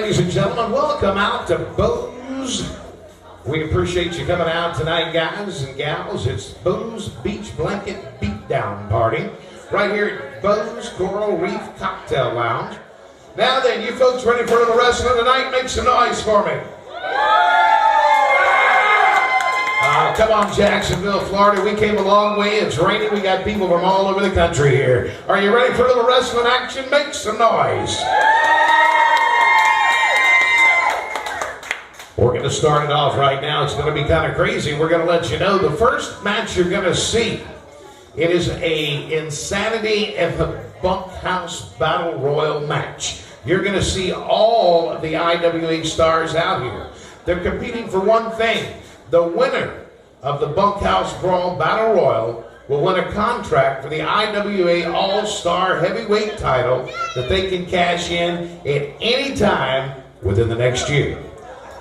ladies and gentlemen, welcome out to Bo's. We appreciate you coming out tonight, guys and gals. It's Bo's Beach Blanket Beatdown Party right here at Bo's Coral Reef Cocktail Lounge. Now then, you folks ready for a little wrestling tonight? Make some noise for me. Come on, Jacksonville, Florida. We came a long way. It's raining. We got people from all over the country here. Are you ready for a little wrestling action? Make some noise. We're going to start it off right now. It's going to be kind of crazy. We're going to let you know the first match you're going to see. It is a Insanity in the Bunkhouse Battle Royal match. You're going to see all of the IWA stars out here. They're competing for one thing. The winner of the Bunkhouse Brawl Battle Royal will win a contract for the IWA All-Star Heavyweight title that they can cash in at any time within the next year.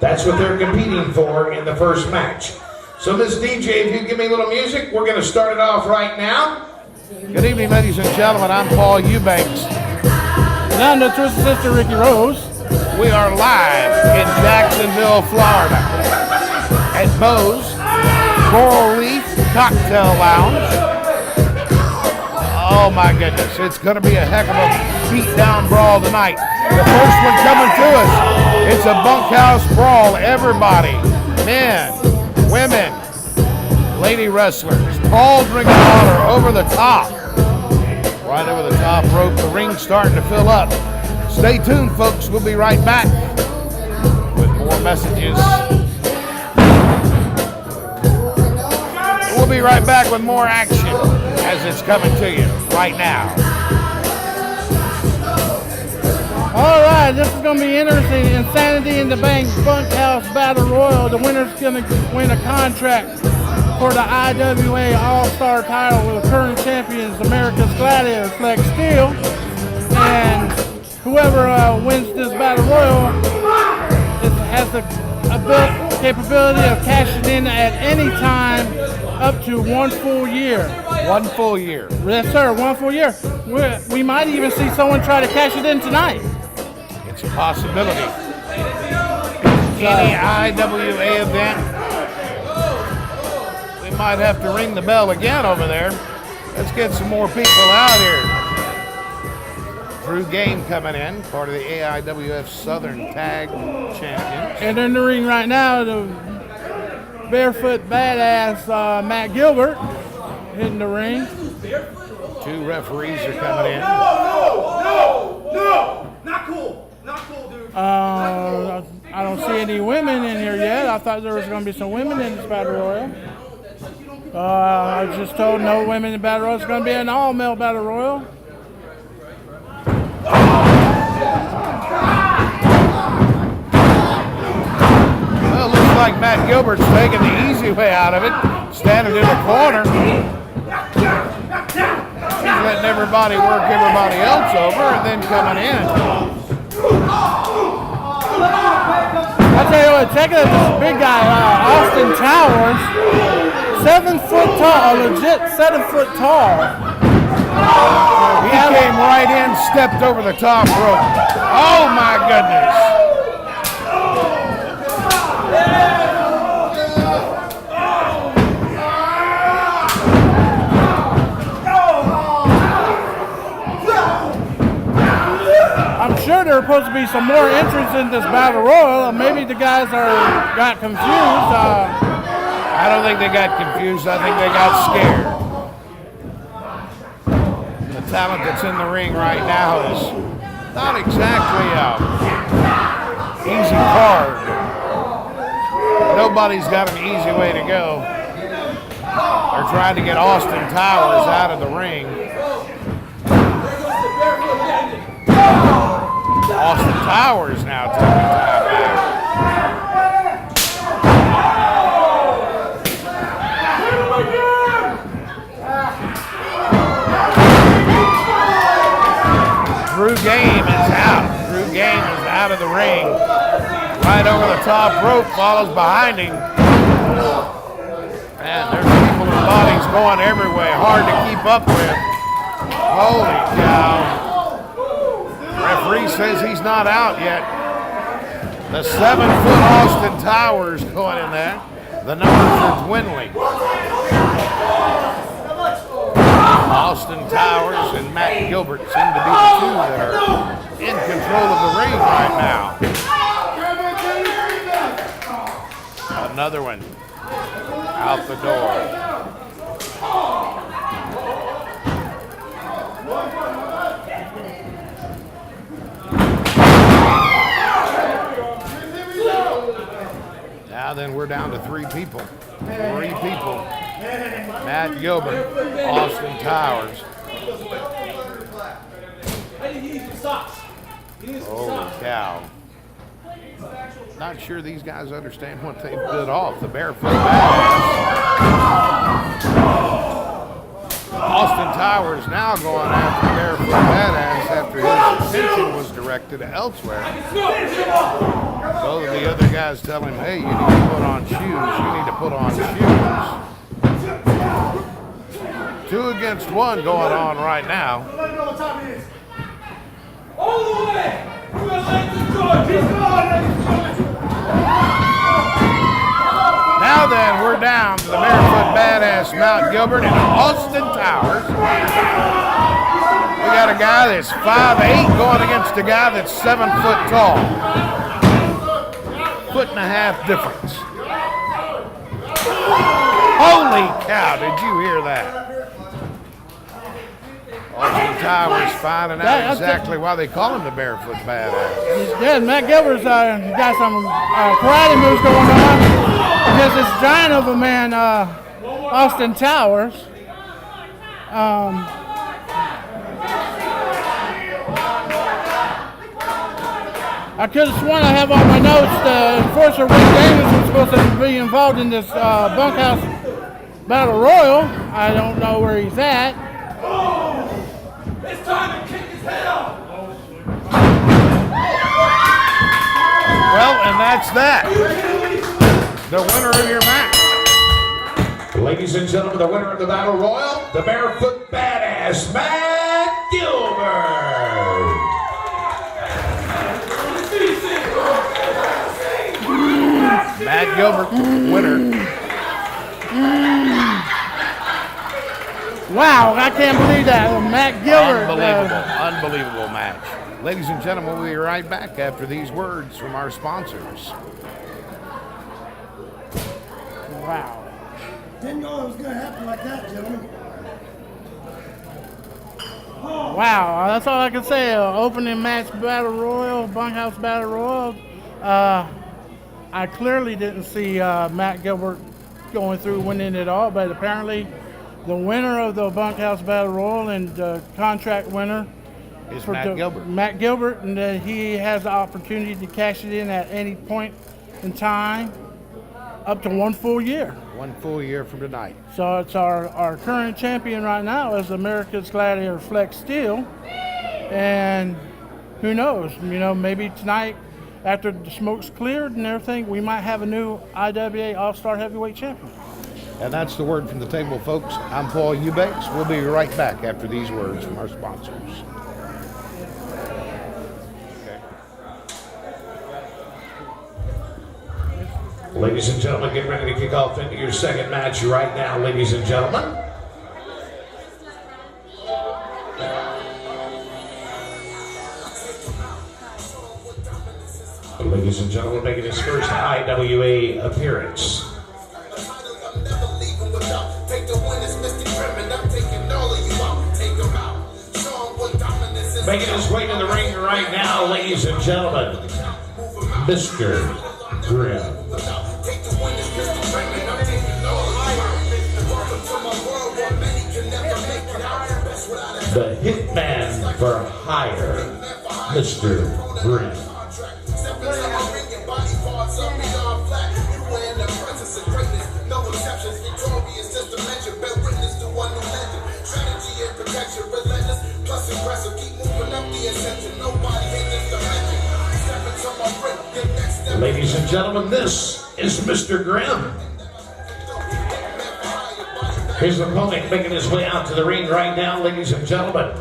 That's what they're competing for in the first match. So, Miss DJ, if you give me a little music, we're going to start it off right now. Good evening, ladies and gentlemen. I'm Paul Eubanks. And I'm the Twisted Sister, Ricky Rose. We are live in Jacksonville, Florida at Bo's Coral Reef Cocktail Lounge. Oh my goodness, it's going to be a heck of a beat-down brawl tonight. The first one coming to us, it's a bunkhouse brawl. Everybody, men, women, lady wrestlers, tall drinking water over the top. Right over the top rope, the ring's starting to fill up. Stay tuned, folks. We'll be right back with more messages. We'll be right back with more action as it's coming to you right now. All right, this is going to be interesting. Insanity in the Bunkhouse Battle Royal. The winner's going to win a contract for the IWA All-Star title with current champions America's Gladiator Flex Steel. And whoever wins this Battle Royal has the capability of cashing in at any time up to 1 full year. 1 full year. Yes, sir, 1 full year. We might even see someone try to cash it in tonight. It's a possibility. Any IWA event, we might have to ring the bell again over there. Let's get some more people out here. Drew Game coming in, part of the AIWF Southern Tag Champions. And in the ring right now, the barefoot badass Matt Gilbert hitting the ring. 2 referees are coming in. No! Not cool, dude. I don't see any women in here yet. I thought there was going to be some women in this Battle Royal. I was just told no women in Battle Royal. It's going to be an all-male Battle Royal. Well, it looks like Matt Gilbert's taking the easy way out of it, standing in the corner. He's letting everybody work everybody else over and then coming in. I tell you what, check out this big guy, Austin Towers, 7 foot tall, a legit 7 foot tall. He came right in, stepped over the top rope. Oh my goodness. I'm sure there are supposed to be some more entrants in this Battle Royal. Maybe the guys got confused. I don't think they got confused. I think they got scared. The talent that's in the ring right now is not exactly easy card. Nobody's got an easy way to go. They're trying to get Austin Towers out of the ring. Austin Towers now taking time back. Drew Game is out. Drew Game is out of the ring. Right over the top rope, follows behind him. Man, there's people and bodies going everywhere. Hard to keep up with. Holy cow. Referee says he's not out yet. The 7-foot Austin Towers going in there. The numbers are dwindling. Austin Towers and Matt Gilbert seem to be the two that are in control of the ring right now. Another one out the door. Now then we're down to three people. Matt Gilbert, Austin Towers. Holy cow. Not sure these guys understand what they've bit off. The Barefoot Badass. Austin Towers now going after Barefoot Badass after his attention was directed elsewhere. Both of the other guys tell him, hey, you need to put on shoes. You need to put on shoes. 2 against 1 going on right now. All the way! Now then, we're down to the Barefoot Badass Mount Gilbert and Austin Towers. We got a guy that's 5'8" going against a guy that's 7 foot tall. 1.5 foot difference. Holy cow, did you hear that? Austin Towers finding out exactly why they call him the Barefoot Badass. Yeah, Matt Gilbert's got some karate moves going on against this giant of a man, Austin Towers. I could have sworn I have on my notes the enforcer Rick Davis was supposed to be involved in this bunkhouse battle royal. I don't know where he's at. It's time to kick his head off! Well, and that's that. The winner of your match. Ladies and gentlemen, the winner of the Battle Royal, the Barefoot Badass, Matt Gilbert. Matt Gilbert, winner. Wow, I can't believe that. Matt Gilbert. Unbelievable match. Ladies and gentlemen, we'll be right back after these words from our sponsors. Wow. Didn't know it was going to happen like that, gentlemen. Wow, that's all I can say. Opening match battle royal, bunkhouse battle royal. I clearly didn't see Matt Gilbert going through winning it all, but apparently the winner of the bunkhouse battle royal and the contract winner Is Matt Gilbert. Matt Gilbert, and he has the opportunity to cash it in at any point in time, up to 1 full year. 1 full year from tonight. So it's our current champion right now is America's Gladiator Flex Steel. And who knows, maybe tonight after the smoke's cleared and everything, we might have a new IWA All-Star Heavyweight Champion. And that's the word from the table, folks. I'm Paul Eubanks. We'll be right back after these words from our sponsors. Ladies and gentlemen, get ready to kick off into your second match right now, ladies and gentlemen. Ladies and gentlemen, making his first IWA appearance. Making his way to the ring right now, ladies and gentlemen, Mr. Grimm. The hitman for hire, Mr. Grimm. Ladies and gentlemen, this is Mr. Grimm. His opponent making his way out to the ring right now, ladies and gentlemen.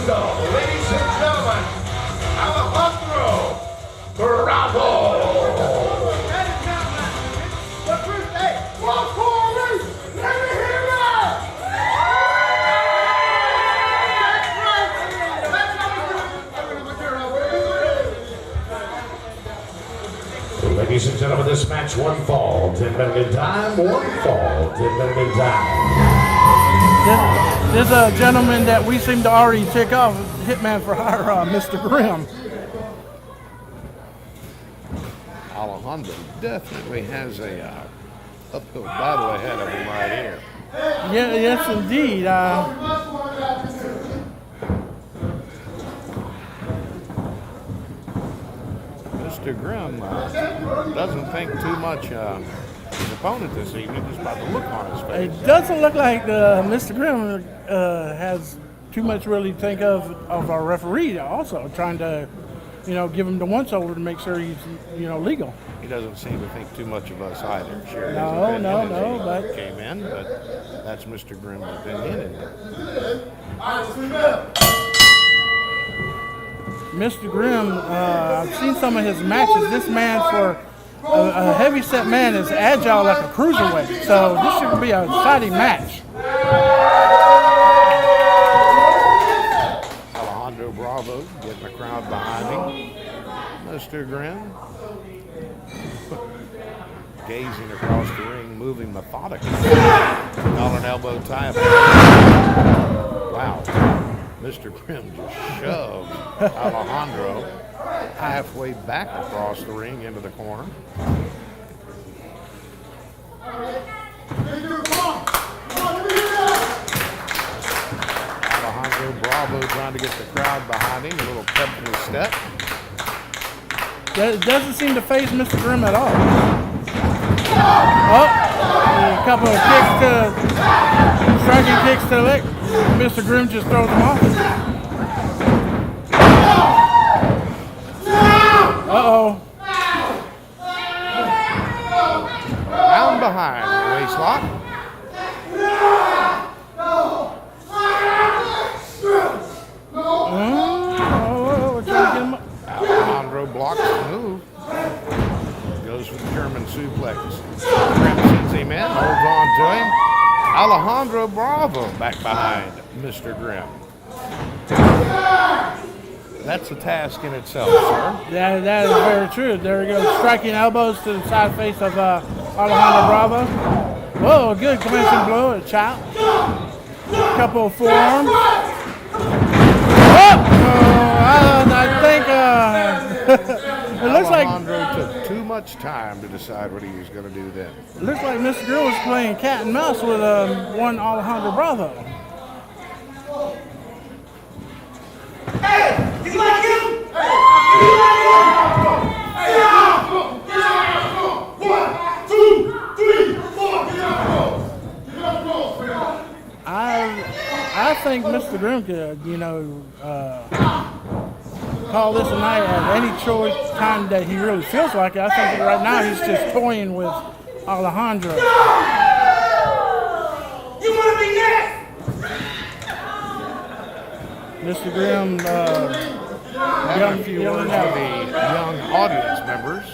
go. Ladies and gentlemen, Alejandro Bravo. Ladies and gentlemen, this match, one fall, 10-minute time, one fall, 10-minute time. There's a gentleman that we seem to already tick off, Hitman for Hire, Mr. Grimm. Alejandro definitely has a uphill battle ahead of him right here. Yeah, yes, indeed. Mr. Grimm doesn't think too much his opponent this evening, just by the look on his face. It doesn't look like Mr. Grimm has too much really to think of our referee also, trying to, give him the once-over to make sure he's, legal. He doesn't seem to think too much of us either. Sure, No, but came in, but that's Mr. Grimm's opinion. Mr. Grimm, I've seen some of his matches. This man, for a heavy-set man, is agile like a cruiserweight. So this should be a exciting match. Alejandro Bravo getting the crowd behind him. Mr. Grimm gazing across the ring, moving methodically. Collar and elbow tie. Wow. Mr. Grimm just shoved Alejandro halfway back across the ring into the corner. Alejandro Bravo trying to get the crowd behind him, a little pep in his step. It doesn't seem to phase Mr. Grimm at all. Oh, a couple of striking kicks to the leg. Mr. Grimm just throws him off. Uh-oh. Down behind the waist lock. Alejandro blocks the move. Goes for the German suplex. Grimm sends him in, holds on to him. Alejandro Bravo back behind Mr. Grimm. That's a task in itself, sir. That is very true. There we go. Striking elbows to the side face of Alejandro Bravo. Whoa, a good clinching blow, a chop. Couple of forearms. I think it looks like Alejandro took too much time to decide what he was going to do then. it looks like Mr. Grimm was playing cat and mouse with one Alejandro Bravo. Hey! You like him? One, two, three, four, get out I think Mr. Grimm could, call this a night at any choice time that he really feels like it. I think that right now he's just toying with Alejandro. You want to be next? Mr. Grimm, Having a few words with the young audience members.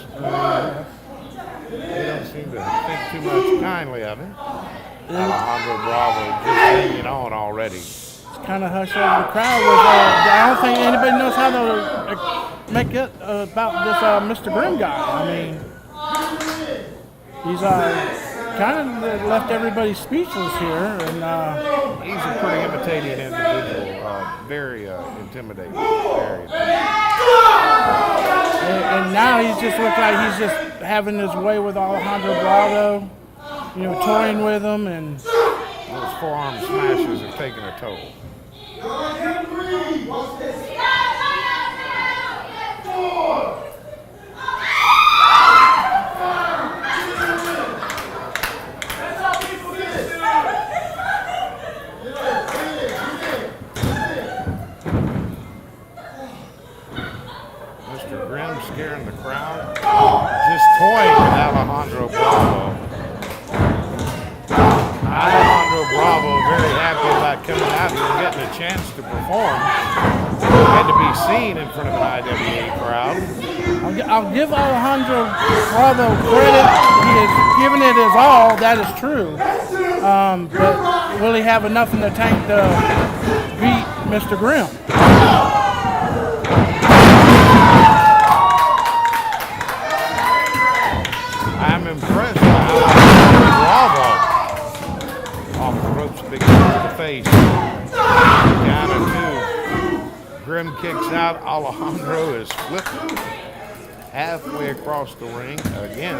They don't seem to think too much kindly of him. Alejandro Bravo just hanging on already. kind of hush over the crowd. I don't think anybody knows how to make it about this Mr. Grimm guy. I mean, he's kind of left everybody speechless here, and he's a pretty imitating individual, very intimidating. Very and now he just looks like he's just having his way with Alejandro Bravo, you know, toying with him, and those forearm smashes are taking a toll. Mr. Grimm scaring the crowd, just toying with Alejandro Bravo. Alejandro know Bravo very happy about coming out here and getting a chance to perform and to be seen in front of an IWA crowd. I'll give Alejandro Bravo credit. He has given it his all. That is true. But will he have enough in the tank to beat Mr. Grimm? I'm impressed by Bravo. Off the ropes, big shot to the face. Down to 2. Grimm kicks out. Alejandro is flipped halfway across the ring again.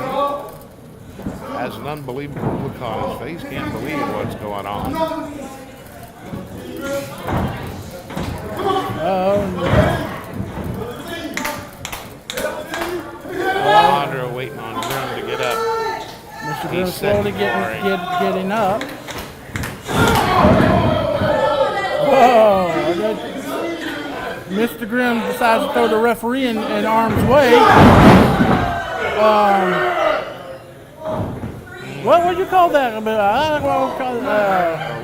Has an unbelievable look on his face. Can't believe what's going on. Alejandro waiting on Grimm to get up. Mr. Grimm slowly getting up. Mr. Grimm decides to throw the referee in harm's way. What would you call that? A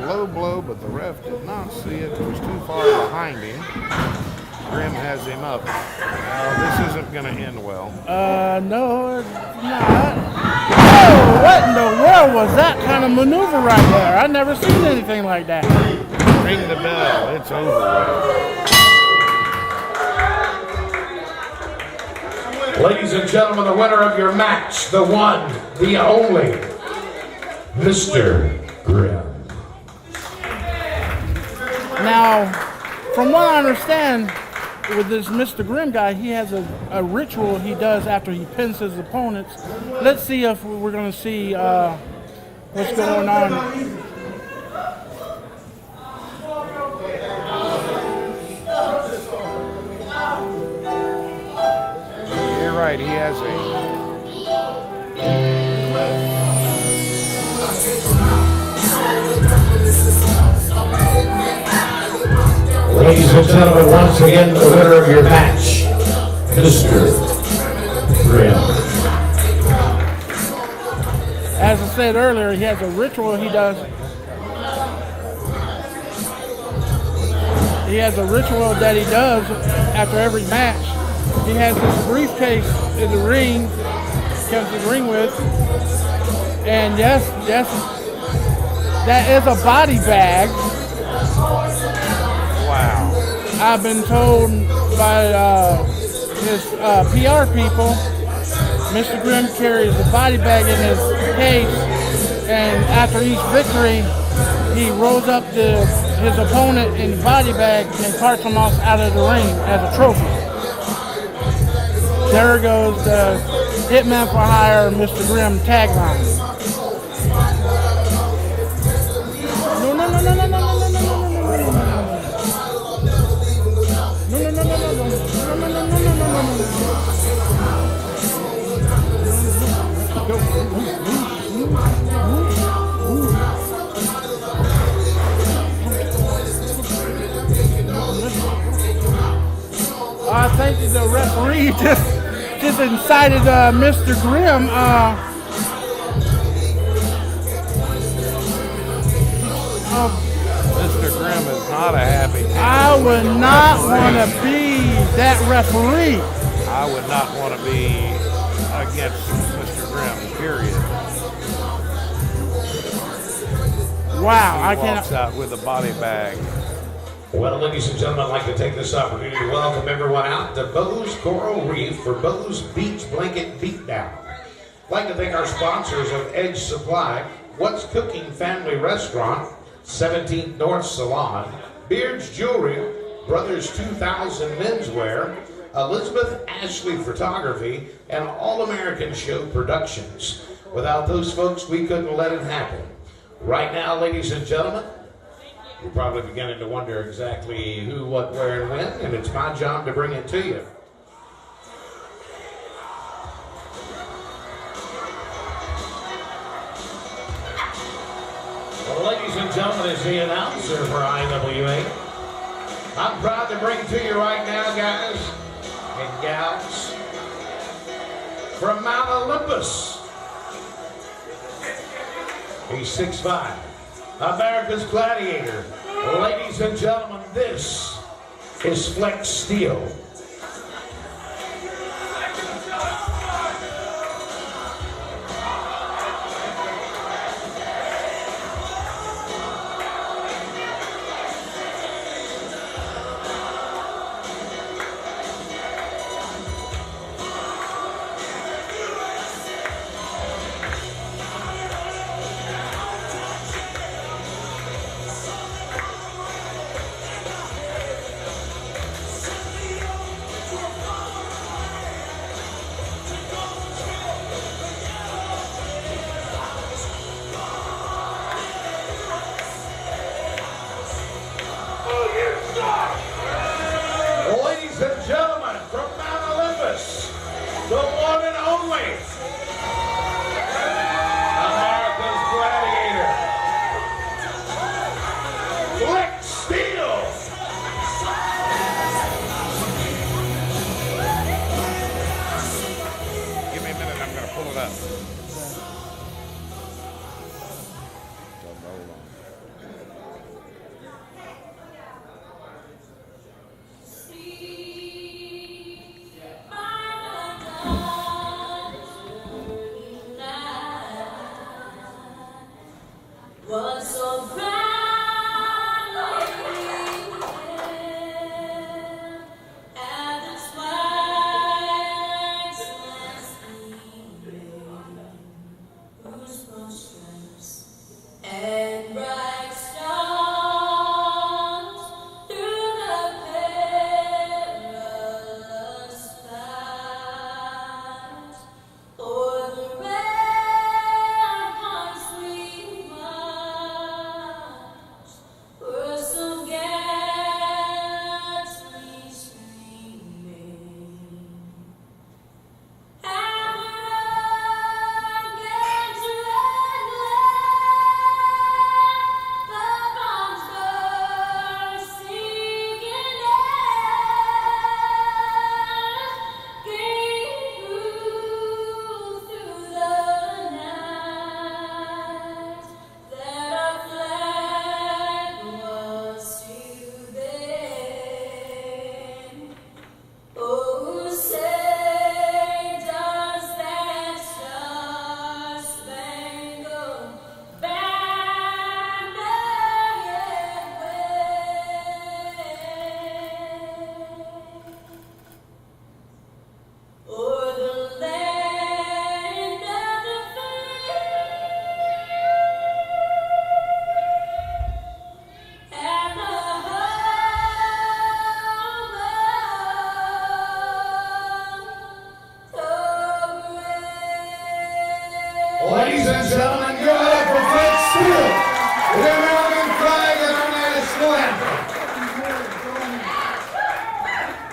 low blow, but the ref did not see it. It was too far behind him. Grimm has him up. This isn't going to end well. No, it's not. Oh, what in the world was that kind of maneuver right there? I've never seen anything like that. Ring the bell. It's over. Ladies and gentlemen, the winner of your match, the one, the only, Mr. Grimm. Now, from what I understand, with this Mr. Grimm guy, he has a ritual he does after he pins his opponents. Let's see if we're going to see what's going on. You're right, he has Ladies and gentlemen, once again, the winner of your match, Mr. Grimm. As I said earlier, he has a ritual he does. He has a ritual that he does after every match. He has this briefcase in the ring, comes to the ring with, and yes, that is a body bag. Wow. I've been told by his PR people, Mr. Grimm carries a body bag in his case, and after each victory, he rolls up his opponent in the body bag and carts him off out of the ring as a trophy. There goes the Hitman for Hire, Mr. Grimm tagline. I think the referee just incited Mr. Grimm. Mr. Grimm is not a happy man. I would not want to be that referee. I would not want to be against Mr. Grimm, period. Wow, He I walks can't. out with a body bag. Well, ladies and gentlemen, I'd like to take this opportunity to welcome everyone out to Bo's Coral Reef for Bo's Beach Blanket Beatdown. I'd like to thank our sponsors of Edge Supply, What's Cooking Family Restaurant, 17th North Salon, Beard's Jewelry, Brothers 2000 Menswear, Elizabeth Ashley Photography, and All American Show Productions. Without those folks, we couldn't let it happen. Right now, ladies and gentlemen, you're probably beginning to wonder exactly who, what, where, and when, and it's my job to bring it to you. Well, ladies and gentlemen, as the announcer for IWA, I'm proud to bring to you right now, guys and gals, from Mount Olympus. He's 6'5", America's Gladiator. Ladies and gentlemen, this is Flex Steel. Ladies and gentlemen, from Mount Olympus, the one and only America's Gladiator, Flex Steel. Give me a minute, I'm going to pull it up. Hold on. Was so proudly at the twilight's last gleaming, whose broad stripes and bright stars through the perilous fight o'er the ramparts we marched, were so gallantly streaming. And the rugged red land, the bronze bursting in air, gave proof through the night that our flag was still there. Oh, say does that star-spangled banner yet wave o'er the land of the free and the home of the brave. Ladies and gentlemen, give it up for Flex Steel, the American flag and our national anthem.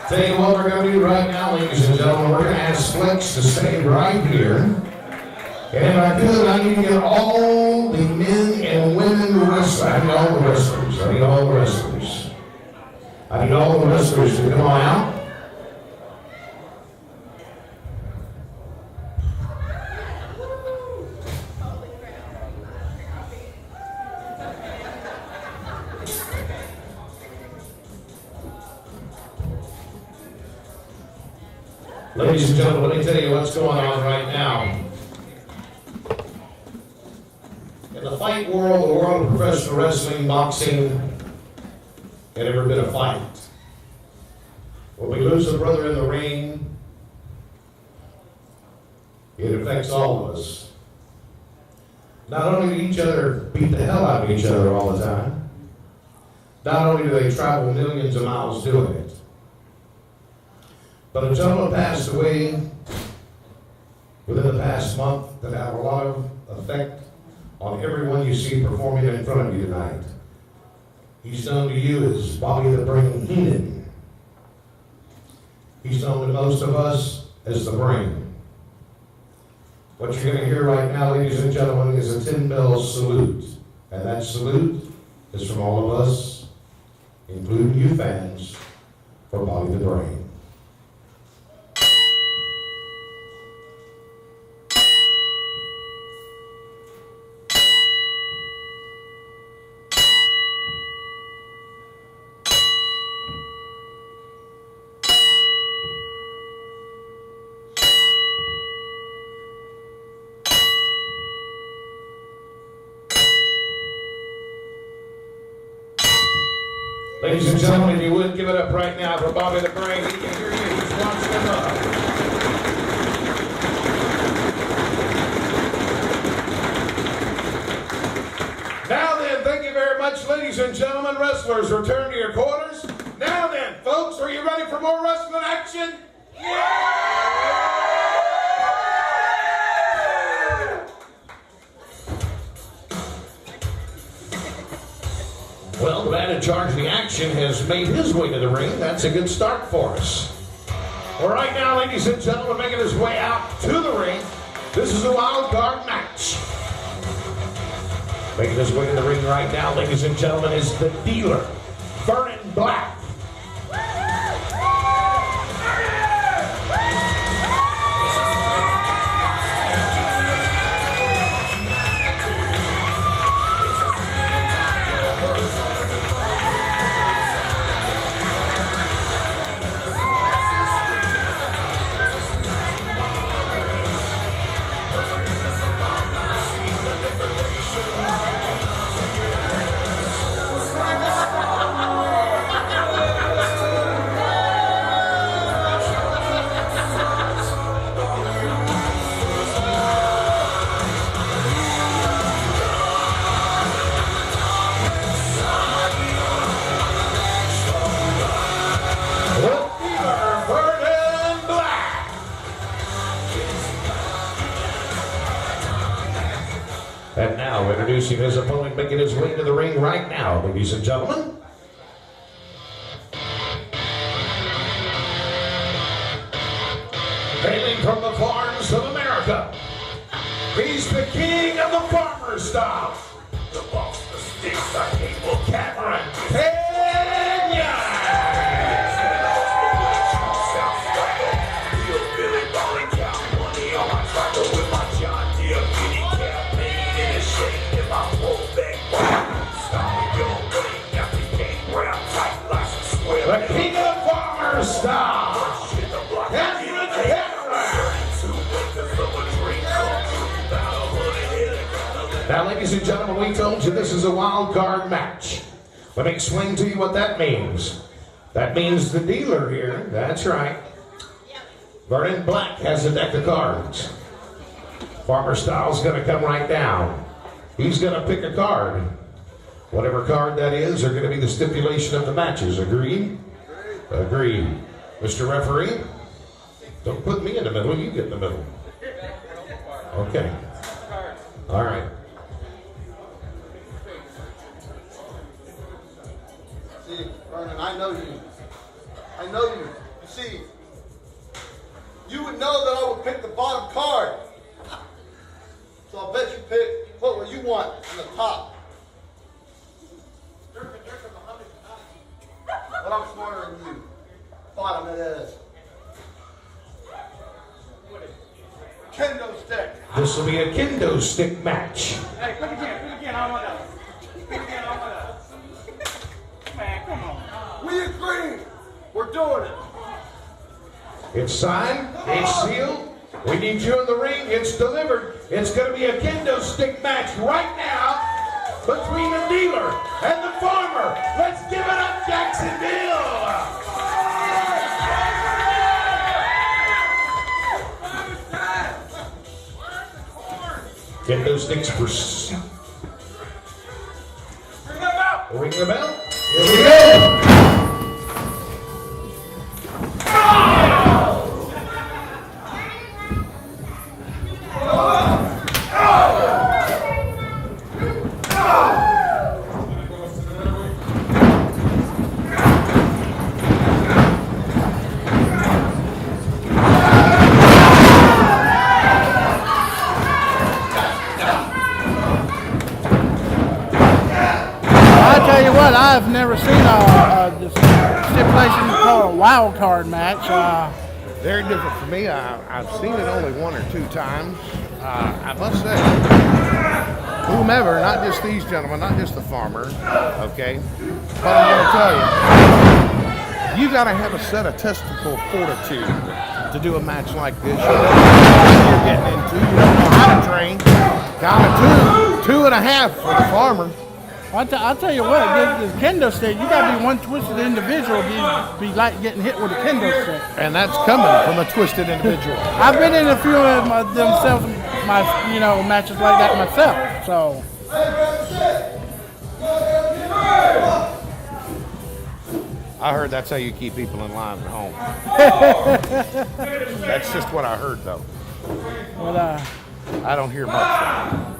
Tell you what we're going to do right now, ladies and gentlemen. We're going to ask Flex to stay right here. And if I could, I need to get all the men and women wrestlers. I need all the wrestlers. I need all the wrestlers. I need all the wrestlers to come on out. Ladies and gentlemen, let me tell you what's going on right now. In the fight world, the world of professional wrestling, boxing, and every bit of fight. When we lose a brother in the ring, it affects all of us. Not only do each other beat the hell out of each other all the time, not only do they travel millions of miles doing it, but a gentleman passed away within the past month that had a lot of effect on everyone you see performing in front of you tonight. He's known to you as Bobby the Brain Heenan. He's known to most of us as the Brain. What you're going to hear right now, ladies and gentlemen, is a 10-bell salute. And that salute is from all of us, including you fans, for Bobby the Brain. Ladies and gentlemen, if you would give it up right now for Bobby the Brain. He can hear you. He's watching him up. Now then, thank you very much, ladies and gentlemen. Wrestlers, return to your quarters. Now then, folks, are you ready for more wrestling action? Well, the man in charge of the action has made his way to the ring. That's a good start for us. Well, right now, ladies and gentlemen, making his way out to the ring, this is a wild card match. Making his way to the ring right now, ladies and gentlemen, is the dealer, Vernon Black. And now, introducing his opponent, making his way to the ring right now, ladies and gentlemen. Hailing from the farms of America, he's the king of the farmer style. The boss, the sticks, are able, Cameron, the king of the farmer style. Now, ladies and gentlemen, we told you this is a wild card match. Let me explain to you what that means. That means the dealer here, that's right, Vernon Black, has a deck of cards. Farmer Style's going to come right down. He's going to pick a card. Whatever card that is are going to be the stipulation of the matches. Agreed? Agreed. Mr. Referee, don't put me in the middle. You get in the middle. Okay. All right. See, Vernon, I know you. I know you. You see, you would know that I would pick the bottom card. So I'll bet you pick what you want on the top. But I'm smarter than you. Bottom it is. Kendo stick. This will be a kendo stick match. Hey, pick again, I want to. Pick again, I want to. Man, come on. We agree. We're doing it. It's signed. It's sealed. We need you in the ring. It's delivered. It's going to be a kendo stick match right now between the dealer and the farmer. Let's give it up, Jacksonville. Kendo sticks for... Ring the bell. Here we go. I've never seen a stipulation called a wild card match. Very different for me. I've seen it only one or two times. I must say, whomever, not just these gentlemen, not just the farmer, okay? But I'm going to tell you, you got to have a set of testicle fortitude to do a match like this. You don't know what you're getting into. You don't know how to train. Count of two and a half for the farmer. I'll tell you what, this kendo stick, you gotta be one twisted individual to be like getting hit with a kendo stick. And that's coming from a twisted individual. I've been in a few of my matches like that myself. So I heard that's how you keep people in line at home. That's just what I heard, though. but I don't hear much.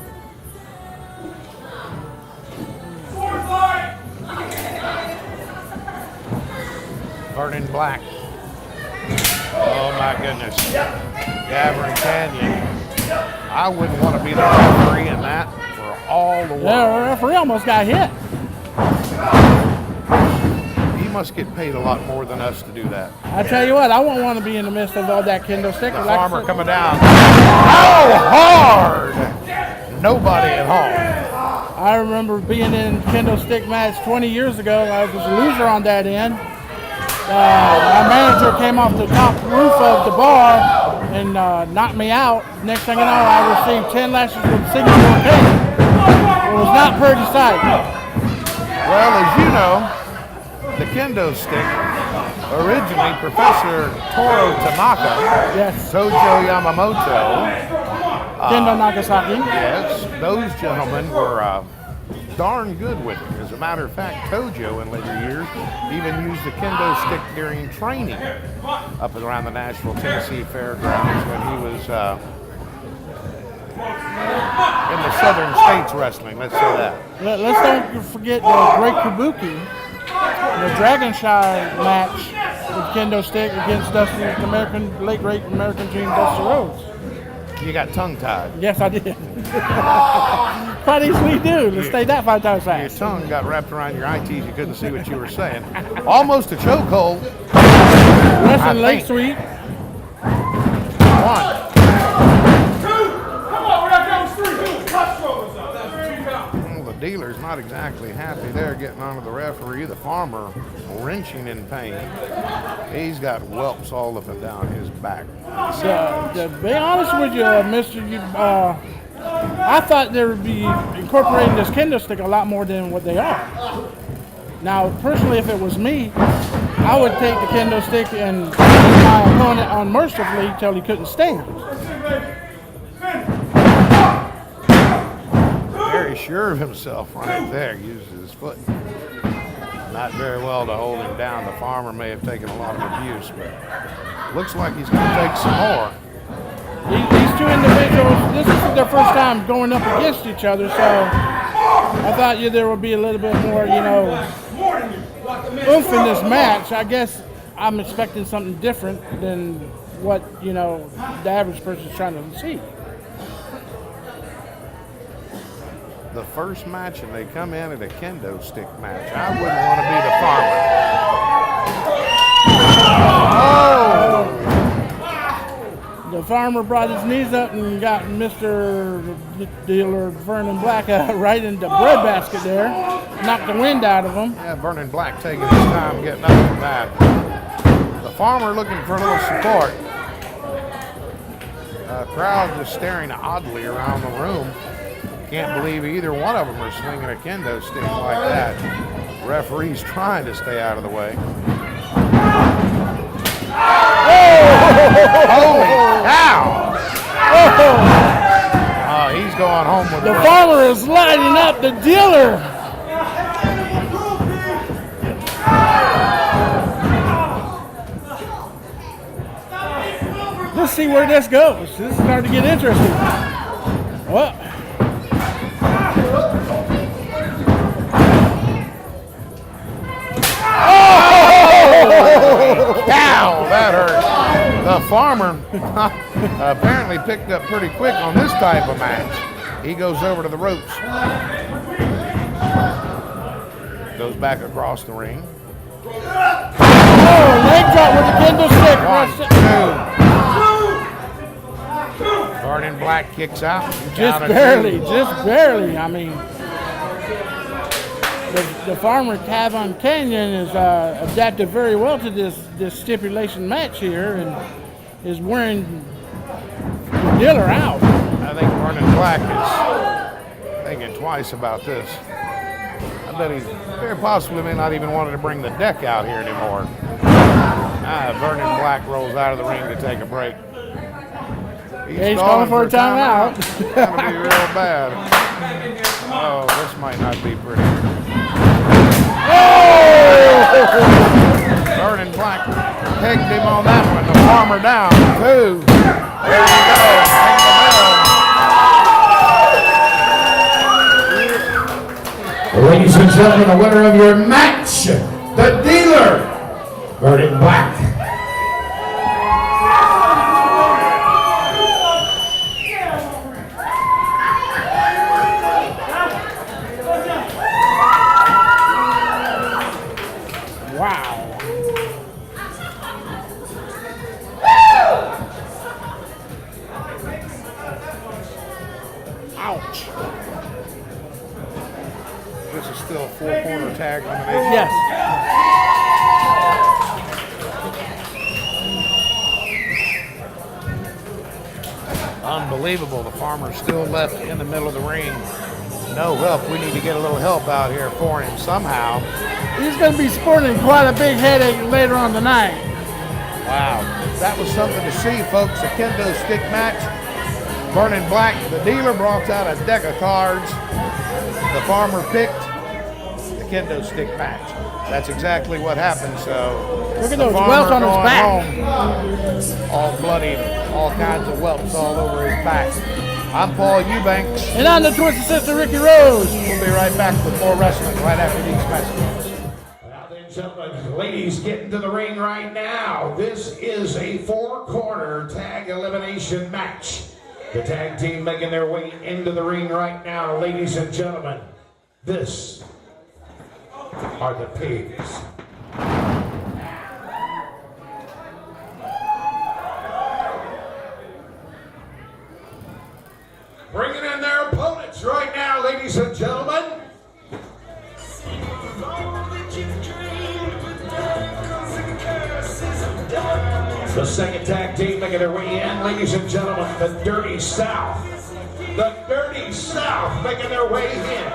Burning Black. Oh my goodness. Gathering Canyon. I wouldn't want to be the referee in that for all the world. yeah, the referee almost got hit. He must get paid a lot more than us to do that. I tell you what, I won't want to be in the midst of all that kendo stick. The Like I farmer said, coming down. Oh, hard! Nobody at home. I remember being in kendo stick match 20 years ago. I was a loser on that end. My manager came off the top roof of the bar and knocked me out. Next thing you know, I received 10 lashes with signature cane. It was not pretty sight. Well, as you know, the kendo stick, originally Professor Toro Tanaka, Yes, Tojo Yamamoto, kendo Nagasaki. yes, those gentlemen were darn good with it. As a matter of fact, Tojo in later years even used the kendo stick during training up around the Nashville, Tennessee Fairgrounds when he was in the Southern States wrestling, let's say that. Let's don't forget the Great Kabuki, the Dragonshire match with kendo stick against late great American Dream Dusty Rhodes. You got tongue-tied. Yes, I did. Quite easily do. Let's say that 5 times Your fast. tongue got wrapped around your eye teeth. You couldn't see what you were saying. Almost a chokehold. Wrestling Lake think. Sweet. One. Well, the dealer's not exactly happy there getting onto the referee. The farmer wrenching in pain. He's got whelps all up and down his back. To be honest with you, Mister, I thought they would be incorporating this kendo stick a lot more than what they are. Now, personally, if it was me, I would take the kendo stick and hit my opponent unmercifully until he couldn't stand. Very sure of himself right there. Uses his foot. Not very well to hold him down. The farmer may have taken a lot of abuse, but looks like he's going to take some more. These two individuals, this is their first time going up against each other, so I thought there would be a little bit more, oomph in this match. I guess I'm expecting something different than what, the average person is trying to see. The first match, and they come in at a kendo stick match. I wouldn't want to be the farmer. Oh! The farmer brought his knees up and got Mr. Dealer Vernon Black right in the breadbasket there. Knocked the wind out of him. Yeah, Vernon Black taking his time getting up from that. The farmer looking for a little support. Crowd just staring oddly around the room. Can't believe either one of them are swinging a kendo stick like that. Referee's trying to stay out of the way. Holy cow! Oh, he's going home with The farmer is lighting up the dealer. Let's see where this goes. This is starting to get interesting. Well, cow, that hurt. The farmer apparently picked up pretty quick on this type of match. He goes over to the ropes. Goes back across the ring. leg drop with the kendo stick. 1, 2. Vernon Black kicks out. Just Down to barely, 2. just barely. I mean, the farmer Cavon Canyon is adapted very well to this stipulation match here and is wearing the dealer out. I think Vernon Black is thinking twice about this. I bet he very possibly may not even wanted to bring the deck out here anymore. Vernon Black rolls out of the ring to take a break. He's calling for a timeout. It's gonna be real bad. Oh, this might not be pretty. Oh! Vernon Black pegged him on that one. The farmer down. 2. There you go. Ladies and gentlemen, the winner of your match, the dealer, Vernon Black. Wow. Ouch. This is still a 4-corner tag elimination. Yes. Unbelievable. The farmer's still left in the middle of the ring. No help. We need to get a little help out here for him somehow. He's going to be sporting quite a big headache later on tonight. Wow. That was something to see, folks. A kendo stick match. Vernon Black, the dealer, brought out a deck of cards. The farmer picked the kendo stick match. That's exactly what happened. So look at those welts on his back. Home, all bloody, all kinds of welts all over his back. I'm Paul Eubanks. And I'm the Twisted Sister Ricky Rose. We'll be right back with more wrestling right after these messages. Now then, gentlemen, ladies, get into the ring right now. This is a 4-corner tag elimination match. The tag team making their way into the ring right now. Ladies and gentlemen, this are the Pigs. Bringing in their opponents right now, ladies and gentlemen. The second tag team making their way in, ladies and gentlemen, the Dirty South. The Dirty South making their way in.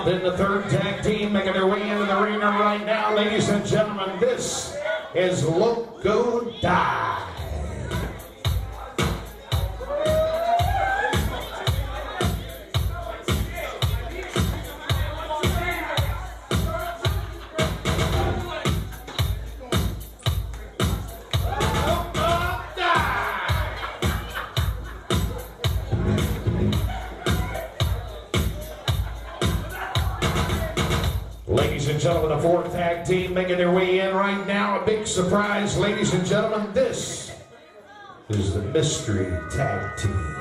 Then the third tag team making their way into the arena right now, ladies and gentlemen, this is Loco Die. Ladies and gentlemen, the fourth tag team making their way in right now. A big surprise, ladies and gentlemen. This is the Mystery Tag Team.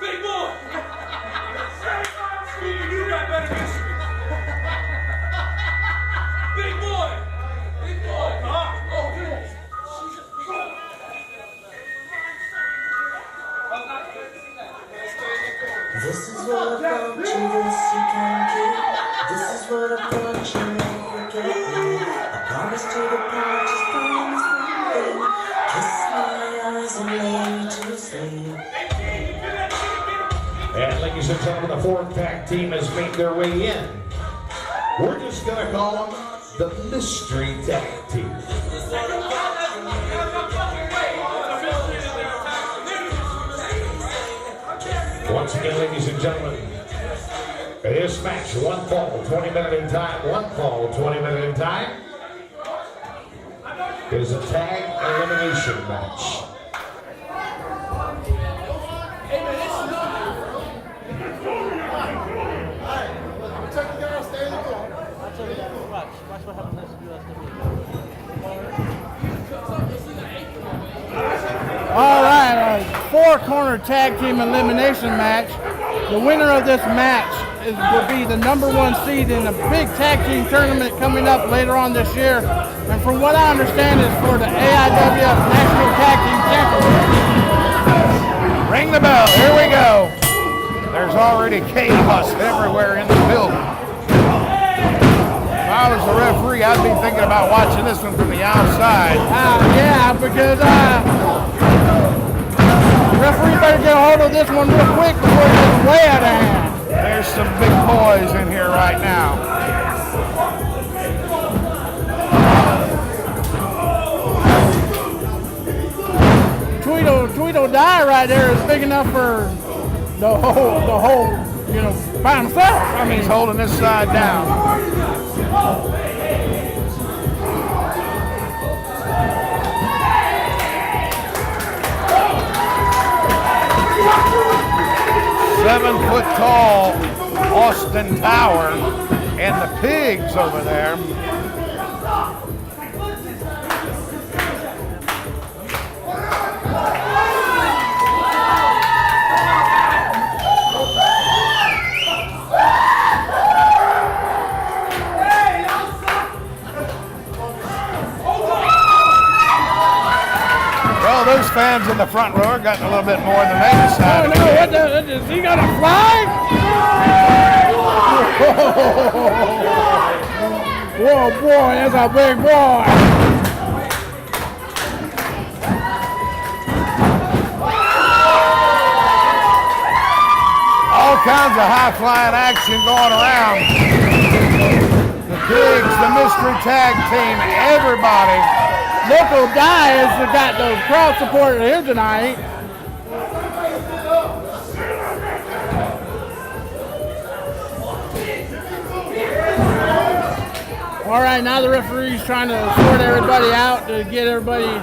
Big boy! You got better mystery. Big boy! Big boy! Oh, yeah. This is what about you, this you can't keep. This is what about you, never forget me. I promise to depart, just promise one thing. Kiss my eyes and lay me to sleep. And ladies and gentlemen, the fourth tag team has made their way in. We're just going to call them the Mystery Tag Team. Once again, ladies and gentlemen, this match, one fall, 20-minute in time, one fall, 20-minute in time, is a tag elimination match. All right, a four-corner tag team elimination match. The winner of this match will be the #1 seed in a big tag team tournament coming up later on this year. And from what I understand, is for the AIWF National Tag Team Championship. Ring the bell. Here we go. There's already chaos everywhere in the building. If I was the referee, I'd be thinking about watching this one from the outside. Yeah, because the referee better get a hold of this one real quick before it gets way out of hand. There's some big boys in here right now. Tweedle Die right there is big enough for the whole, by himself. I mean, he's holding this side down. Seven-foot-tall Austin Tower and the pigs over there. Well, those fans in the front row are getting a little bit more than they decided. Oh, no, has he got a flag? Whoa, boy, that's a big boy. All kinds of high-flying action going around. The pigs, the mystery tag team, everybody. Local guy has got the crowd support here tonight. All right, now the referee's trying to sort everybody out to get everybody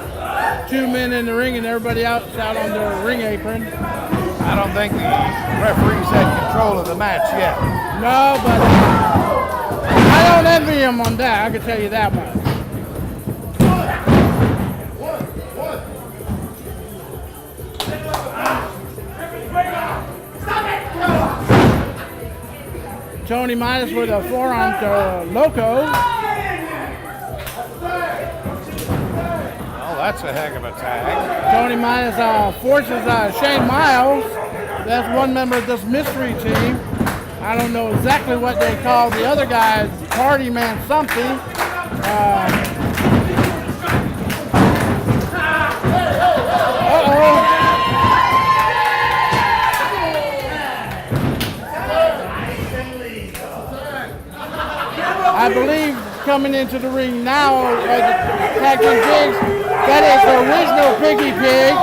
2 men in the ring and everybody else out on the ring apron. I don't think the referee's had control of the match yet. No, but I don't envy him on that, I can tell you that much. Tony Midas with a forearm to Loco. Oh, that's a heck of a tag. Tony Midas forces Shane Miles. That's one member of this mystery team. I don't know exactly what they call the other guy, Party Man something. Uh-oh. I believe coming into the ring now, the tag team pigs, that is the original Piggy Pig.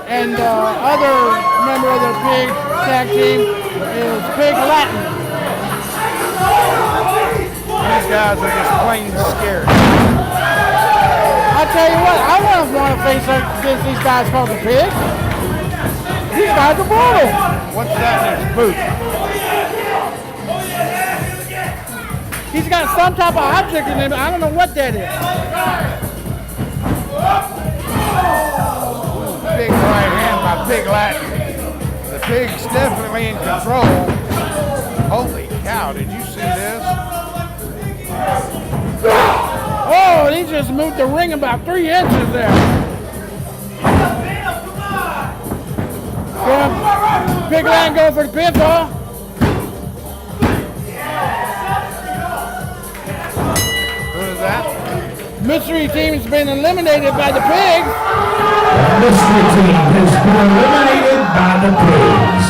And the other member of the pig tag team is Pig Latin. These guys are just plain scared. I tell you what, I wouldn't want to face against these guys called the Pigs. These guys are brutal. What's that in his boot? He's got some type of object in him. I don't know what that is. Big right hand by Big Latin. The pig's definitely in control. Holy cow, did you see this? Oh, he just moved the ring about 3 inches there. Big Latin going for the pinfall. That? Mystery team has been eliminated by the pigs. The mystery team has been eliminated by the pigs.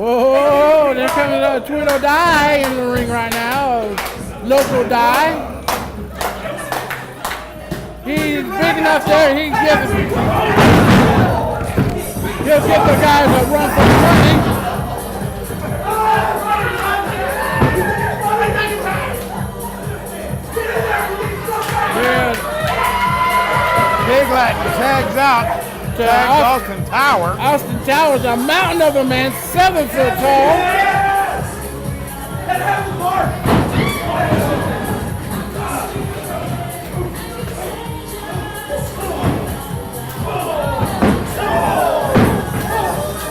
Whoa, they're coming up. a Tweedle Die in the ring right now, a local Die. He's big enough there, he'll give the guys a run for the money. Big Latin tags out. Tags Austin Tower. Austin Tower's a mountain of a man, 7 foot tall.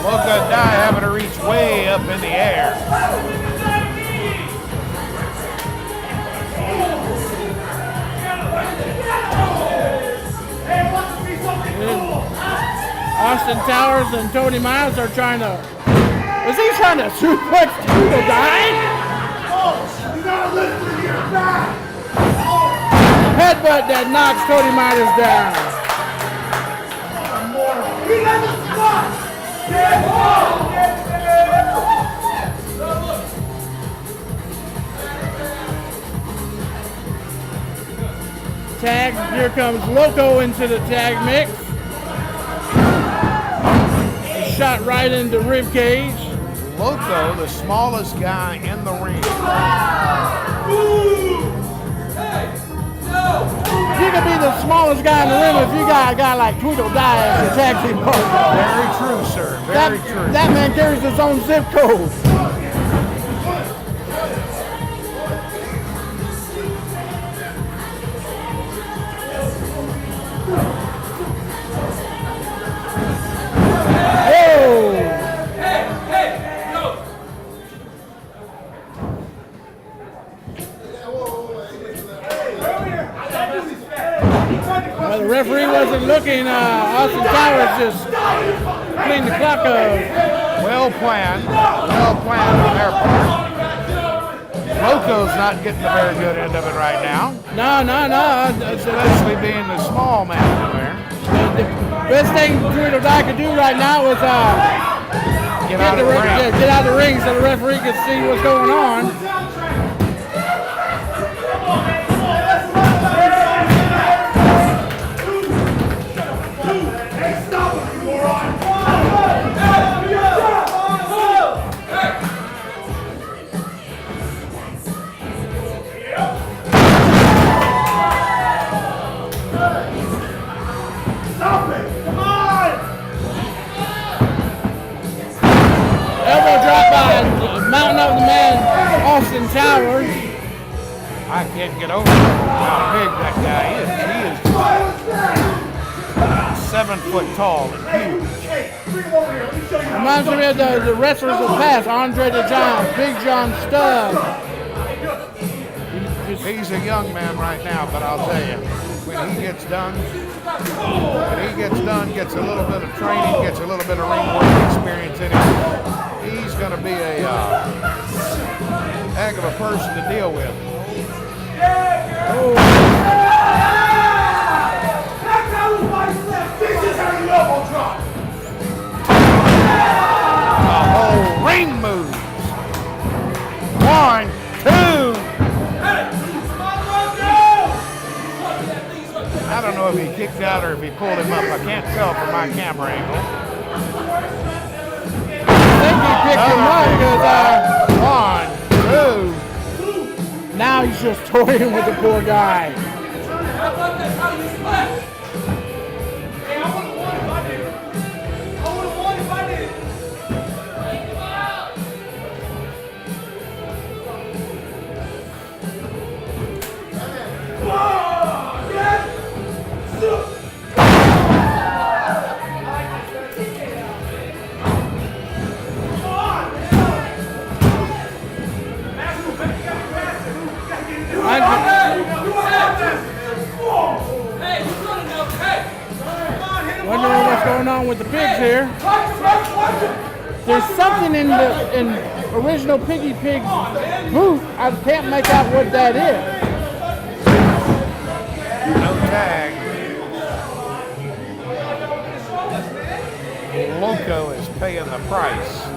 Loca Die having to reach way up in the air. Austin Towers and Tony Miles are trying to. Is he trying to suplex Tweedle Die? Headbutt that knocks Tony Miles down. Tag, here comes Loco into the tag mix. Shot right into rib cage. Loco, the smallest guy in the ring. You can be the smallest guy in the ring if you got a guy like Tweedle Die as your tag team partner. Very true, sir. Very true. That man carries his own zip code. Well, the referee wasn't looking. Austin Towers just cleaned the clock up. Well planned on their part. Loco's not getting the very good end of it right now. No. Especially being the small man in there. The best thing Tweedle Die could do right now was Get out of the ring. Get out of the ring so the referee could see what's going on. Elbow drop by Mountain of the Man, Austin Towers. I can't get over how big that guy is. He is 7 foot tall and huge. Reminds me of the wrestlers of the past, Andre the Giant, Big John Studd. He's a young man right now, but I'll tell you, when he gets done, gets a little bit of training, gets a little bit of ring work experience in him, he's going to be a heck of a person to deal with. The whole ring moves. 1, 2. I don't know if he kicked out or if he pulled him up. I can't tell from my camera angle. I think he picked him up because 1, 2. now he's just toying with the poor guy. Wondering what's going on with the pigs here. There's something in the original Piggy Pig boot. I can't make out what that is. No tag. Loco is paying the price.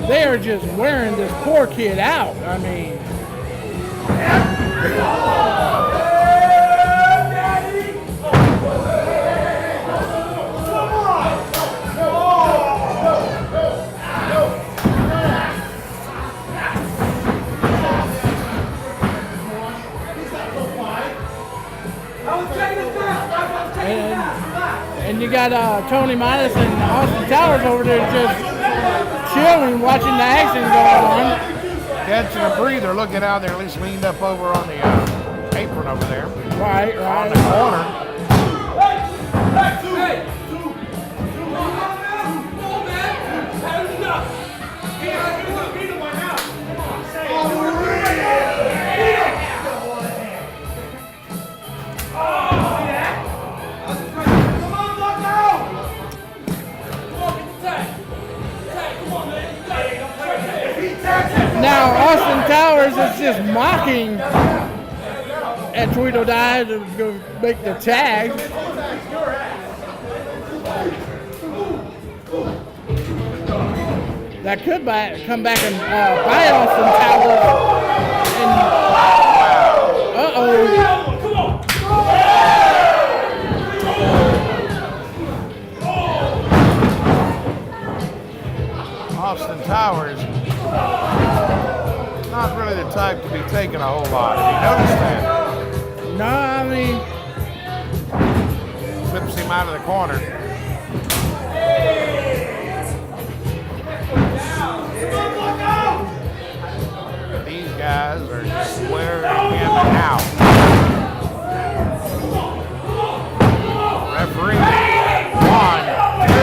they are just wearing this poor kid out. I mean, and you got Tony Midas and Austin Towers over there just chilling, watching the action go on. Catching a breather, looking out there, at least leaned up over on the apron over there. Right. On the corner. Now Austin Towers is just mocking at Tweedledee to go make the tag. That could come back and buy Austin Towers. Austin Towers, not really the type to be taking a whole lot. Have you noticed that? No, I mean, Flips him out of the corner. These guys are just wearing him out. Referee, 1, 2.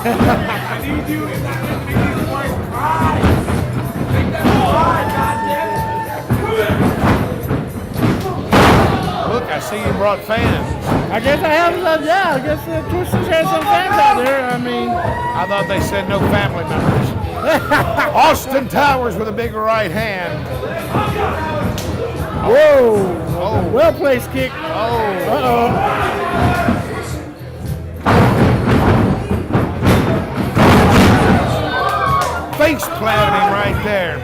I need you in that these boys cry. Make that cry, goddammit. Look, I see you brought fans. I guess I have some, yeah, I guess the Twisters has some fans out there. I mean, I thought they said no family members. Austin Towers with a big right hand. whoa, Oh. well placed kick. Oh. Face planted him right there.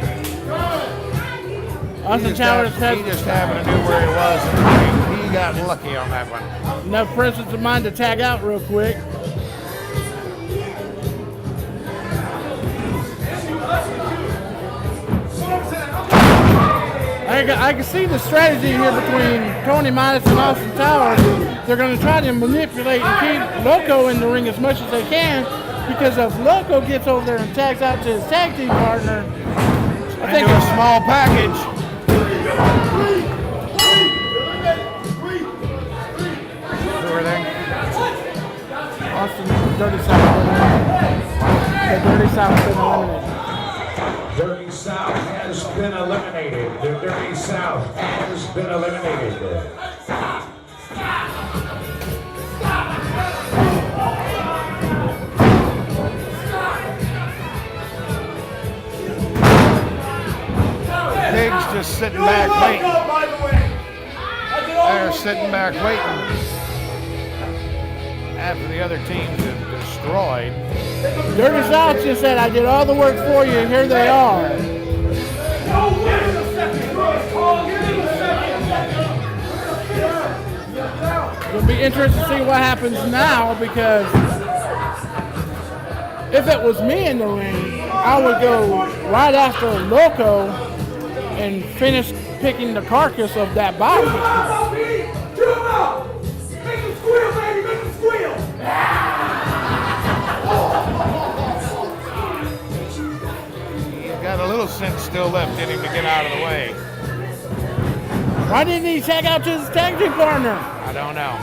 Austin Towers He has just happened to know where he was in the ring. He got lucky on that one. enough presence of mind to tag out real quick. I can see the strategy here between Tony Midas and Austin Towers. They're going to try to manipulate and keep Loco in the ring as much as they can, because if Loco gets over there and tags out to his tag team partner, I think Into a small package. Who are they? Austin Dirty South. The Dirty South has been eliminated. Dirty South has been eliminated. The Dirty South has been eliminated. Pig's just sitting back waiting. They're sitting back waiting after the other teams have destroyed. Dirty South just said, I did all the work for you, and here they are. It'll be interesting to see what happens now, because if it was me in the ring, I would go right after Loco and finish picking the carcass of that body. Make them squeal, baby, make them squeal. He's got a little sense still left in him to get out of the way. Why didn't he tag out to his tag team partner? I don't know.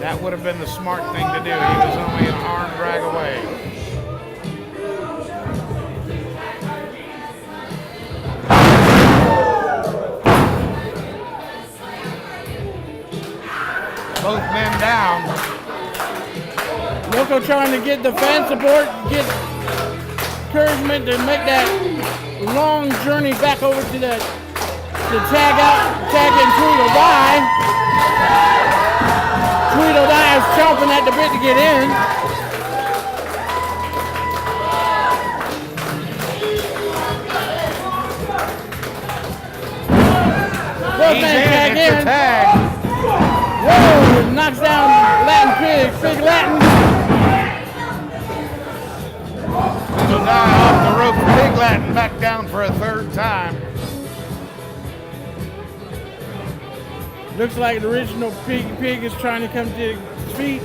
That would have been the smart thing to do. He was only an arm drag away. Both men down. Loco trying to get the fan support, get encouragement to make that long journey back over to that to tag in Tweedledee. Tweedledee is chomping at the bit to get in. He's in, it's a tag. Whoa, knocks down Latin Pig, Big Latin. Tweedledee off the rope, Big Latin back down for a third time. Looks like the original Pig is trying to come to his feet.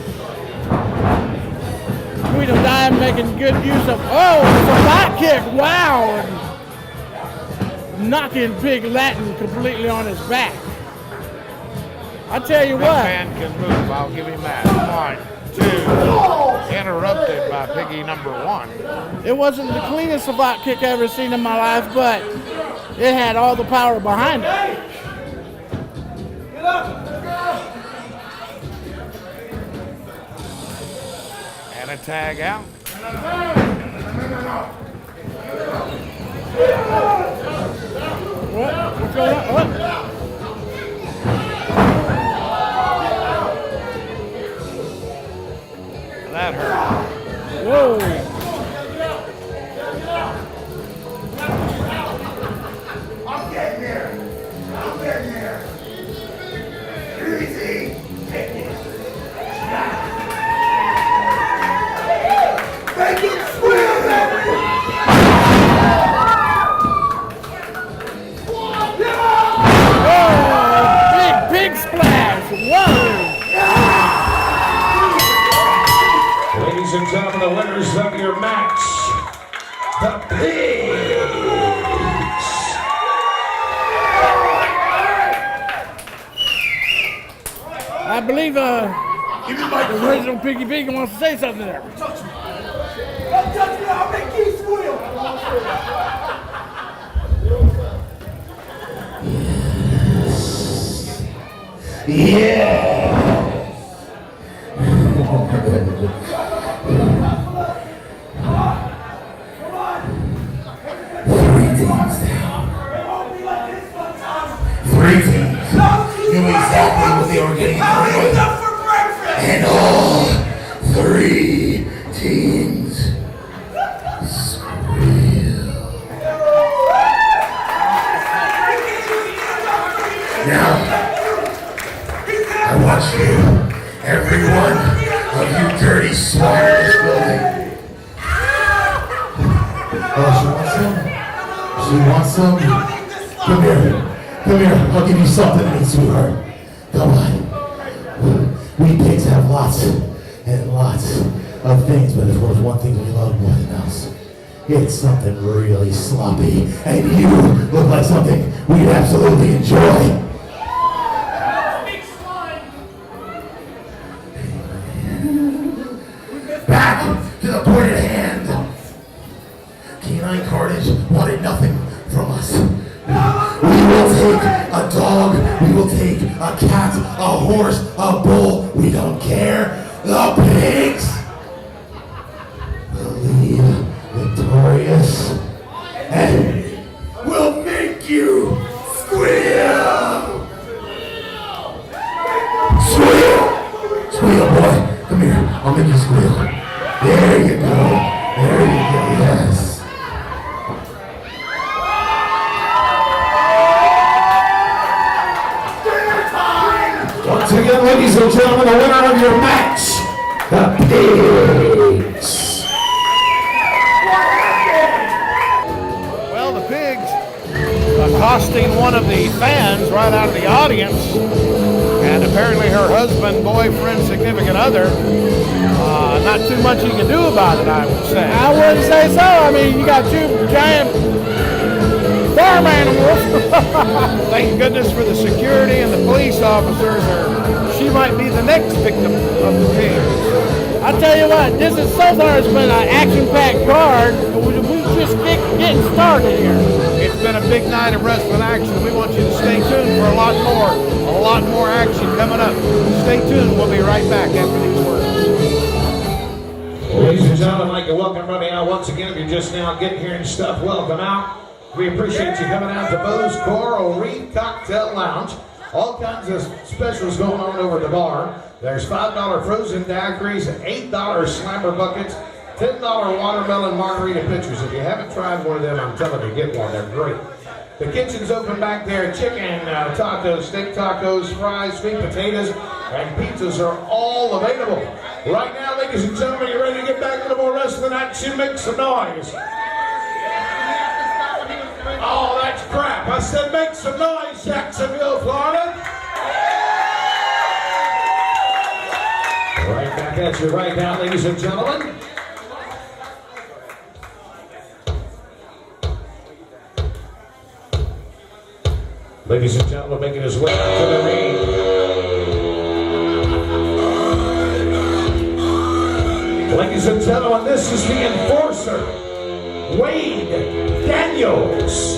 Tweedledee making good use of, oh, it's a back kick, wow. And knocking Big Latin completely on his back. I tell you Big what. man can move, I'll give him that. 1, 2, interrupted by Piggy number 1. It wasn't the cleanest savate kick I've ever seen in my life, but it had all the power behind it. And a tag out. What's going on? What? That hurt. Whoa. I'm getting there. I'm getting there. Easy. Take it. Make it squeal, baby. Oh, big splash. Whoa. Ladies and gentlemen, the winners of your match, the Pigs. I believe the original Piggy Pig wants to say something there. Don't touch me, I'll make you squeal. Yeah. Three teams knew exactly what they were getting into. And all 3 teams squeal. Now, I want you, every one of you dirty swine in this building. Oh, she wants some? She wants some? Come here. Come here, I'll give you something to eat, sweetheart. Come on. We pigs have lots and lots of things, but if there's one thing we love more than else, it's something really sloppy. And you look like something we'd absolutely enjoy. Back to the point at hand. Canine Carnage wanted nothing from us. We will take a dog, we will take a cat, a horse, a bull, we don't care. The pigs will leave victorious and will make you squeal! Squeal! Squeal, boy. Come here, I'll make you squeal. There you go. There you go, yes. Once again, ladies and gentlemen, the winner of your match, the Pigs. Well, the Pigs accosting one of the fans right out of the audience, and apparently her husband, boyfriend, significant other. Not too much you can do about it, I would say. I wouldn't say so. I mean, you got 2 giant farm animals. Thank goodness for the security and the police officers, or she might be the next victim of the Pigs. I tell you what, this is so far it's been an action-packed card. We just getting started here. It's been a big night of wrestling action. We want you to stay tuned for a lot more action coming up. Stay tuned. We'll be right back after these words. Ladies and gentlemen, I'd like to welcome everybody out once again. If you're just now getting here and stuff, welcome out. We appreciate you coming out to Bo's Coral Reef Cocktail Lounge. All kinds of specials going on over at the bar. There's $5 frozen daiquiris, $8 slammer buckets, $10 watermelon margarita pitchers. If you haven't tried one of them, I'm telling you, get one. They're great. The kitchen's open back there. Chicken tacos, steak tacos, fries, sweet potatoes, and pizzas are all available. Right now, ladies and gentlemen, you ready to get back into more wrestling action? Make some noise. Oh, that's crap. I said make some noise, Jacksonville, Florida. Right back at you right now, ladies and gentlemen. Ladies and gentlemen, making his way out to the ring. Ladies and gentlemen, this is the enforcer, Wade Daniels.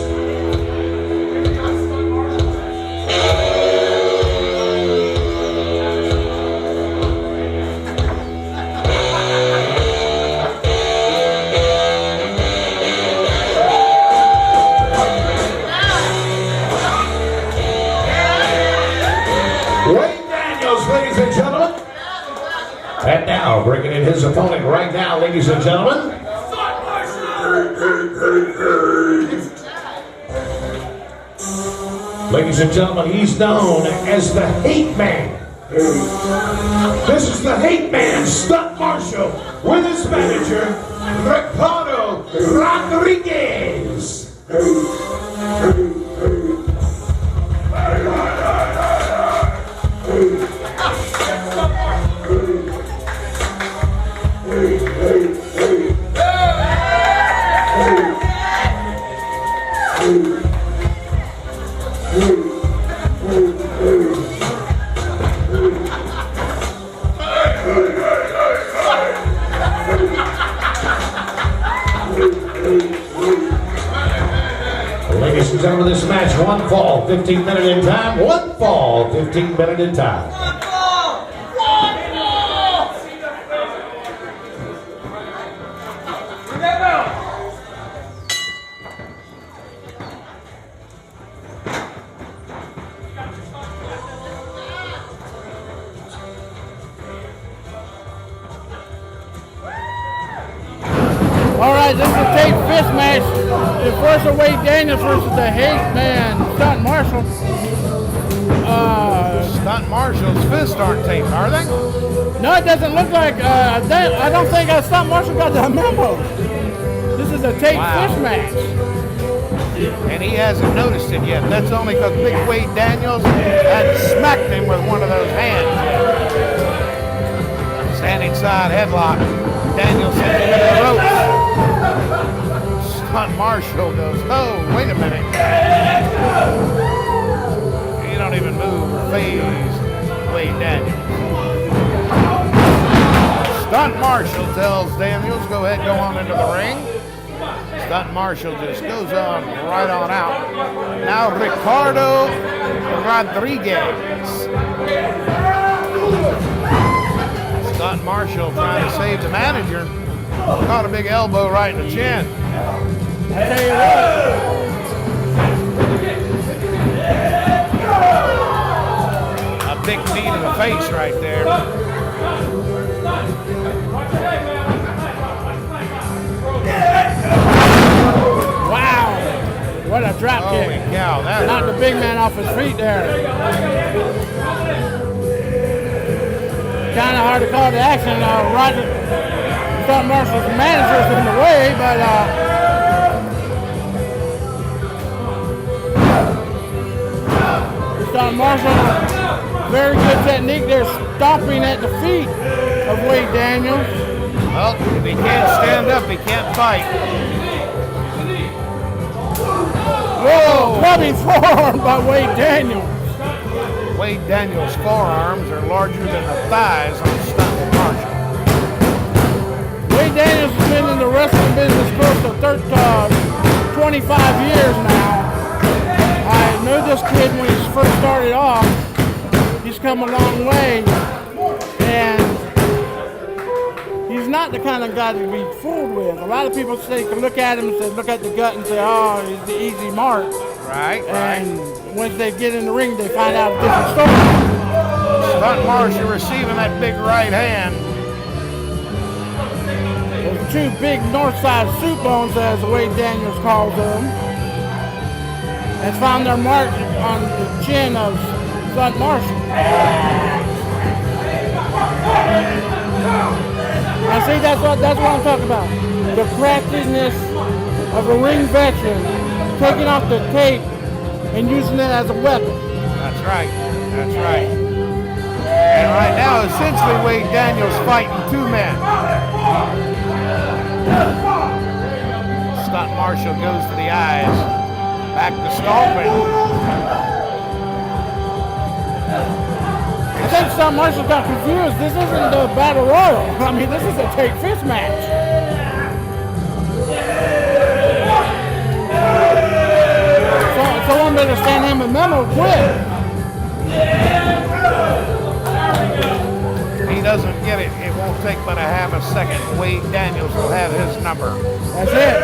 Ladies and gentlemen. And now, bringing in his opponent right now, ladies and gentlemen. Ladies and gentlemen, he's known as the Hate Man. This is the Hate Man, Stunt Marshal, with his manager, Ricardo Rodriguez. Ladies and gentlemen, this match, one fall, 15 minutes in time. One fall, 15 minutes in time. All right, this is a tape fist match. The Enforcer Wade Daniels versus the Hate Man, Stunt Marshal. Stunt Marshals fists aren't taped, are they? No, it doesn't look like. I don't think Stunt Marshal got the memo. This is a tape fist match. And he hasn't noticed it yet. That's only because Big Wade Daniels had smacked him with one of those hands. Standing side headlock. Daniels sends him into the ropes. Stunt Marshal goes, oh, wait a minute. You don't even move or phase Wade Daniels. Stunt Marshal tells Daniels, go ahead, go on into the ring. Stunt Marshal just goes on right on out. Now Ricardo Rodriguez. Stunt Marshal trying to save the manager. Caught a big elbow right in the chin. I tell you what. A big knee to the face right there. Wow. What a drop kick. Holy cow. That knocked the big man off his feet there. Kind of hard to call the action. Stunt Marshal's manager's in the way, but Stunt Marshal, very good technique there, stomping at the feet of Wade Daniels. Well, if he can't stand up, he can't fight. Whoa, clubbing forearm by Wade Daniels. Wade Daniels' forearms are larger than the thighs on Stunt Marshal. Wade Daniels has been in the wrestling business close to 25 years now. I knew this kid when he first started off. He's come a long way, and he's not the kind of guy to be fooled with. A lot of people say, can look at him and say, look at the gut and say, oh, he's the easy mark. Right. And once they get in the ring, they find out a different story. Stunt Marshall receiving that big right hand. There's two big north-side soup bones, as Wade Daniels calls them, has found their mark on the chin of Stunt Marshall. Now see, that's what I'm talking about. The craftiness of a ring veteran, taking off the tape and using it as a weapon. That's right. That's right. And right now, essentially, Wade Daniels fighting two men. Stunt Marshall goes to the eyes. Back to stomping. I think Stunt Marshall got confused. This isn't the Battle Royal. I mean, this is a take fist match. Someone better send him a memo quick. He doesn't get it. It won't take but a half a second. Wade Daniels will have his number. That's it.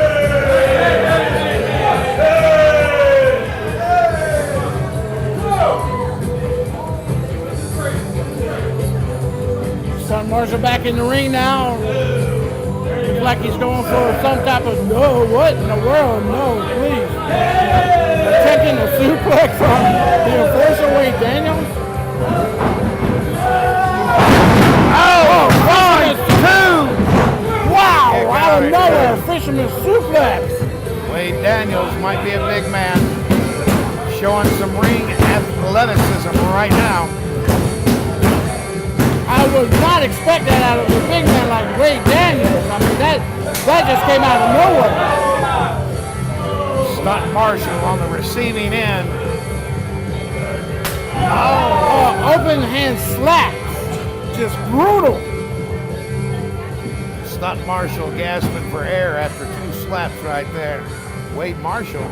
Stunt Marshall back in the ring now. Looks like he's going for some type of no. What in the world? No, please. Attempting a suplex on the enforcer Wade Daniels. Oh, 1, 2. Wow! Out of nowhere, fisherman suplex. Wade Daniels might be a big man, showing some ring athleticism right now. I would not expect that out of a big man like Wade Daniels. I mean, that just came out of nowhere. Stunt Marshall on the receiving end. Open hand slaps. Just brutal. Stunt Marshall gasping for air after 2 slaps right there. Wade Marshall.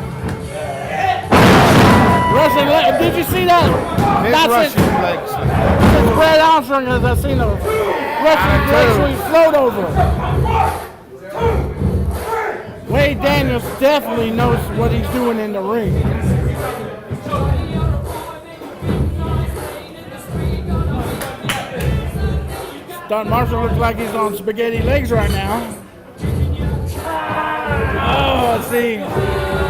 Russian leg. Did you see that? Big Not Russian since, legs. since Brad Armstrong has I seen a Russian leg sweep float over him. Wade Daniels definitely knows what he's doing in the ring. Stunt Marshall looks like he's on spaghetti legs right now. Oh, see.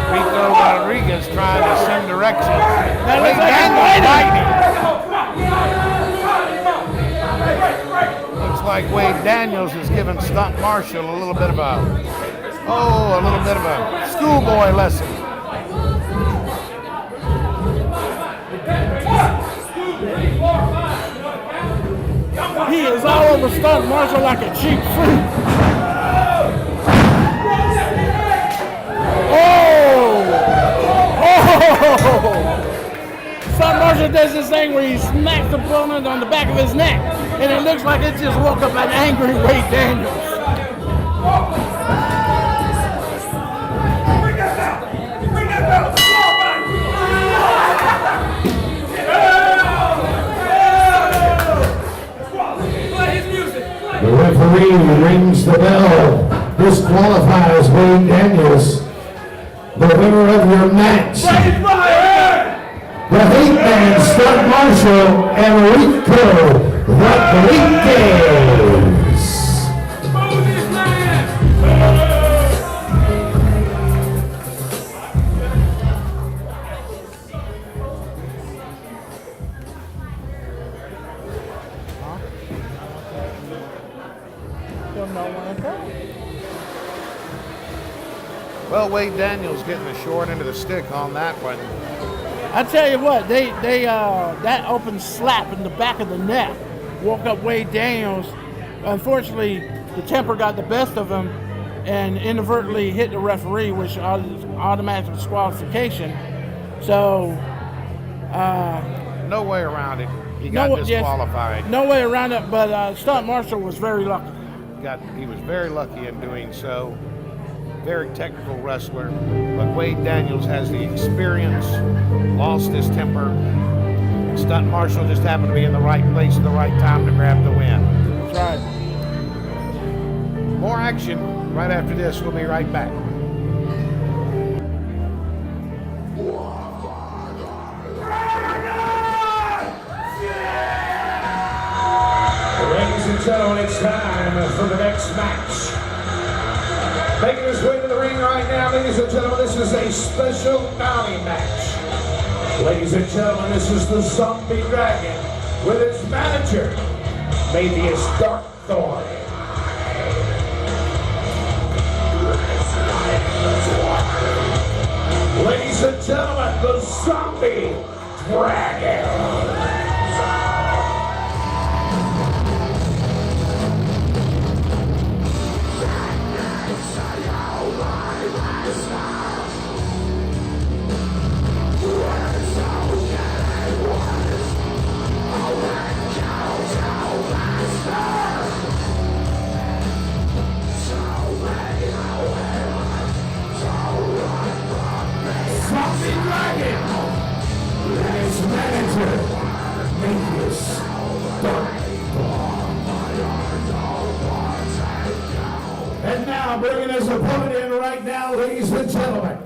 Rico Rodriguez trying to send direction. That Wade looks like Daniels fighting. Looks like Wade Daniels is giving Stunt Marshall a little bit of a schoolboy lesson. He is all over Stunt Marshall like a cheap fruit. Oh! Stunt Marshall does this thing where he smacks the opponent on the back of his neck, and it looks like it just woke up an angry Wade Daniels. The referee rings the bell. Disqualifies Wade Daniels. The winner of your match, the Heenan, Stunt Marshall, and Rico Rodriguez. Well, Wade Daniels getting the short end of the stick on that one. I tell you what, that open slap in the back of the neck woke up Wade Daniels. Unfortunately, the temper got the best of him and inadvertently hit the referee, which automatic disqualification. So, no way around it. He got disqualified. Yes, no way around it. But Stunt Marshall was very lucky. He was very lucky in doing so. Very technical wrestler, but Wade Daniels has the experience, lost his temper. Stunt Marshall just happened to be in the right place at the right time to grab the win. That's right. More action right after this. We'll be right back. Ladies and gentlemen, it's time for the next match. Making his way to the ring right now, ladies and gentlemen, this is a special bounty match. Ladies and gentlemen, this is the Zombie Dragon with its manager, Matthias Darkthorn. Ladies and gentlemen, the Zombie Dragon. And now, bringing his opponent in right now, ladies and gentlemen.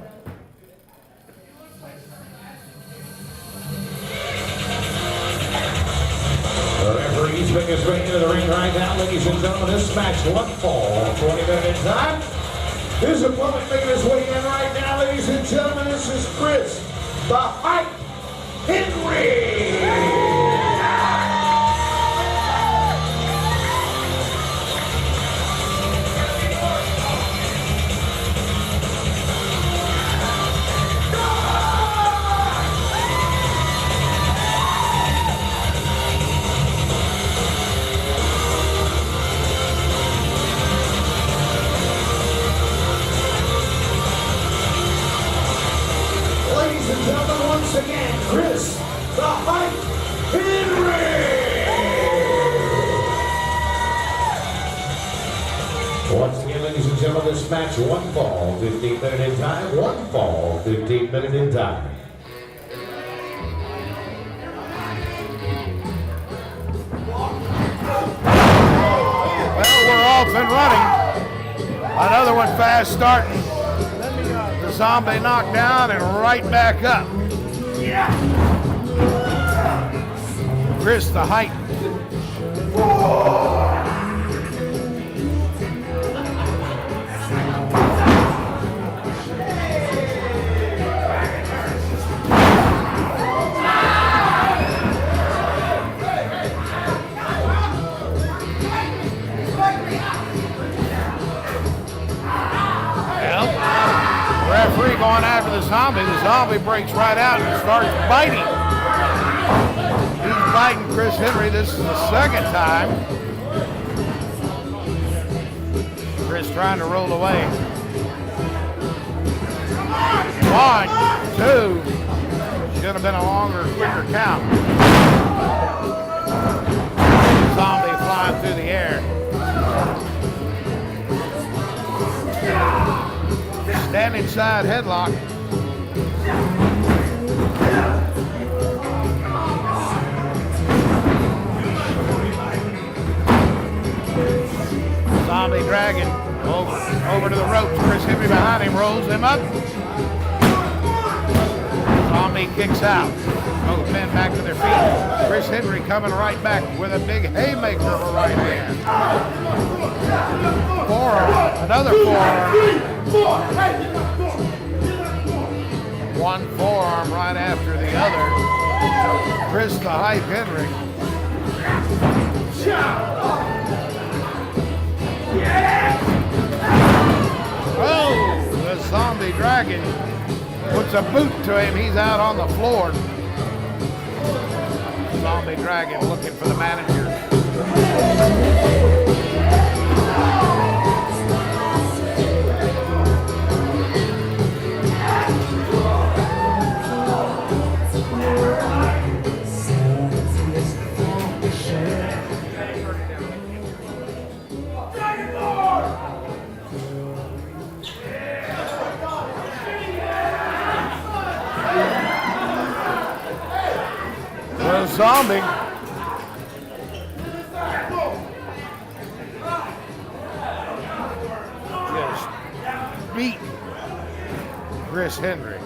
The referee's bringing his way into the ring right now, ladies and gentlemen. This match, 1 fall, 20 minutes time. His opponent making his way in right now, ladies and gentlemen. This is Chris, the Hype Henry. Once again, Chris, the Hype Henry! Once again, ladies and gentlemen, this match, 1 fall, 15 minute in time, 1 fall, 15 minute in time. Well, we're off and running. Another one fast starting. The Zombie knocked down and right back up. Chris the Hype. Referee going after the Zombie. The Zombie breaks right out and starts biting. He's biting Chris Henry. This is the second time. Chris trying to roll away. 1, 2. Should have been a longer, quicker count. Zombie flying through the air. Standing side headlock. Zombie Dragon over to the ropes. Chris Henry behind him, rolls him up. Zombie kicks out. Both men back to their feet. Chris Henry coming right back with a big haymaker of a right hand. Forearm, another forearm. 1 forearm right after the other. Chris the Hype Henry. Oh, the Zombie Dragon puts a boot to him. He's out on the floor. Zombie Dragon looking for the manager. Zombie. Chris Henry.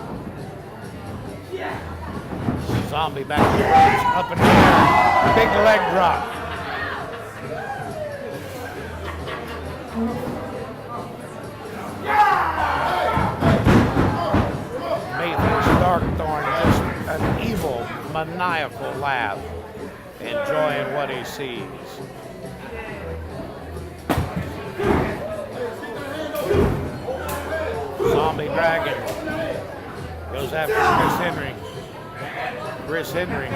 Zombie back to the ropes, up in the air. Big leg drop. Mayfield's Darkthorn, just an evil, maniacal laugh, enjoying what he sees. Zombie Dragon goes after Chris Henry. Chris Henry.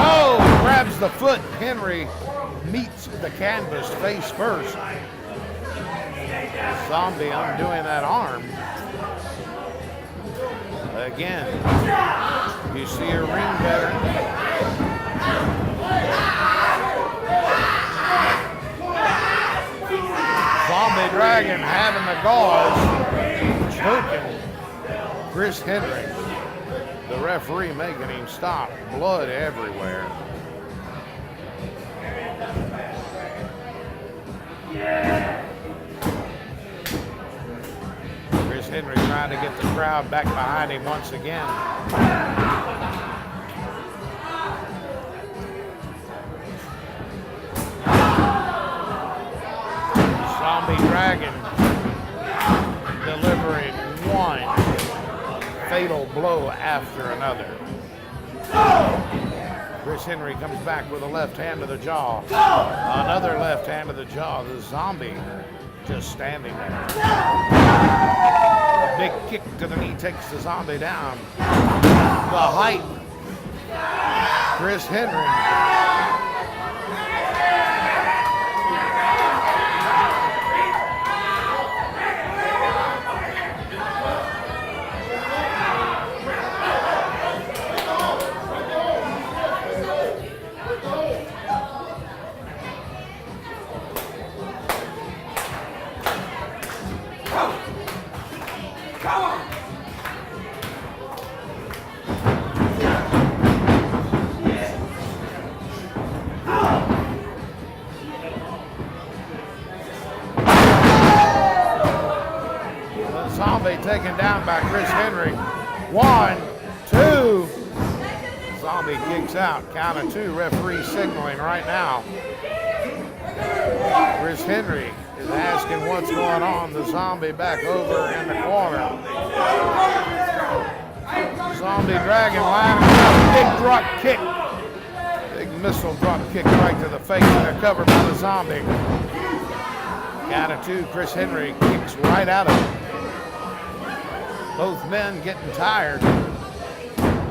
Oh, grabs the foot. Henry meets the canvas face first. Zombie undoing that arm. Again, you see a ring veteran. Zombie Dragon having the gauze, choking Chris Henry. The referee making him stop. Blood everywhere. Chris Henry trying to get the crowd back behind him once again. Zombie Dragon delivering one fatal blow after another. Chris Henry comes back with a left hand to the jaw. Another left hand to the jaw. The Zombie just standing there. A big kick to the knee takes the Zombie down. The height. Chris Henry. Taken down by Chris Henry. 1, 2. Zombie kicks out. Count of 2. Referee signaling right now. Chris Henry is asking what's going on. The Zombie back over in the corner. Zombie Dragon lining up. Big drop kick. Big missile drop kick right to the face. And they're covered by the Zombie. Count of 2. Chris Henry kicks right out of it. Both men getting tired.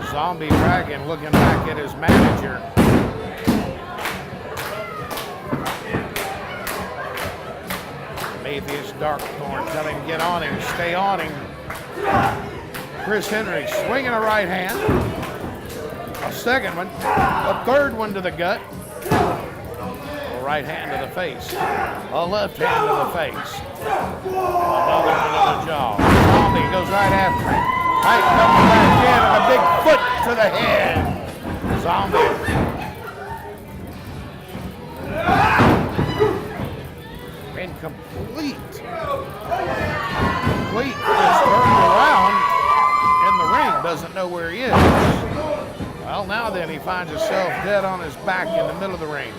Zombie Dragon looking back at his manager. Mayfield's Darkthorn telling him get on him, stay on him. Chris Henry swinging a right hand. A second one. A third one to the gut. A right hand to the face. A left hand to the face. Another one to the jaw. Zombie goes right after him. Height comes back in and a big foot to the head. Zombie. Incomplete. Complete just turned around in the ring. Doesn't know where he is. Well, now then he finds himself dead on his back in the middle of the ring.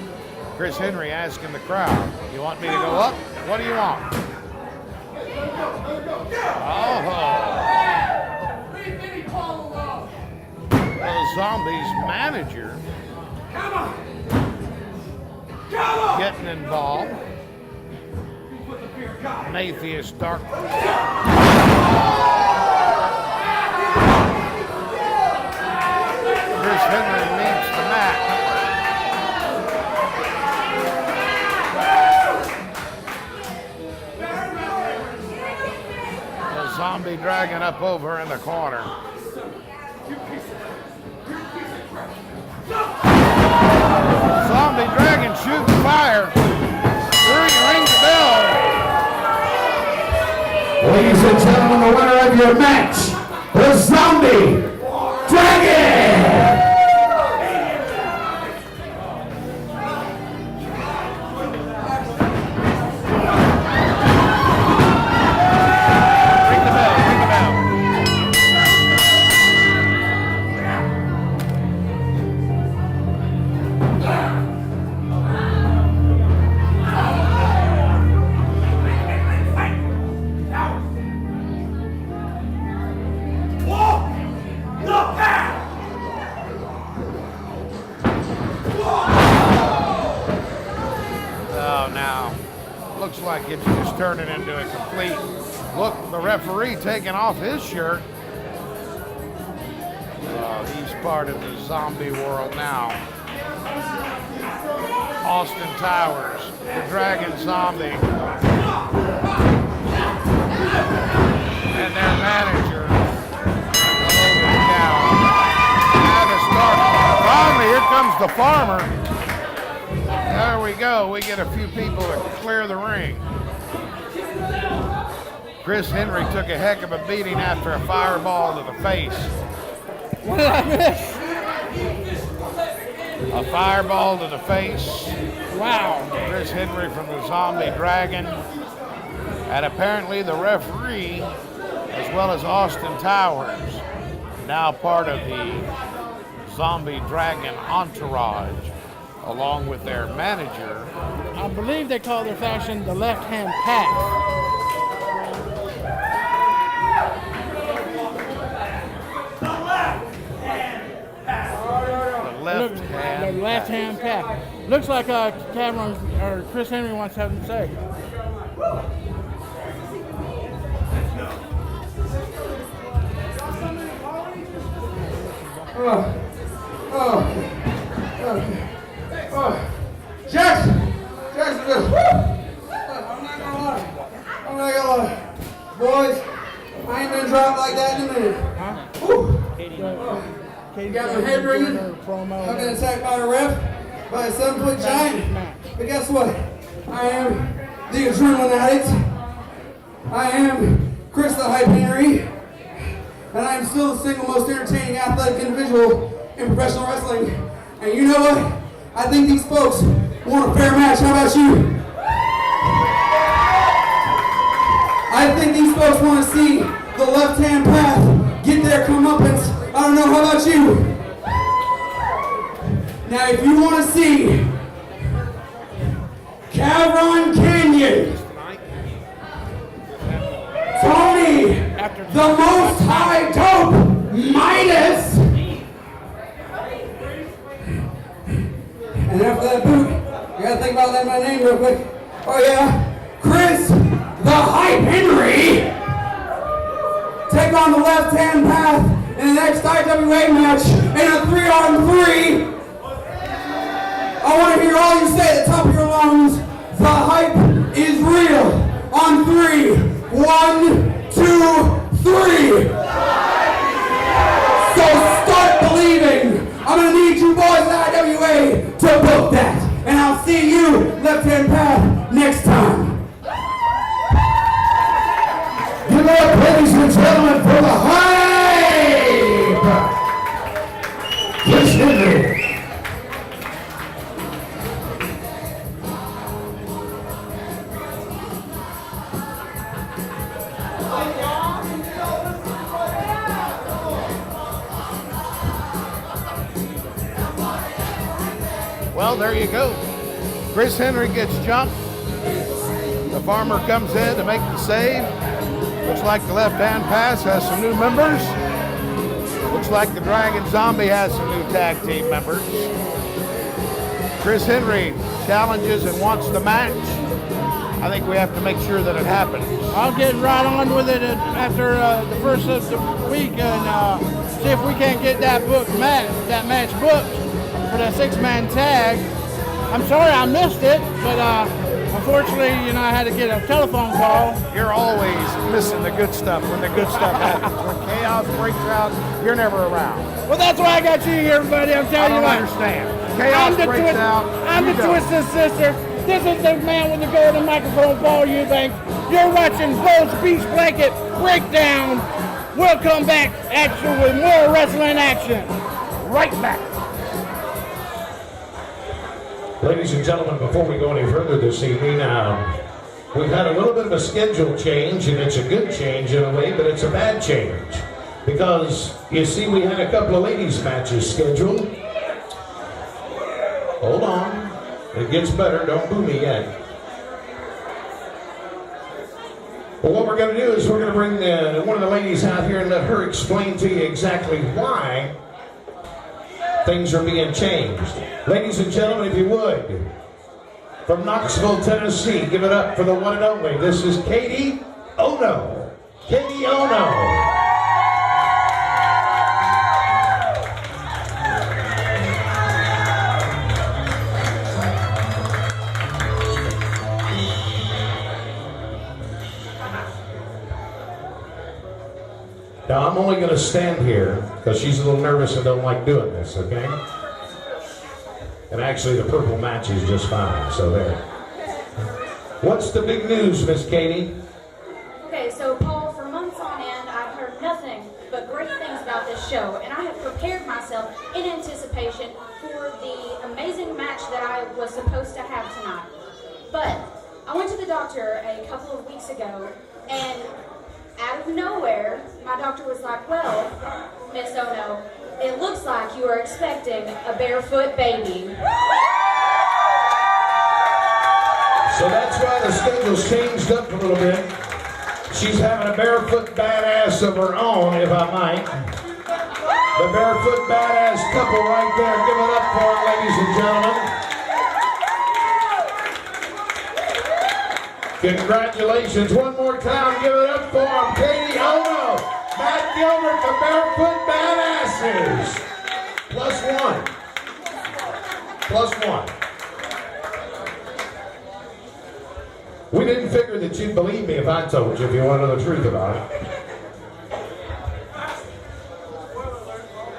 Chris Henry asking the crowd, you want me to go up? What do you want? The Zombie's manager getting involved. Mayfield's Dark. Chris Henry leads the match. Zombie Dragon up over in the corner. Zombie Dragon shooting fire. Ring the bell. Ladies and gentlemen, the winner of your match, the Zombie Dragon. turning into a complete look. The referee taking off his shirt. He's part of the zombie world now. Austin Towers, the Dragon Zombie, and their manager holding it down. And to start, finally, here comes the farmer. There we go. We get a few people to clear the ring. Chris Henry took a heck of a beating after a fireball to the face. What did I miss? A fireball to the face. Wow. Chris Henry from the Zombie Dragon. And apparently the referee, as well as Austin Towers, now part of the Zombie Dragon entourage, along with their manager. I believe they call their faction the left-hand pack. The left-hand pack. Looks like Cameron or Chris Henry wants something to say. Jacksonville. I'm not gonna lie. Boys, I ain't been dropped like that in a minute. Got my head ringing. I've been attacked by a ref, by a 7-foot giant. But guess what? I am the adrenaline addict. I am Chris the Hype Henry. And I am still the single most entertaining athletic individual in professional wrestling. And you know what? I think these folks want a fair match. How about you? I think these folks want to see the left-hand path get their comeuppance. I don't know, how about you? Now, if you want to see Cavron Canyon, Tony, the most high dope, Midas, and after that boot, you gotta think about that my name real quick. Oh yeah, Chris, the Hype Henry, take on the left-hand path in the next IWA match in a 3-on-3. I want to hear all you say at the top of your lungs. The hype is real. On 3. 1, 2, 3. So start believing. I'm going to need you boys at IWA to book that. And I'll see you, left-hand path, next time. Give it up, ladies and gentlemen, for the hype! Chris Henry. Well, there you go. Chris Henry gets jumped. The farmer comes in to make the save. Looks like the left-hand pass has some new members. Looks like the Dragon Zombie has some new tag team members. Chris Henry challenges and wants the match. I think we have to make sure that it happens. I'll get right on with it after the first of the week and see if we can't get that match booked for that 6-man tag. I'm sorry I missed it, but unfortunately, I had to get a telephone call. You're always missing the good stuff when the good stuff happens. When chaos breaks out, you're never around. Well, that's why I got you here, everybody. I'm telling you what. I don't understand. Chaos breaks out. I'm the Twisted Sister. This is the man with the golden microphone, Paul Eubanks. You're watching Bo's Beach Blanket Breakdown. We'll come back at you with more wrestling action. Right back. Ladies and gentlemen, before we go any further this evening, we've had a little bit of a schedule change, and it's a good change in a way, but it's a bad change. Because, you see, we had a couple of ladies' matches scheduled. Hold on. It gets better. Don't boo me yet. Well, what we're going to do is we're going to bring one of the ladies out here and let her explain to you exactly why things are being changed. Ladies and gentlemen, if you would, from Knoxville, Tennessee. Give it up for the one and only. This is Katie Ono. Katie Ono. Now, I'm only going to stand here because she's a little nervous and don't like doing this, okay? And actually, the purple matches just fine, so there. What's the big news, Miss Katie? Okay, so Paul, for months on end, I've heard nothing but great things about this show, and I have prepared myself in anticipation for the amazing match that I was supposed to have tonight. But I went to the doctor a couple of weeks ago, and out of nowhere, my doctor was like, well, Miss Ono, it looks like you are expecting a barefoot baby. So that's why the schedule's changed up a little bit. She's having a barefoot badass of her own, if I might. The barefoot badass couple right there. Give it up for her, ladies and gentlemen. Congratulations. One more time, give it up for them. Katie Ono, Matt Gilbert, the barefoot badasses. Plus one. Plus one. We didn't figure that you'd believe me if I told you, if you want to know the truth about it.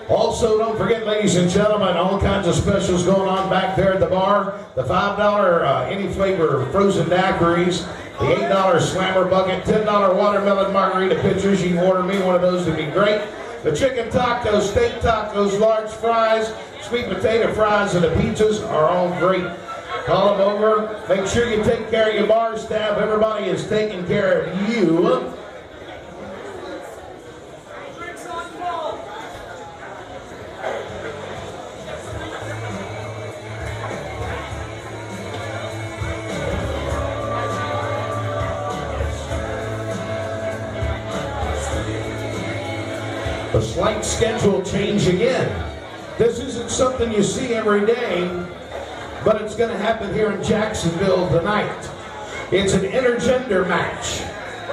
Also, don't forget, ladies and gentlemen, all kinds of specials going on back there at the bar. The $5 any flavor frozen daiquiris, the $8 slammer bucket, $10 watermelon margarita pitchers. You can order me one of those, it'd be great. The chicken tacos, steak tacos, large fries, sweet potato fries, and the pizzas are all great. Call them over. Make sure you take care of your bar staff. Everybody is taking care of you. A slight schedule change again. This isn't something you see every day, but it's going to happen here in Jacksonville tonight. It's an intergender match.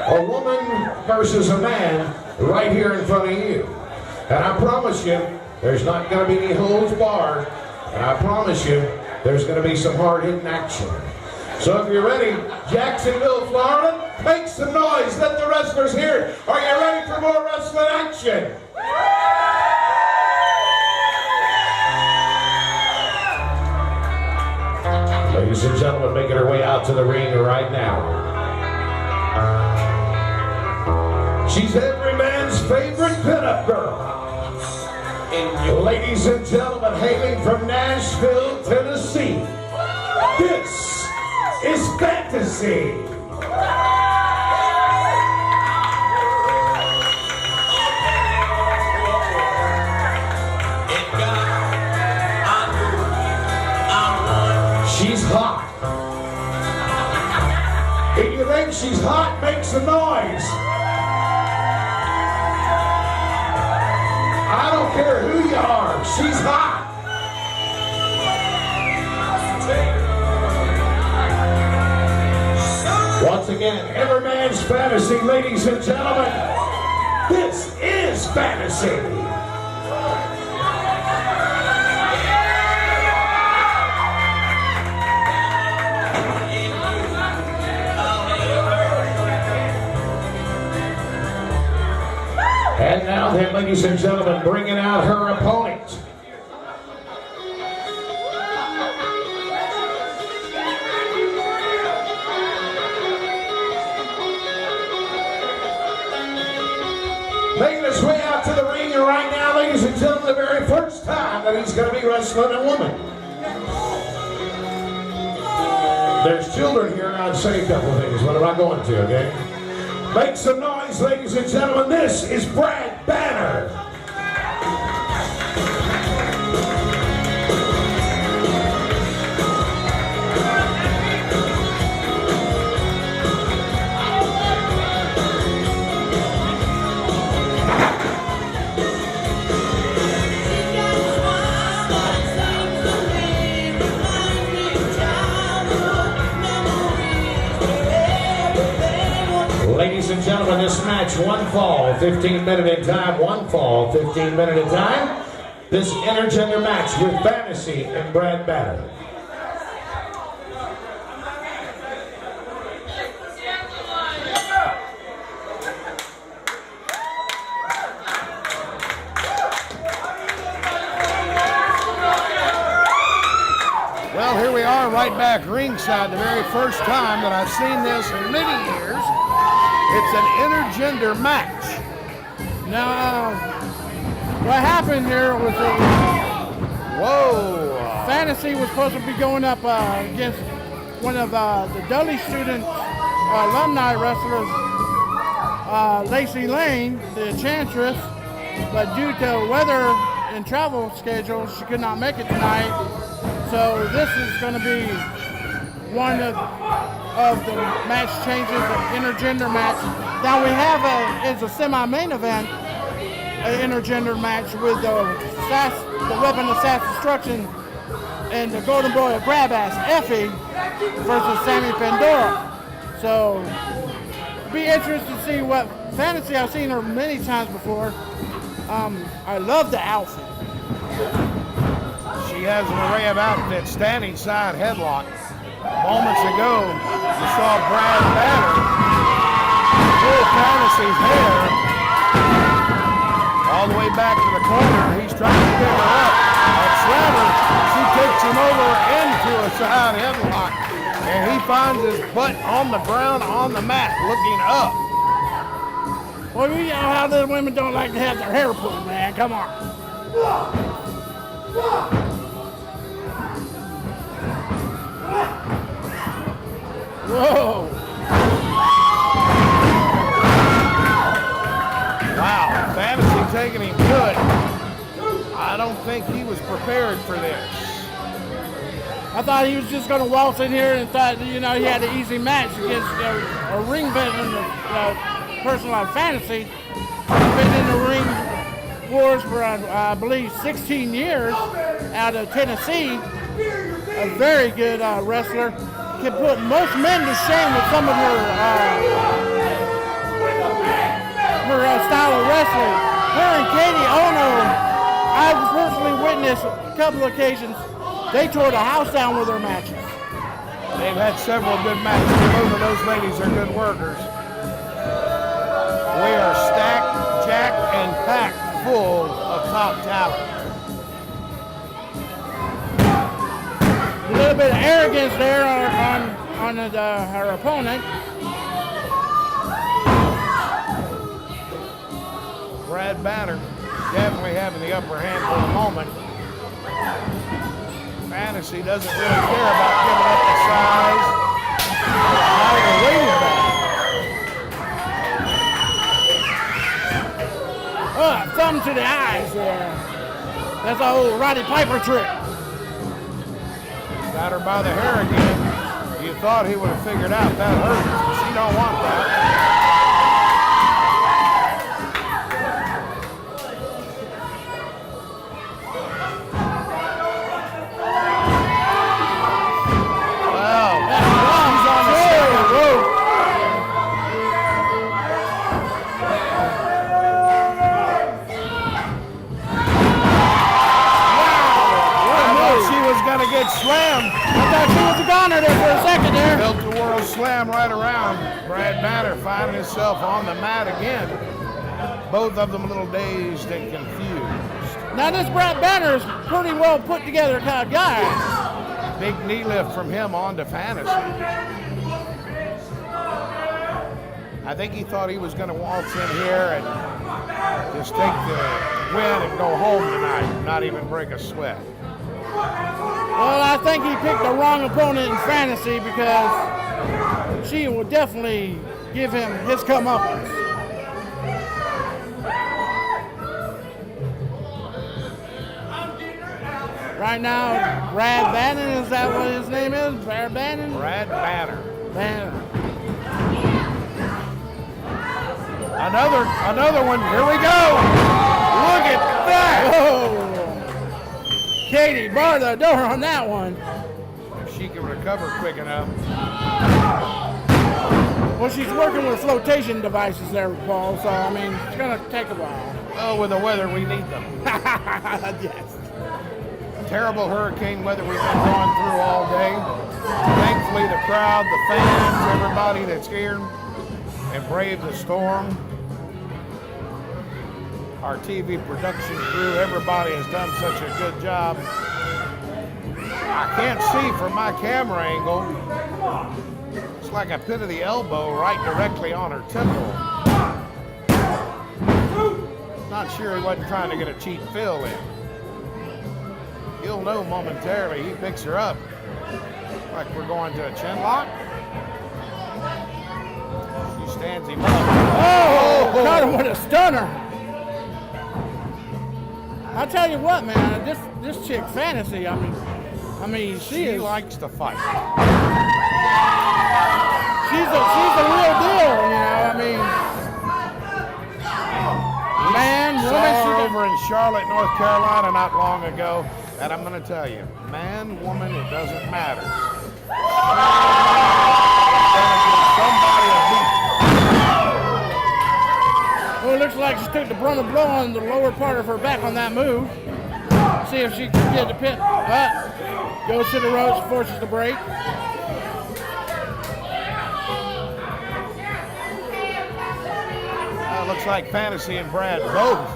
A woman versus a man right here in front of you. And I promise you, there's not going to be any holds barred. And I promise you, there's going to be some hard-hitting action. So if you're ready, Jacksonville, Florida, make some noise. Let the wrestlers hear it. Are you ready for more wrestling action? Ladies and gentlemen, making her way out to the ring right now. She's every man's favorite pinup girl. Ladies and gentlemen, hailing from Nashville, Tennessee, this is Fantasy. She's hot. If you think she's hot, make some noise. I don't care who you are, she's hot. Once again, every man's fantasy, ladies and gentlemen. This is Fantasy. And now then, ladies and gentlemen, bringing out her opponent. Making his way out to the ring right now, ladies and gentlemen, the very first time that he's going to be wrestling a woman. There's children here, and I'd say a couple of things, but I'm not going to, okay? Make some noise, ladies and gentlemen. This is Brad Banner. match, one fall, 15 minute in time, one fall, 15 minute in time. This intergender match with Fantasy and Brad Banner. Well, here we are right back ringside, the very first time that I've seen this in many years. It's an intergender match. Now, what happened here was Whoa! Fantasy was supposed to be going up against one of the Dudley student alumni wrestlers, Lacey Lane, the Enchantress, but due to weather and travel schedules, she could not make it tonight. So this is going to be one of the match changes, an intergender match. Now we have it's a semi-main event, an intergender match with the Weapon of Sass Destruction and the Golden Boy of Grab-Ass, Effie, versus Sammy Pandora. So be interested to see what Fantasy. I've seen her many times before. I love the outfit. She has an array of outfits, standing side headlock. Moments ago, you saw Brad Banner pull Fantasy's hair all the way back to the corner. He's trying to pick her up. However, she takes him over into a side headlock, and he finds his butt on the ground on the mat, looking up. Well, you know how the women don't like to have their hair pulled, man. Come on. Whoa. Wow, Fantasy taking him good. I don't think he was prepared for this. I thought he was just going to waltz in here and thought, he had an easy match against a ring veteran, person like Fantasy. He's been in the ring wars for, I believe, 16 years out of Tennessee. A very good wrestler. Can put most men to shame with some of her style of wrestling. Her and Katie Ono, I've personally witnessed a couple of occasions, they tore the house down with their matches. They've had several good matches. Both of those ladies are good workers. We are stacked, jacked, and packed full of top talent. A little bit of arrogance there on her opponent. Brad Banner definitely having the upper hand for the moment. Fantasy doesn't really care about giving up the size or the height or weight of that. Oh, thumb to the eyes there. That's an old Roddy Piper trick. Got her by the hair again. You thought he would have figured out that hurt. She don't want that. Wow. He's on the second rope. She was going to get slammed. I thought she was a goner there for a second there. Built the world slam right around. Brad Banner finding himself on the mat again. Both of them a little dazed and confused. Now this Brad Banner is pretty well put together kind of guy. Big knee lift from him onto Fantasy. I think he thought he was going to waltz in here and just take the win and go home tonight, not even break a sweat. Well, I think he picked the wrong opponent in Fantasy because she will definitely give him his comeuppance. Right now, Brad Bannon, is that what his name is? Brad Bannon? Brad Banner. Bannon. Another one. Here we go. Look at that. Oh. Katie barred the door on that one. If she can recover quick enough. Well, she's working with flotation devices there, Paul, so, I mean, it's going to take a while. Oh, with the weather, we need them. Yes. Terrible hurricane weather we've been going through all day. Thankfully, the crowd, the fans, everybody that's here and braved the storm. Our TV production crew, everybody has done such a good job. I can't see from my camera angle. It's like a pit of the elbow right directly on her temple. Not sure he wasn't trying to get a cheap fill in. You'll know momentarily. He picks her up like we're going to a chin lock. She stands him up. Oh, got him with a stunner. I'll tell you what, man, this chick Fantasy, I mean, she likes to fight. She's a real deal, you know. I mean, man, Saw her over in Charlotte, North Carolina, not long ago, and I'm going to tell you, man, woman, it doesn't matter. Well, it looks like she took the brunt of blow on the lower part of her back on that move. See if she can get the pin. Goes to the ropes, forces the break. Looks like Fantasy and Brad both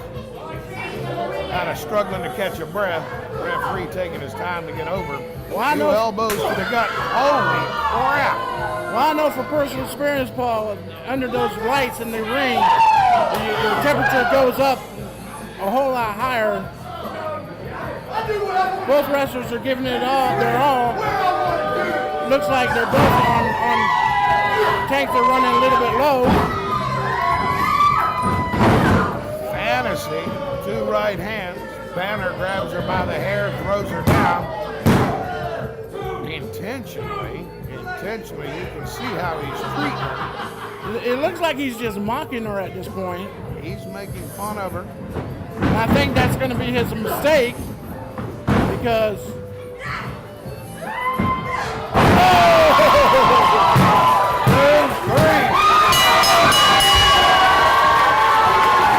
kind of struggling to catch a breath. Referee taking his time to get over. Two elbows to the gut. Holy crap. Well, I know from personal experience, Paul, under those lights in the ring, your temperature goes up a whole lot higher. Both wrestlers are giving it all, their all. Looks like they're both on tanks are running a little bit low. Fantasy, two right hands. Banner grabs her by the hair, throws her down. Intentionally, you can see how he's treating her. It looks like he's just mocking her at this point. He's making fun of her. And I think that's going to be his mistake because...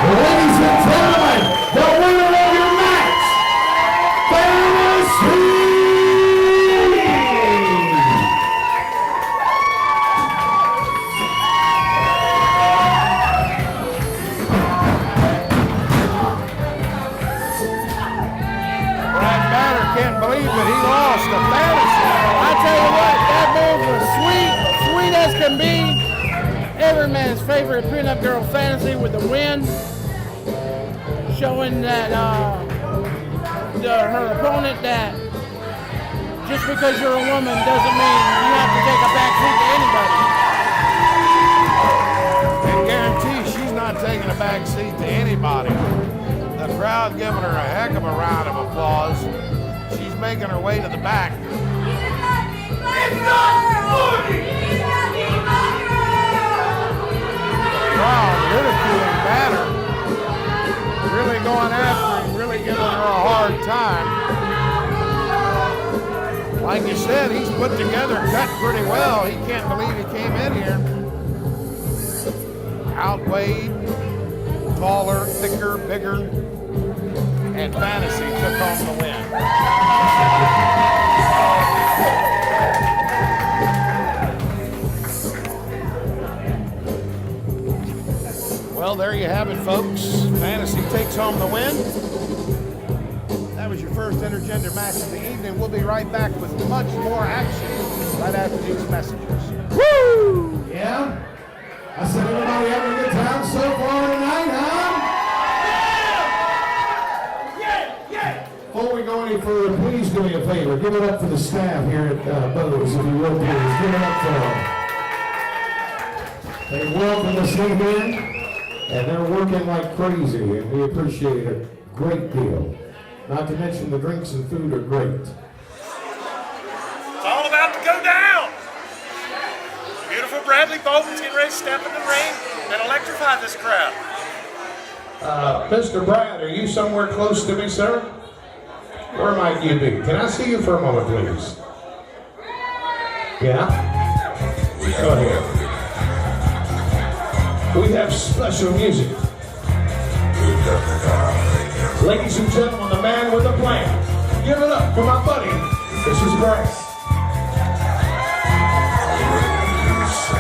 Ladies and gentlemen, the winner of your match, Fantasy! Brad Banner can't believe that he lost to Fantasy. I tell you what, that move was sweet as can be. Every man's favorite pinup girl Fantasy with the win. Showing that her opponent that just because you're a woman doesn't mean you have to take a back seat to anybody. And guarantee she's not taking a back seat to anybody. The crowd giving her a heck of a round of applause. She's making her way to the back. The crowd ridiculing Banner. Really going after him, really giving her a hard time. Like you said, he's put together, cut pretty well. He can't believe he came in here. Outweighed, taller, thicker, bigger, and Fantasy took home the win. Well, there you have it, folks. Fantasy takes home the win. That was your first intergender match of the evening. We'll be right back with much more action right after these messages. Woo! Yeah? I said everybody having a good time so far tonight, huh? Yeah! Before we go any further, please do me a favor. Give it up for the staff here at Bose, if you will, please. Give it up for them. They welcome us in. And they're working like crazy, and we appreciate it a great deal. Not to mention the drinks and food are great. It's all about to go down. Beautiful Bradley Bolton's getting ready to step in the ring and electrify this crowd. Mr. Brad, are you somewhere close to me, sir? Where might you be? Can I see you for a moment, please? Yeah? Go ahead. We have special music. Ladies and gentlemen, the man with the plan. Give it up for my buddy. This is Grimm.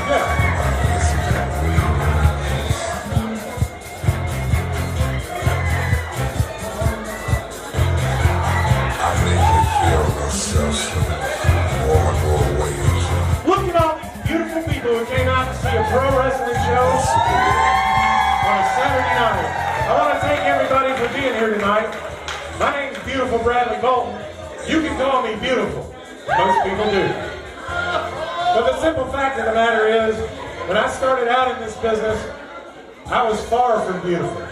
Yeah. Look at all these beautiful people who came out to see a pro wrestling show on a Saturday night. I want to thank everybody for being here tonight. My name's Beautiful Bradley Bolton. You can call me beautiful. Most people do. But the simple fact of the matter is, when I started out in this business, I was far from beautiful.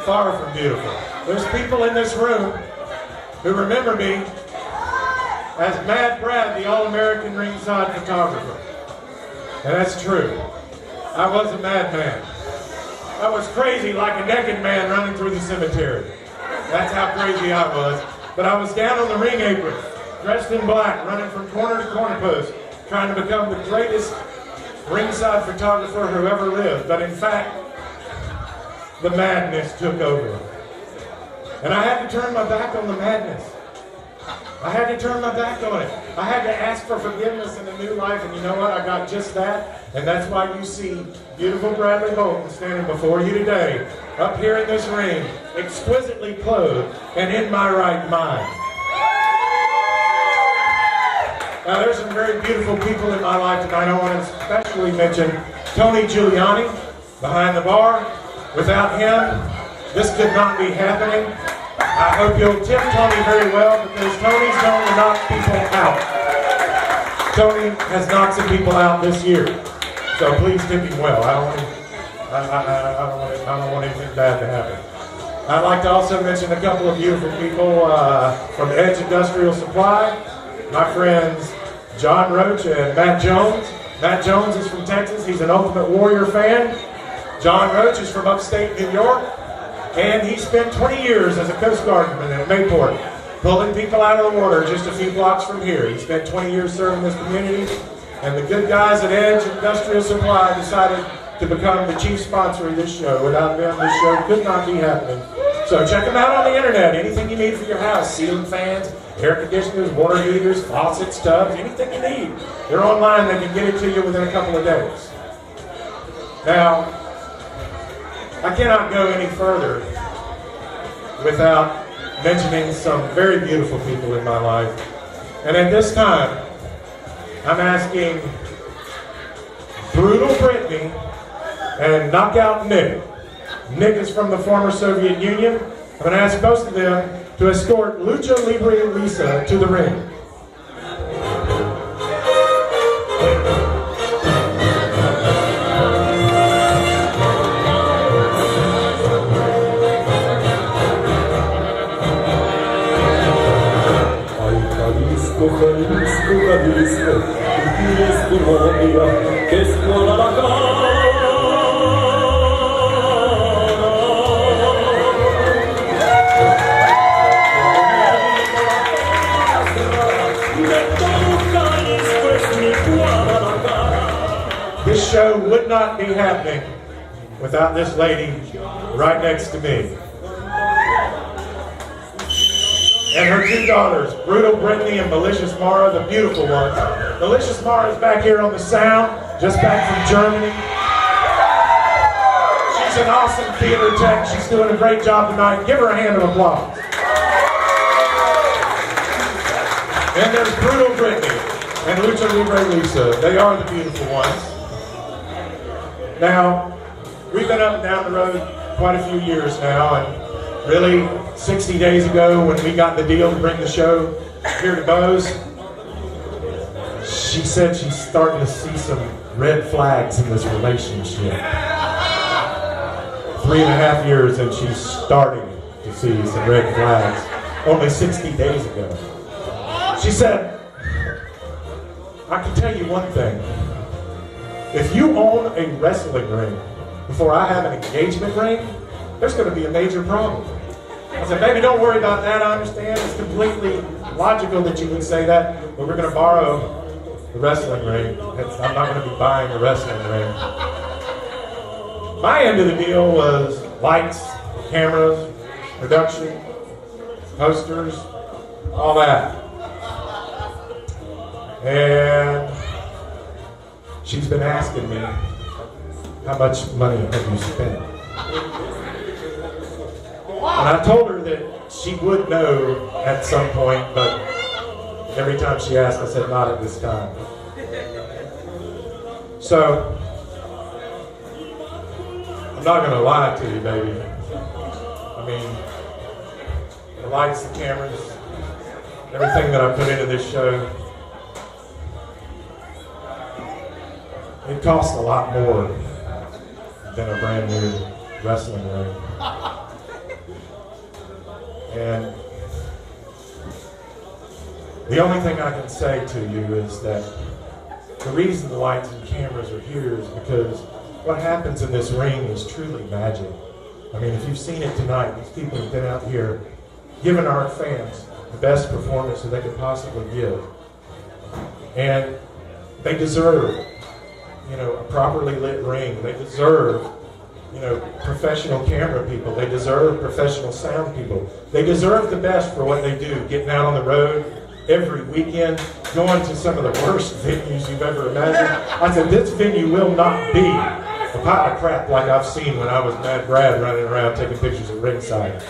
Far from beautiful. There's people in this room who remember me as Mad Brad, the All-American ringside photographer. And that's true. I was a madman. I was crazy like a naked man running through the cemetery. That's how crazy I was. But I was down on the ring apron, dressed in black, running from corner to corner post, trying to become the greatest ringside photographer who ever lived. But in fact, the madness took over. And I had to turn my back on the madness. I had to turn my back on it. I had to ask for forgiveness in a new life, and you know what? I got just that, and that's why you see beautiful Bradley Bolton standing before you today, up here in this ring, exquisitely clothed and in my right mind. Now, there's some very beautiful people in my life tonight. I want to especially mention Tony Giuliani behind the bar. Without him, this could not be happening. I hope you'll tip Tony very well, because Tony's known to knock people out. Tony has knocked some people out this year, so please tip him well. I don't want anything bad to happen. I'd like to also mention a couple of beautiful people from Edge Industrial Supply. My friends John Roach and Matt Jones. Matt Jones is from Texas. He's an Ultimate Warrior fan. John Roach is from upstate New York. And he spent 20 years as a Coast Guardman at Mayport, pulling people out of the water just a few blocks from here. He spent 20 years serving this community, and the good guys at Edge Industrial Supply decided to become the chief sponsor of this show. Without them, this show could not be happening. So check them out on the internet. Anything you need for your house, ceiling fans, air conditioners, water heaters, faucets, tubs, anything you need. They're online, they can get it to you within a couple of days. Now, I cannot go any further without mentioning some very beautiful people in my life. And at this time, I'm asking Brutal Brittany and Knockout Nick. Nick is from the former Soviet Union. I'm going to ask both of them to escort Lucha Libre Lisa to the ring. This show would not be happening without this lady right next to me. And her two daughters, Brutal Brittany and Malicious Mara, the beautiful ones. Malicious Mara is back here on the sound, just back from Germany. She's an awesome theater tech. She's doing a great job tonight. Give her a hand of applause. And there's Brutal Brittany and Lucha Libre Lisa. They are the beautiful ones. Now, we've been up and down the road quite a few years now, and really 60 days ago when we got the deal to bring the show here to Bose, she said she's starting to see some red flags in this relationship. 3.5 years and she's starting to see some red flags. Only 60 days ago. She said, I can tell you one thing. If you own a wrestling ring before I have an engagement ring, there's going to be a major problem. I said, baby, don't worry about that. I understand. It's completely logical that you would say that, but we're going to borrow the wrestling ring. I'm not going to be buying a wrestling ring. My end of the deal was lights, cameras, production, posters, all that. And she's been asking me, how much money have you spent? And I told her that she would know at some point, but every time she asked, I said, not at this time. So, I'm not going to lie to you, baby. I mean, the lights, the cameras, everything that I put into this show, it costs a lot more than a brand new wrestling ring. And the only thing I can say to you is that the reason the lights and cameras are here is because what happens in this ring is truly magic. I mean, if you've seen it tonight, these people have been out here giving our fans the best performance that they could possibly give. And they deserve, a properly lit ring. They deserve, professional camera people. They deserve professional sound people. They deserve the best for what they do, getting out on the road every weekend, going to some of the worst venues you've ever imagined. I said, this venue will not be a pile of crap like I've seen when I was Mad Brad running around taking pictures at ringside.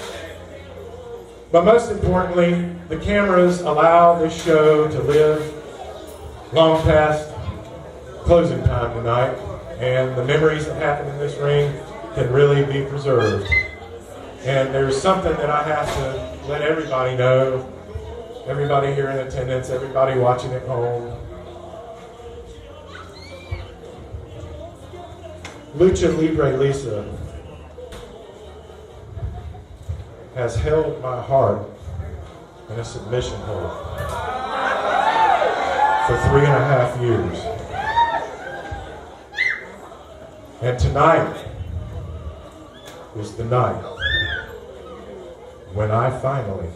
But most importantly, the cameras allow this show to live long past closing time tonight, and the memories that happen in this ring can really be preserved. And there's something that I have to let everybody know, everybody here in attendance, everybody watching at home. Lucha Libre Lisa has held my heart in a submission hold for 3.5 years. And tonight is the night when I finally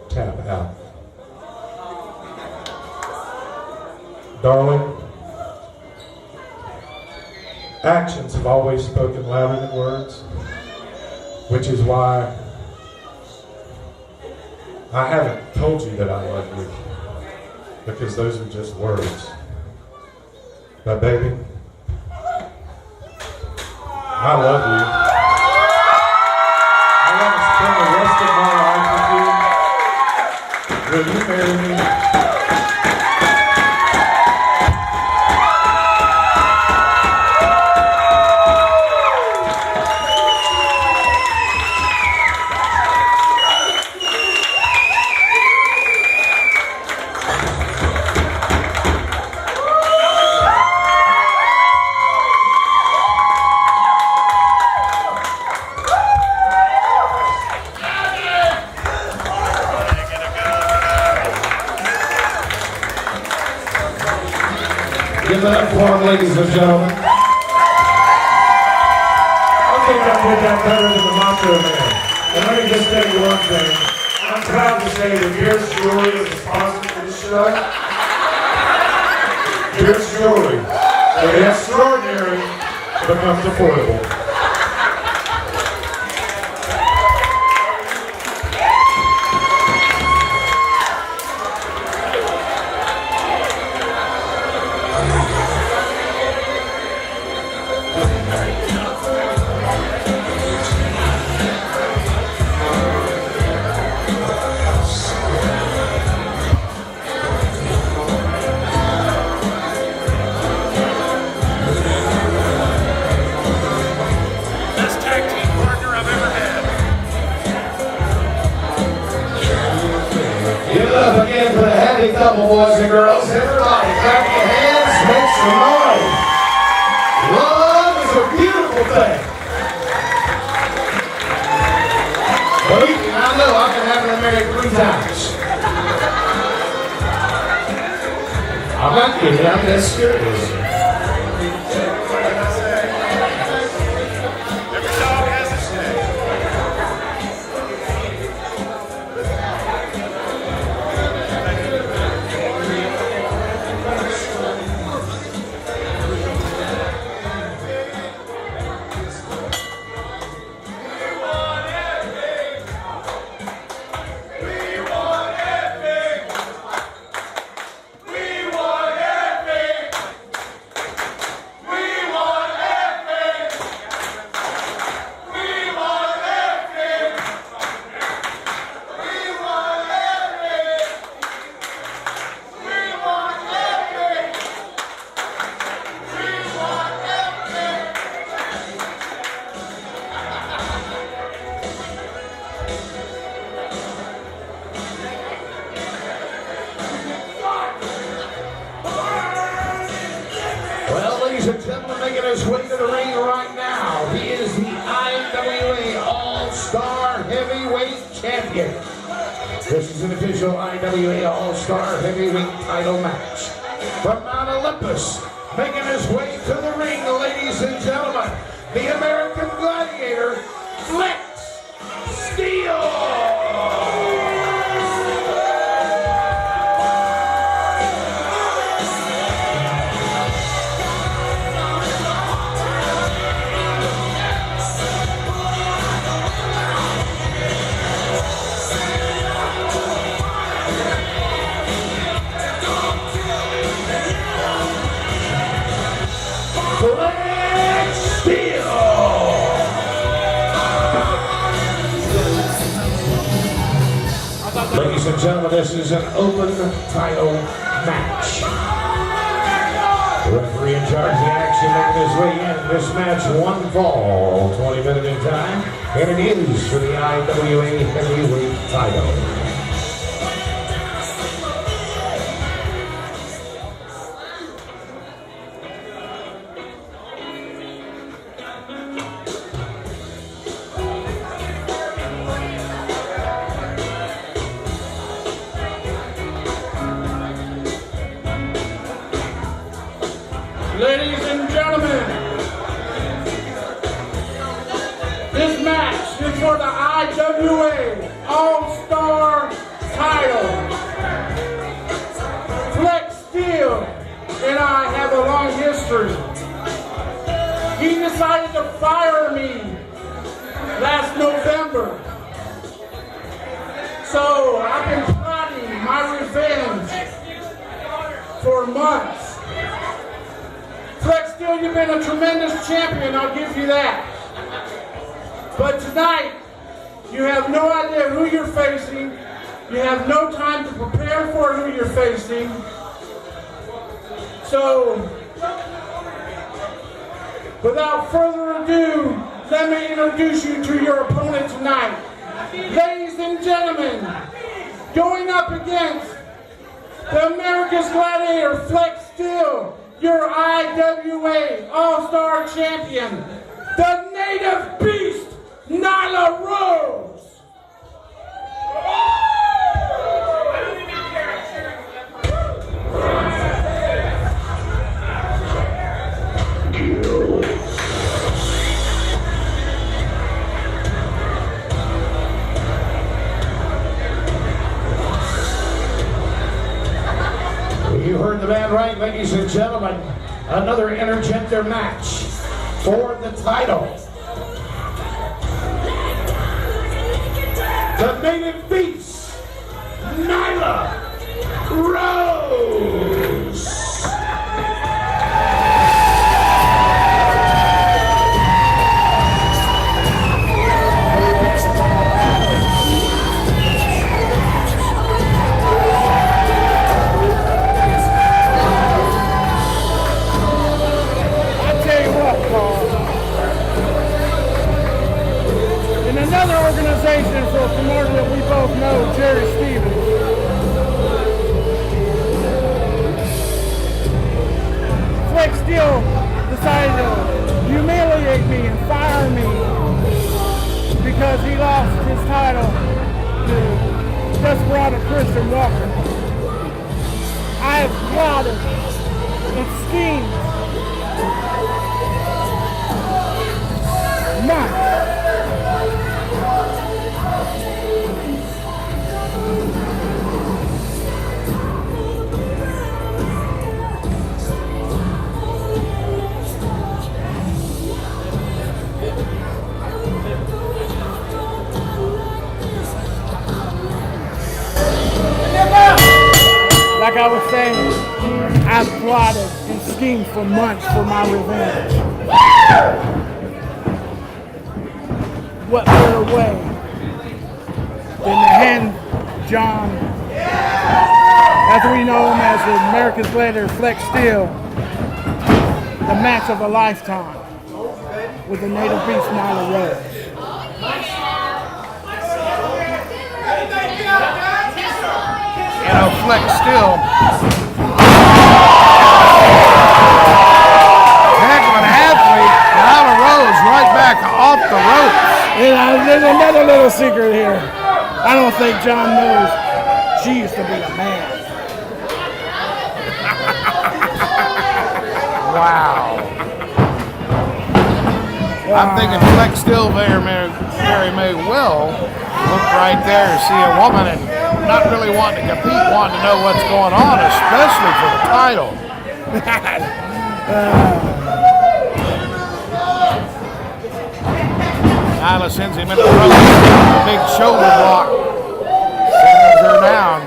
tap out. Darling, actions have always spoken louder than words, which is why I haven't told you that I love you, because those are just words. But baby, I love you. I want to spend the rest of my life with you. Will you marry me? Give it up for him, ladies and gentlemen. I think I did that better than the Macho Man. And let me just tell you one thing. I'm proud to say that Pierce Jewelry is a sponsor for this show. Pierce Jewelry, where the extraordinary becomes affordable. Again for the happy couple, boys and girls. Everybody, clap your hands, make some noise. Love is a beautiful thing. Believe me, I know I've been having them married 3 times. I'm not kidding, I'm that serious. the ring right now. He is the IWA All-Star Heavyweight Champion. This is an official IWA All-Star Heavyweight title match. From Mount Olympus, making his way to the ring, ladies and gentlemen, the American Gladiator, Flex Steel. Ladies and gentlemen, this is an open title match. The referee in charge of the action making his way in. This match, one fall, 20 minutes in time, and it is for the IWA Heavyweight title. Ladies and gentlemen, this match is for the IWA All-Star title. Flex Steel and I have a long history. He decided to fire me last November. So I've been plotting my revenge for months. Flex Steel, you've been a tremendous champion, I'll give you that. But tonight, you have no idea who you're facing. You have no time to prepare for who you're facing. So, without further ado, let me introduce you to your opponent tonight. Ladies and gentlemen, going up against the America's Gladiator, Flex Steel, your IWA All-Star Champion, the Native Beast, Nyla Rose. You heard the man right, ladies and gentlemen. Another intergender match for the title. The Native Beast, Nyla Rose. Another organization for a promoter that we both know, Jerry Stevens. Flex Steel decided to humiliate me and fire me because he lost his title to Desperado Christian Walker. I have plotted and schemed months. Like I was saying, I've plotted and schemed for months for my revenge. What better way than to hand John, as we know him as the America's Gladiator, Flex Steel, the match of a lifetime with the Native Beast, Nyla Rose. You know, Flex Steel, heck of an athlete, off the ropes. And there's another little secret here. I don't think John knows she used to be a man. Wow. I'm thinking Flex still very may well look right there and see a woman and not really wanting to compete, wanting to know what's going on, especially for the title. Nyla sends him in the rope. Big shoulder block. Sends her down.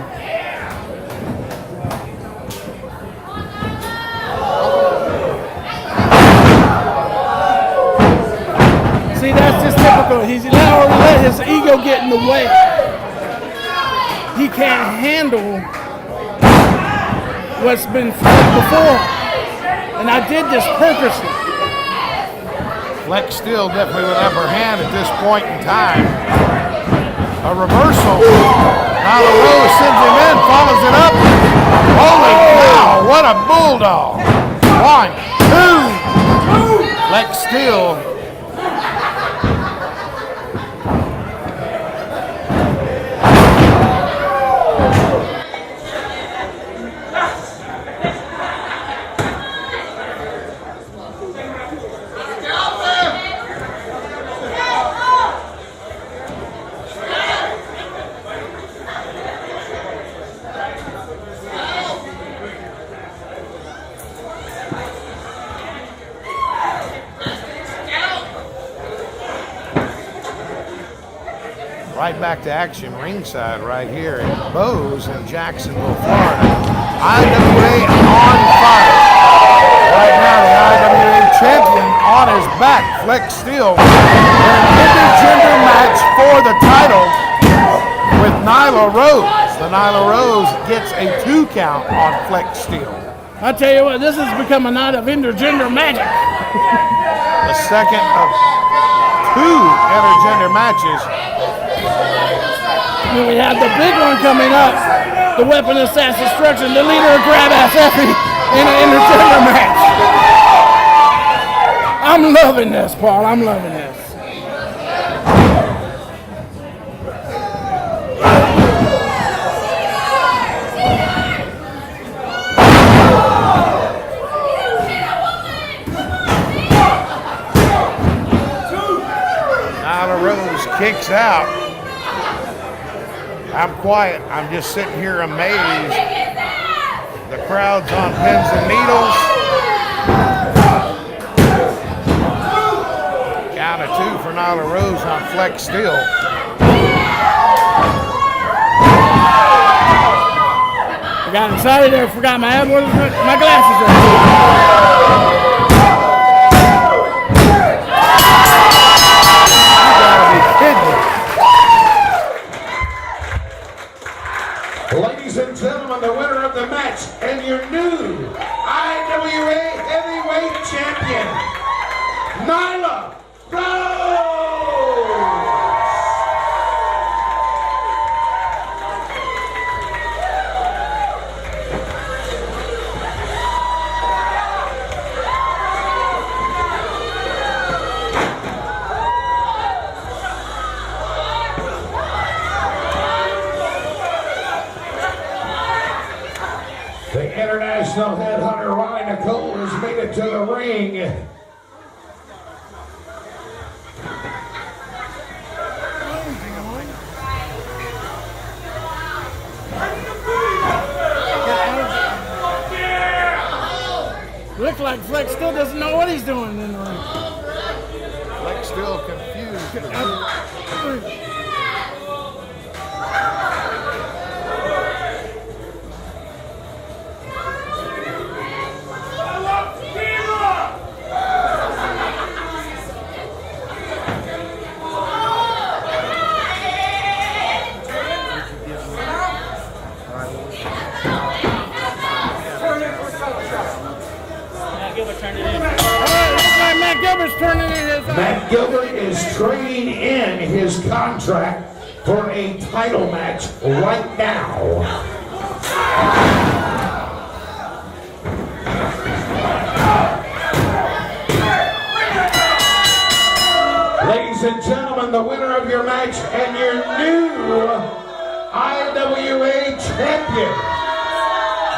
See, that's just typical. He's already let his ego get in the way. He can't handle what's been said before. And I did this purposely. Flex still definitely with upper hand at this point in time. A reversal. Nyla Rose sends him in, follows it up. Holy cow, what a bulldog. 1, 2. Flex still. Right back to action ringside right here at Bose in Jacksonville, Florida. IWA on fire. Right now the IWA champion on his back, Flex Steel, in an intergender match for the title with Nyla Rose. The Nyla Rose gets a 2 count on Flex Steel. I tell you what, this has become a night of intergender magic. The second of 2 intergender matches. And we have the big one coming up, the Weapon of Sass Destruction, the leader of Grab Ass Effie in an intergender match. I'm loving this, Paul. I'm loving this. Nyla Rose kicks out. I'm quiet. I'm just sitting here amazed. The crowd's on pins and needles. Count of 2 for Nyla Rose on Flex Steel. I got excited there. Forgot my glasses are. Ladies and gentlemen, the winner of the match and your new IWA Heavyweight Champion, Nyla Rose! The international headhunter Ronnie Nicole has made it to the ring. Looks like Flex still doesn't know what he's doing in the ring. Flex still confused. Matt Gilbert is trading in his contract for a title match right now. and gentlemen, the winner of your match and your new IWA champion,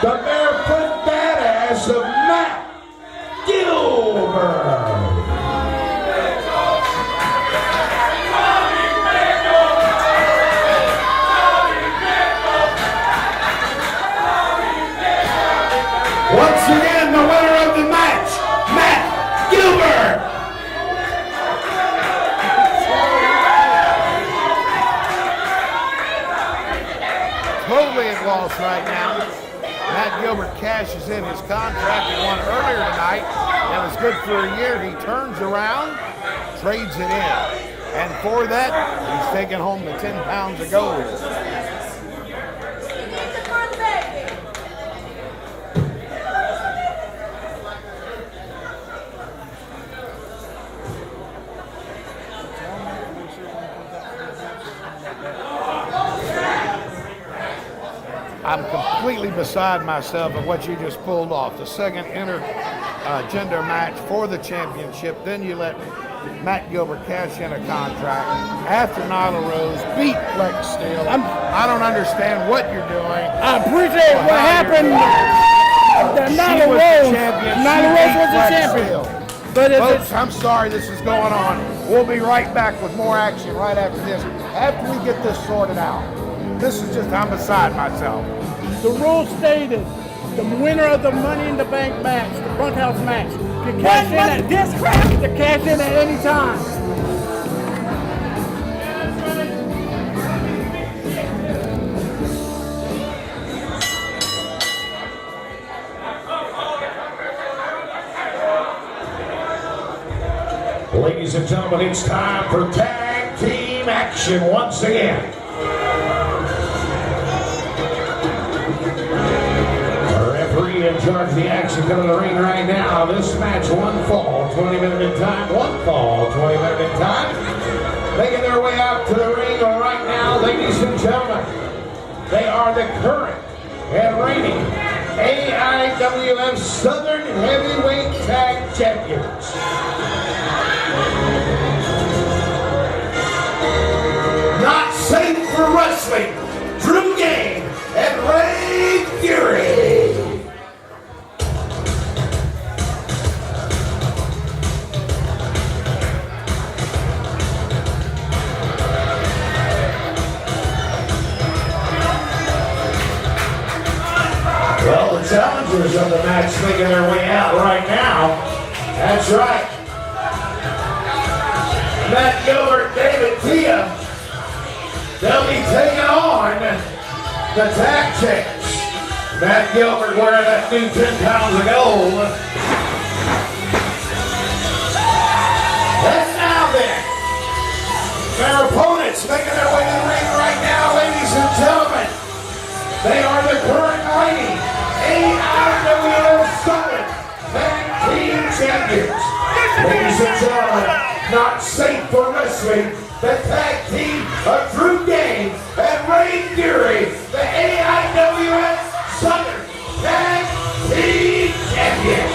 the barefoot badass of Matt Gilbert. Once again, the winner of the match, Matt Gilbert. Totally at loss right now. Matt Gilbert cashes in his contract. He won earlier tonight. It was good for a year. He turns around, trades it in. And for that, he's taking home the 10 pounds of gold. I'm completely beside myself at what you just pulled off. The second gender match for the championship. Then you let Matt Gilbert cash in a contract after Nyla Rose beat Flex Steel. I don't understand what you're doing. I appreciate what happened. Nyla Rose was the champion. But folks, I'm sorry this is going on. We'll be right back with more action right after this. After we get this sorted out. This is just, I'm beside myself. The rules stated, the winner of the Money in the Bank match, the bunkhouse match, can cash in at any time. Ladies and gentlemen, it's time for tag team action once again. In charge of the action coming to the ring right now. This match, one fall, 20 minutes in time. One fall, 20 minutes in time. Making their way out to the ring right now, ladies and gentlemen. They are the current and reigning AIWF Southern Heavyweight Tag Champions. Not safe for wrestling, Drew Game and Ray Fury. Well, the challengers of the match making their way out right now. That's right. Matt Gilbert, David Tia. They'll be taking on the tag champs. Matt Gilbert wearing that new 10 pounds of gold. That's now then. Their opponents making their way to the ring right now, ladies and gentlemen. They are the current reigning AIWF Southern Tag Team Champions. Ladies and gentlemen, not safe for wrestling, the tag team of Drew Game and Ray Fury, the AIWF Southern Tag Team Champions.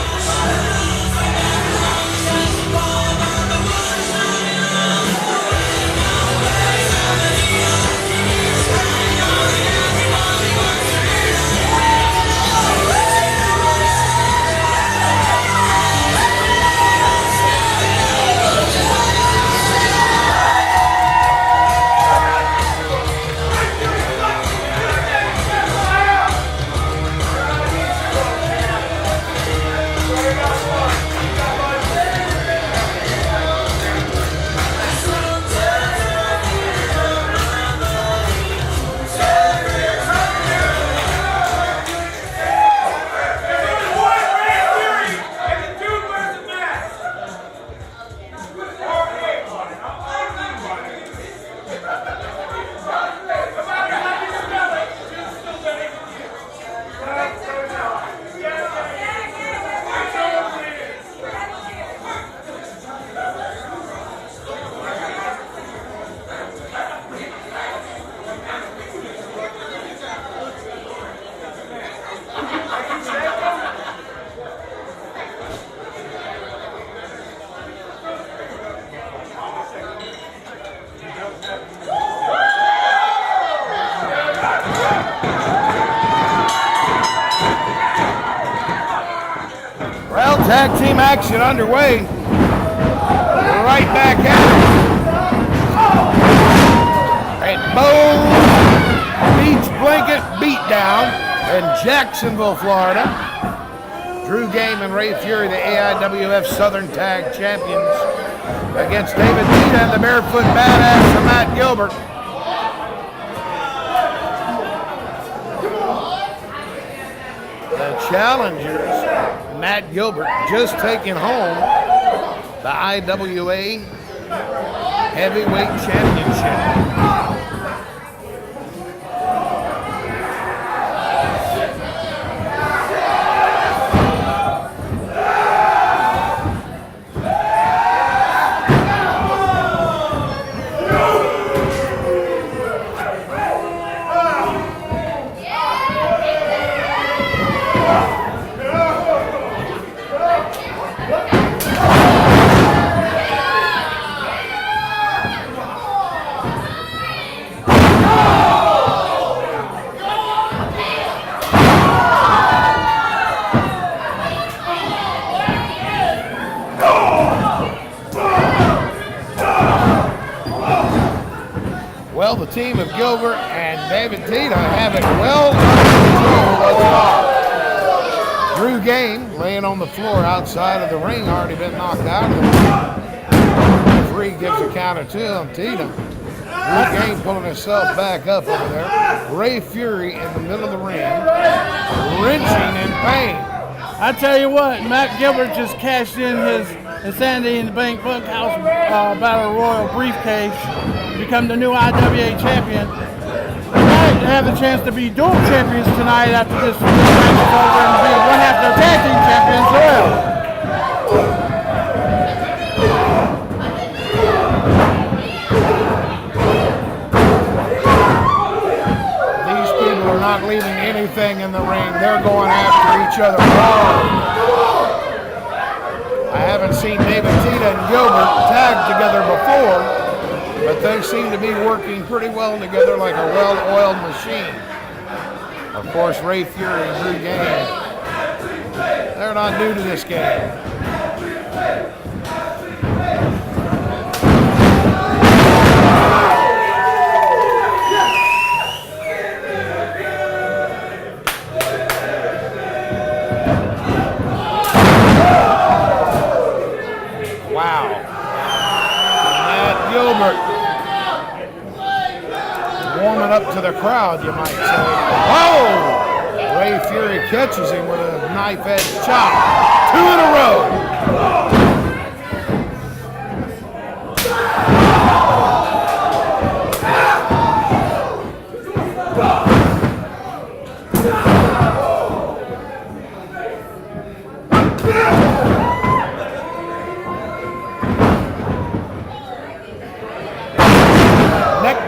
Tag team action underway. Right back at it. And Moe's Beach Blanket Beatdown in Jacksonville, Florida. Drew Game and Ray Fury, the AIWF Southern Tag Champions, against David Tita and the Barefoot Badass of Matt Gilbert. The challengers, Matt Gilbert, just taking home the IWA Heavyweight Championship. Well, the team of Gilbert and David Tita have it well under control thus far. Drew Game laying on the floor outside of the ring, already been knocked out of the ring. The referee gives a counter to him, Tita. Drew Game pulling himself back up over there. Ray Fury in the middle of the ring, wrenching in pain. I tell you what, Matt Gilbert just cashed in his Insanity in the Bank Bunkhouse Battle Royal briefcase, become the new IWA champion. They might have the chance to be dual champions tonight after this match is over and be one half their tag team champions as well. These people are not leaving anything in the ring. They're going after each other hard. I haven't seen David Tita and Gilbert tag together before, but they seem to be working pretty well together like a well-oiled machine. Of course, Ray Fury and Drew Game, they're not new to this game. Wow. Matt Gilbert warming up to the crowd, you might say. Oh! Ray Fury catches him with a knife-edge chop. 2 in a row.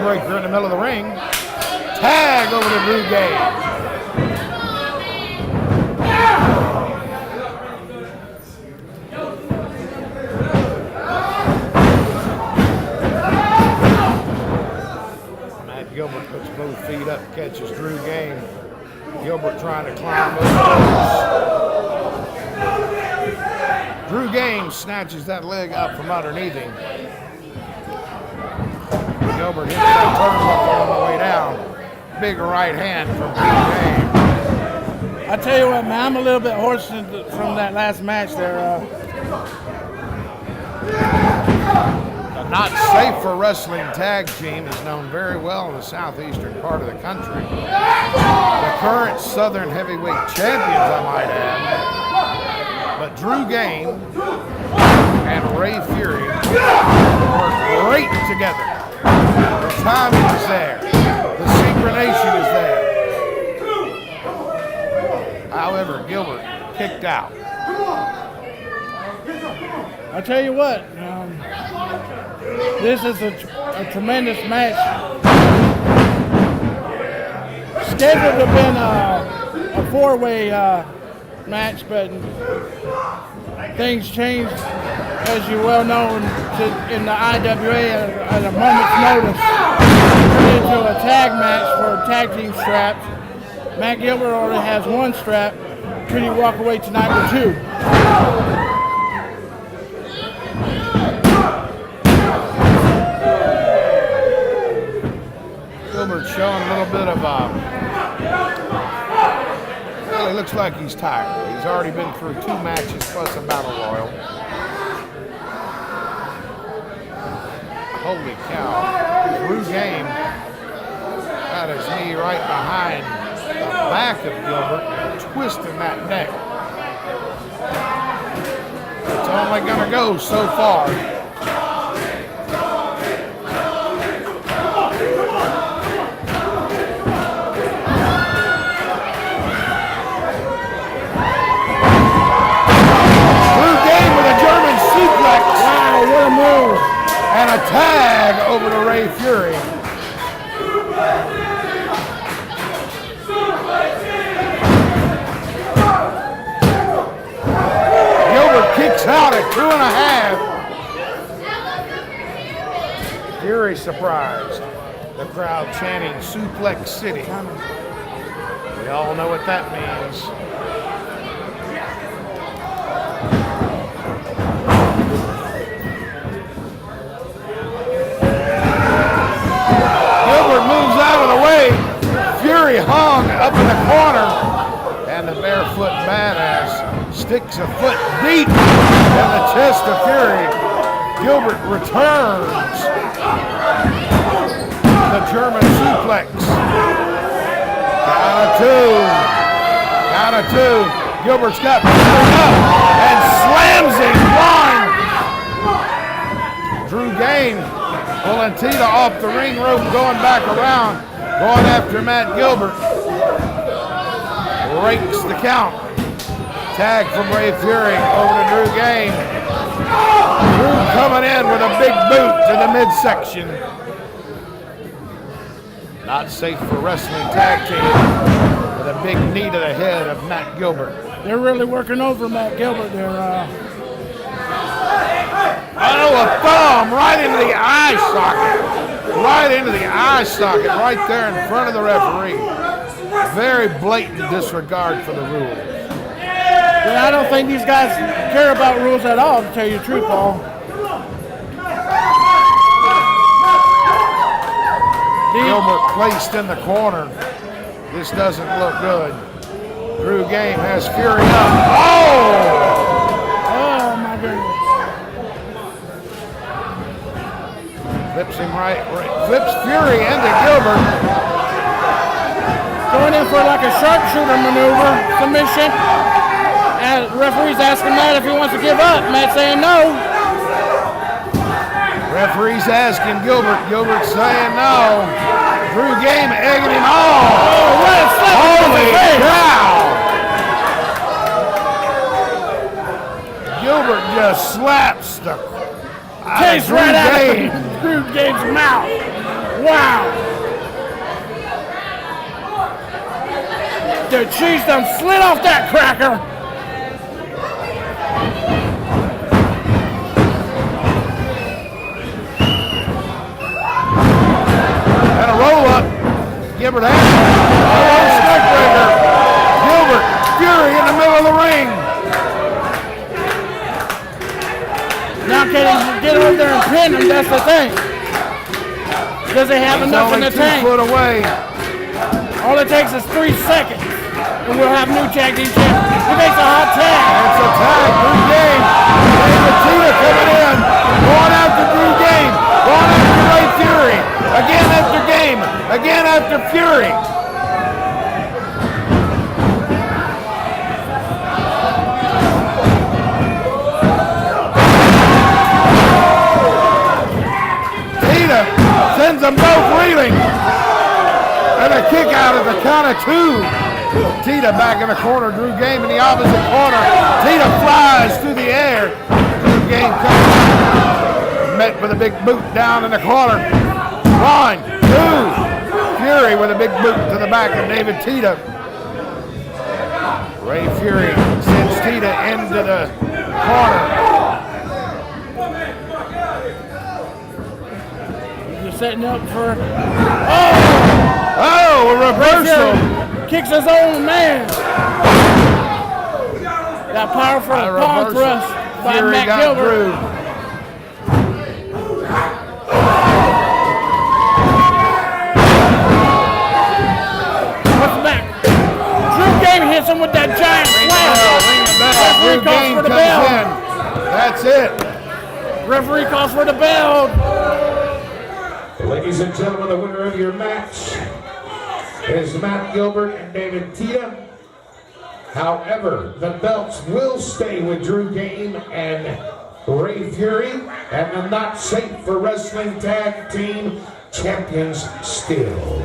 Breaker in the middle of the ring. Tag over to Drew Game. Matt Gilbert puts both feet up, catches Drew Game. Gilbert trying to climb over those. Drew Game snatches that leg up from underneath him. Gilbert hits that turnbuckle on the way down. Big right hand from Drew Game. I tell you what, man, I'm a little bit hoarse from that last match there. The Not Safe for Wrestling tag team is known very well in the southeastern part of the country. The current Southern Heavyweight champions, I might add. But Drew Game and Ray Fury work great together. The timing is there. The synchronization is there. However, Gilbert kicked out. I tell you what, this is a tremendous match. Scheduled to have been a four-way match, but things changed, as you well know, in the IWA at a moment's notice. Turned into a tag match for tag team straps. Matt Gilbert already has one strap. Could he walk away tonight with 2? Gilbert showing a little bit of, well, he looks like he's tired. He's already been through 2 matches plus a battle royal. Holy cow. Drew Game got his knee right behind the back of Gilbert, twisting that neck. It's only going to go so far. Drew Game with a German suplex. Wow, what a move. And a tag over to Ray Fury. Gilbert kicks out at 2.5. Fury surprised. The crowd chanting Suplex City. We all know what that means. Moves out of the way. Fury hung up in the corner, and the barefoot badass sticks a foot deep in the chest of Fury. Gilbert returns the German suplex. Count of two. Gilbert's got Fury up and slams him blind. Drew Game pulling Tita off the ring rope, going back around, going after Matt Gilbert. Breaks the count. Tag from Ray Fury over to Drew Game. Drew coming in with a big boot to the midsection. Not safe for wrestling tag team with a big knee to the head of Matt Gilbert. They're really working over Matt Gilbert there. Oh, a thumb right into the eye socket. Right into the eye socket right there in front of the referee. Very blatant disregard for the rules. Yeah, I don't think these guys care about rules at all, to tell you the truth, Paul. Gilbert placed in the corner. This doesn't look good. Drew Game has Fury up. Oh, my goodness. Flips him flips Fury into Gilbert. Going in for like a sharpshooter maneuver, submission. And the referee's asking Matt if he wants to give up. Matt saying no. Referee's asking Gilbert. Gilbert saying no. Drew Game egging him on. Oh, what a slap! Holy cow! Gilbert just slaps the taste right out of Drew Game's mouth. Wow. The cheese done slid off that cracker. And a roll up. Gilbert has a neckbreaker. Gilbert, Fury in the middle of the ring. Now can he get over there and pin him? That's the thing. Does he have enough in the tank? 2 foot away. All it takes is 3 seconds, and we'll have new tag team champion. He makes a hot tag. It's a tag. Drew Game. David Tita coming in. Going after Drew Game. Going after Ray Fury. Again after Game. Again after Fury. Sends them both reeling. And a kick out of the count of 2. Tita back in the corner. Drew Game in the opposite corner. Tita flies through the air. Drew Game comes. Met with a big boot down in the corner. 1, 2. Fury with a big boot to the back of David Tita. Ray Fury sends Tita into the corner. Setting up for a reversal. Kicks his own man. That powerful palm thrust by Fury Matt got Gilbert. Drew. What's back? Drew Game hits him with that giant slam. Drew Referee calls Game for the comes bell. in. That's it. Referee calls for the bell. Ladies and gentlemen, the winner of your match is Matt Gilbert and David Tita. However, the belts will stay with Drew Game and Ray Fury, and the Not Safe for Wrestling Tag Team champions still.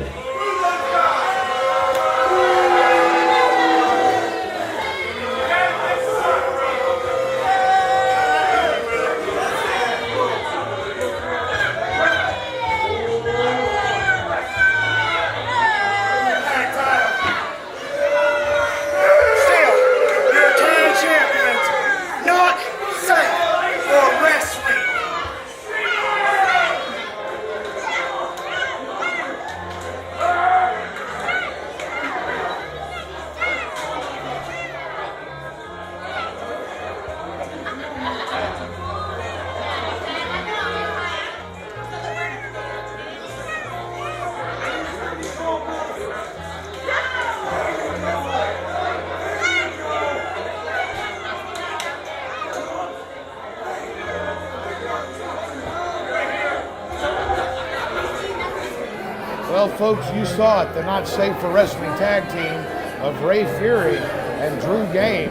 Well, folks, you saw it. The Not Safe for Wrestling Tag Team of Ray Fury and Drew Game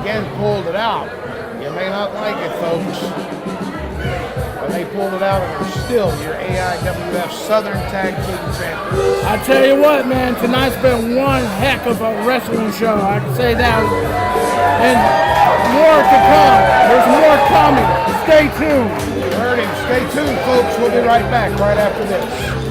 again pulled it out. You may not like it, folks, but they pulled it out and are still your AIWF Southern Tag Team champions. I tell you what, man, tonight's been one heck of a wrestling show. I can say that. And more to come. There's more coming. Stay tuned. You heard him. Stay tuned, folks. We'll be right back right after this.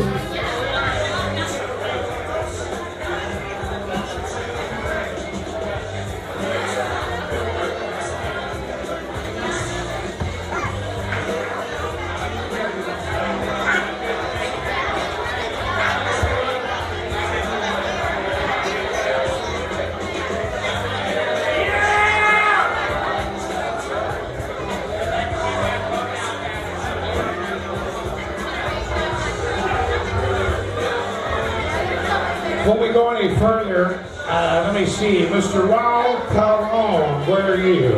Before we go any further, let me see, Mr. Raul Calhoun, where are you?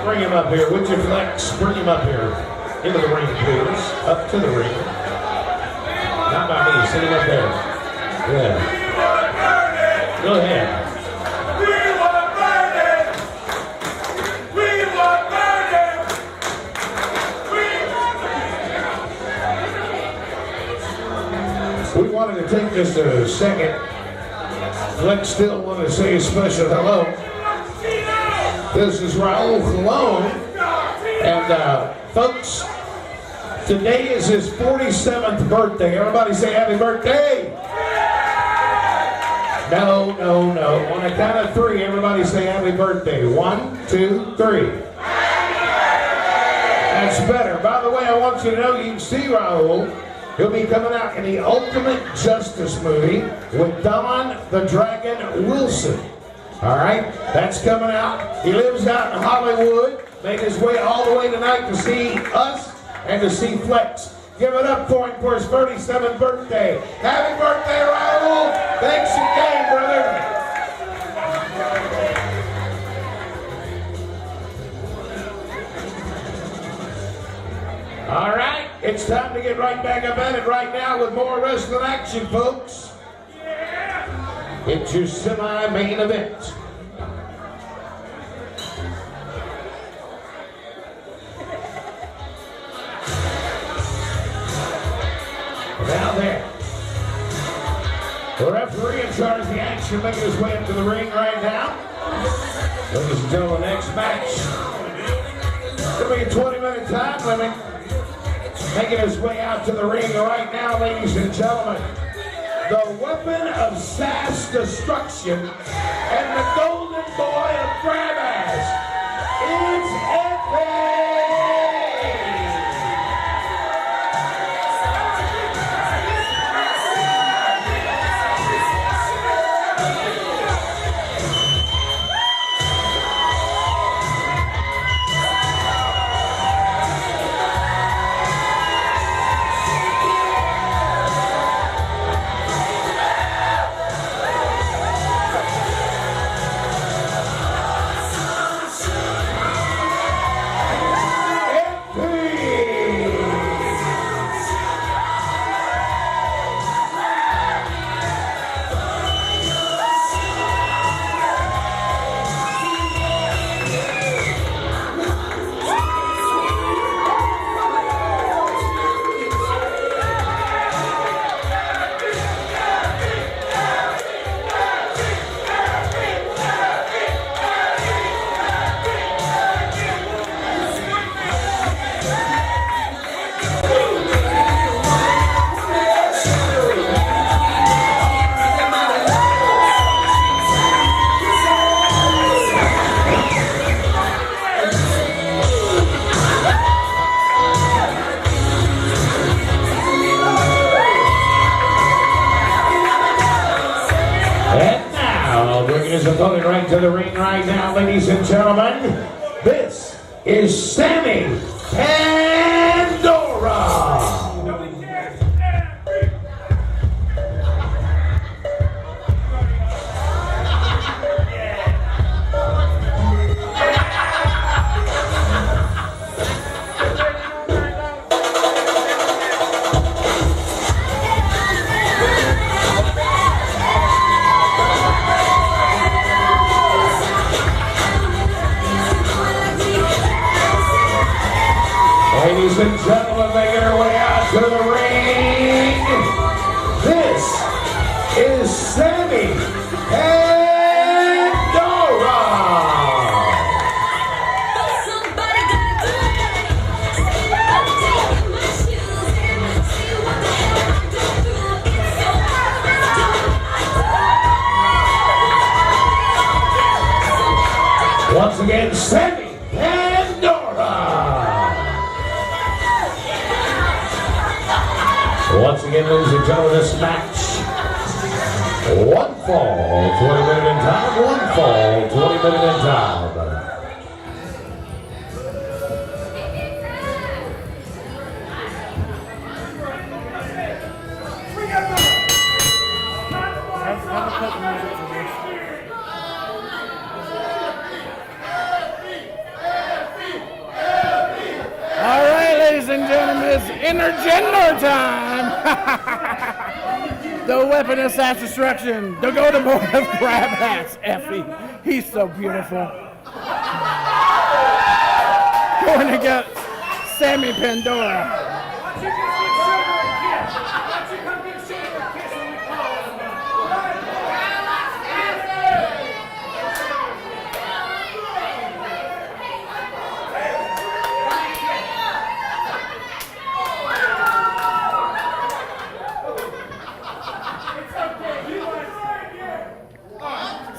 Bring him up here, would you, Flex? Bring him up here. Into the ring, please. Up to the ring. Not by me, sit him up there. Yeah. Go ahead. We wanted to take just a second. Flex still want to say a special hello. This is Raul Colon. And folks, today is his 47th birthday. Everybody say happy birthday. No. On a count of three, everybody say happy birthday. 1, 2, 3. That's better. By the way, I want you to know you can see Raul. He'll be coming out in the Ultimate Justice movie with Don the Dragon Wilson. All right, that's coming out. He lives out in Hollywood, made his way all the way tonight to see us and to see Flex. Give it up for him for his 37th birthday. Happy birthday, Raul. Thanks again, brother. All right, it's time to get right back up at it right now with more wrestling action, folks. It's your semi-main event. Now there. The referee in charge of the action making his way up to the ring right now. Ladies and gentlemen, next match. It's going to be a 20-minute time limit. Making his way out to the ring right now, ladies and gentlemen. The weapon of sass destruction and the golden boy of grab ass. It's epic! into the ring right now, ladies and gentlemen. This is Sammy Pandora. Ladies and gentlemen, making our way out to the ring. This is Sammy Pandora. Once again, Sammy Pandora. Once again, ladies and gentlemen, this match, one fall, 20 minute in time, one fall, 20 minute in time. All right, ladies and gentlemen, it's intergender time. The weapon of mass destruction, the golden boy of grab hats, Effie. He's so beautiful. Going against Sammy Pandora.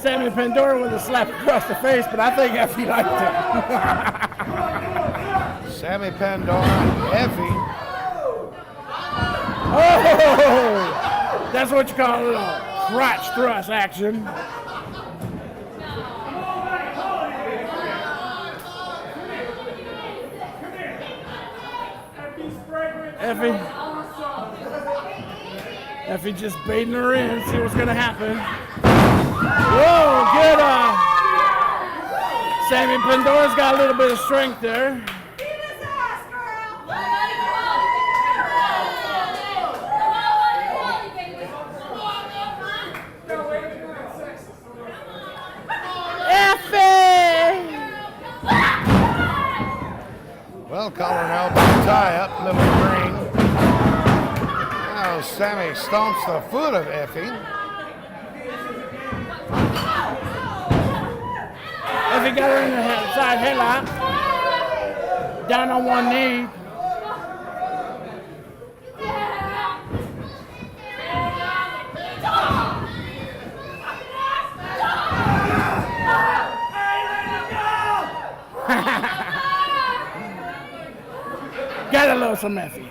Sammy Pandora with a slap across the face, but I think Effie liked it. Sammy Pandora, Effie. Oh, that's what you call a little crotch thrust action. Effie just baiting her in, see what's gonna happen. Whoa, good. Sammy Pandora's got a little bit of strength there. Well, collar and elbow tie-up, little ring. Now Sammy stomps the foot of Effie. Effie got her in the side headlock. Down on one knee. Gotta love some Effie.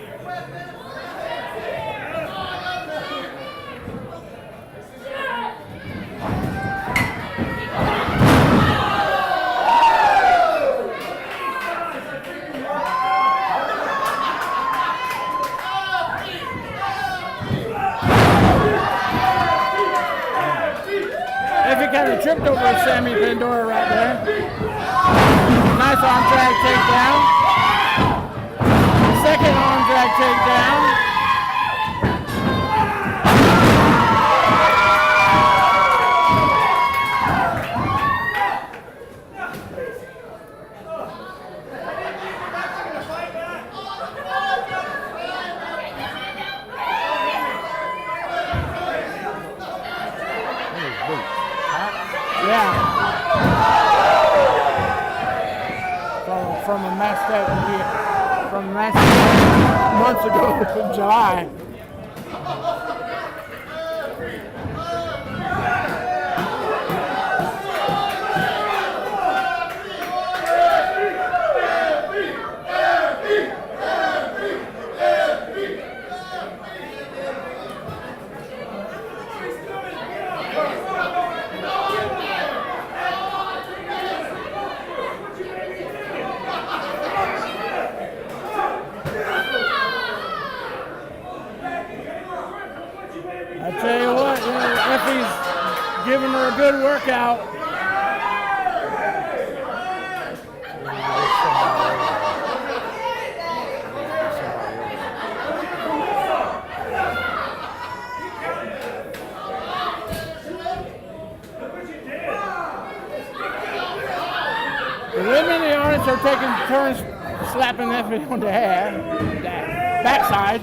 Effie kind of tripped over Sammy Pandora right there. Nice arm drag takedown. Second arm drag takedown. Yeah. From a match that from a match months ago in July. Effie's giving her a good workout. The women in the audience are taking turns slapping Effie on the backside.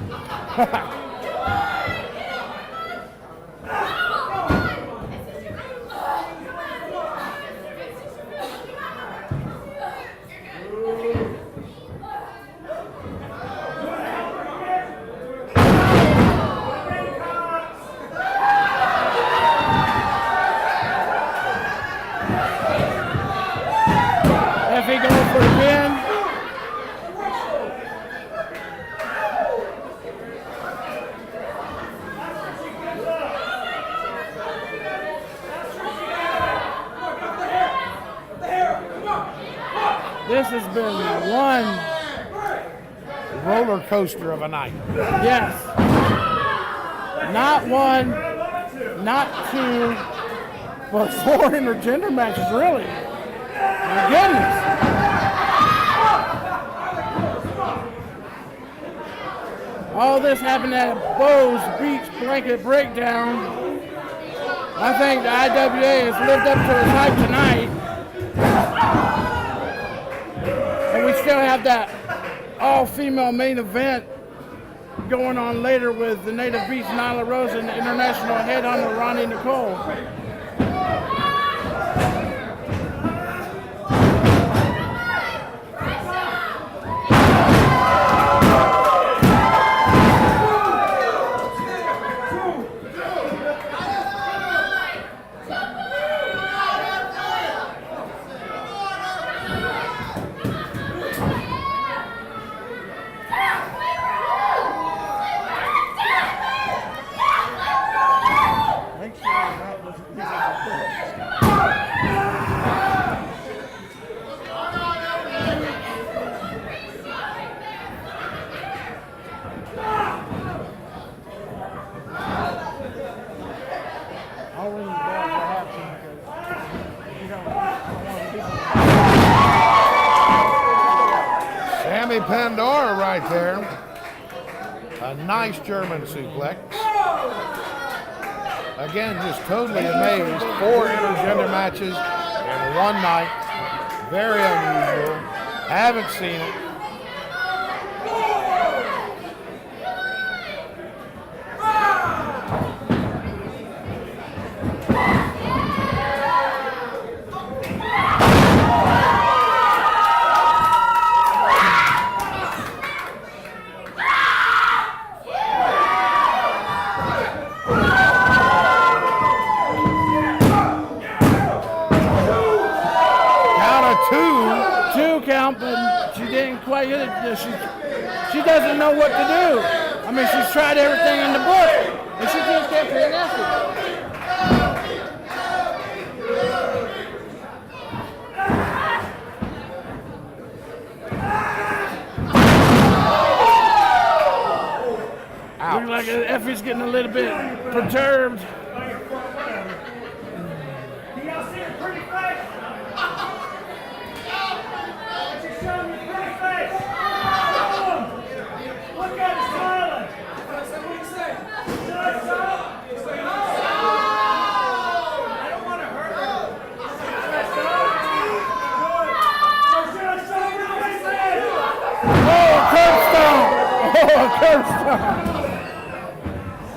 Effie going for the pin. This has been one Roller coaster of a night. yes. Not one, not two, but 4 intergender matches, really. My goodness. All this happened at Bo's Beach Blanket Breakdown. I think the IWA has lived up to its hype tonight. And we still have that all-female main event going on later with the Native Beast Nyla Rose and the international headhunter Ronnie Nicole. Sammy Pandora right there. A nice German suplex. Again, just totally amazed. 4 intergender matches in one night. Very unusual. Haven't seen it. But she didn't quite hit it. She doesn't know what to do. I mean, she's tried everything in the book, and she just can't pay an effort. Looks like Effie's getting a little bit perturbed.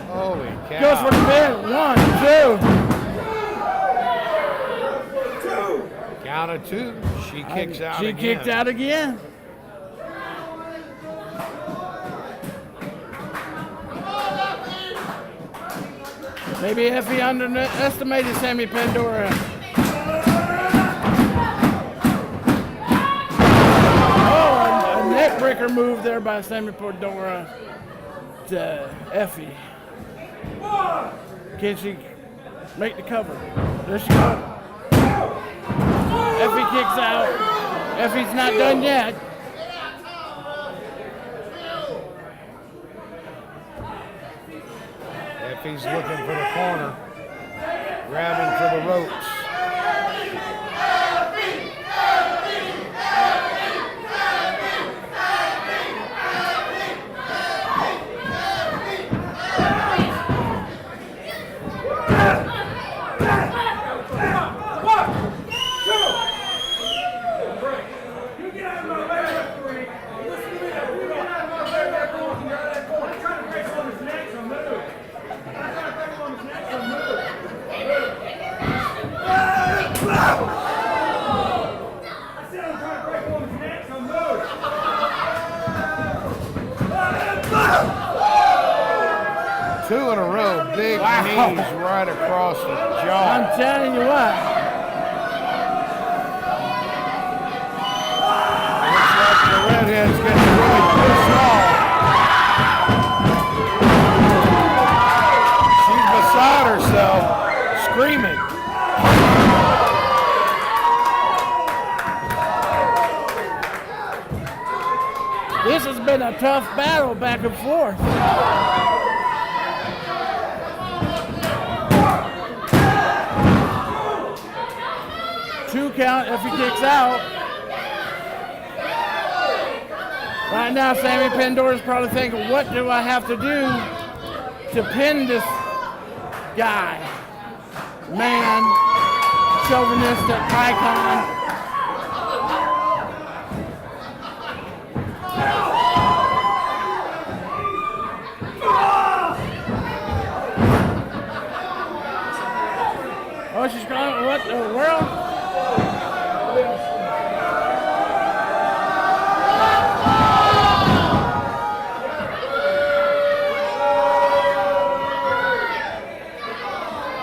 Holy cow. Goes for the pin. 1, 2. Count of 2. She kicks out again. She kicked out again. Maybe Effie underestimated Sammy Pandora. Oh, a neck breaker move there by Sammy Pandora to Effie. Can she make the cover? There she goes. Effie kicks out. Effie's not done yet. Effie's looking for the corner. Grabbing for the ropes. Two in a row, big knees right across the jaw. I'm telling you what. Looks like the redhead's getting really pissed off. She's beside herself, screaming. This has been a tough battle back and forth. Two count if he kicks out. Right now, Sammy Pandora's probably thinking, what do I have to do to pin this guy? Man, chauvinistic icon. Oh, she's going, what the world?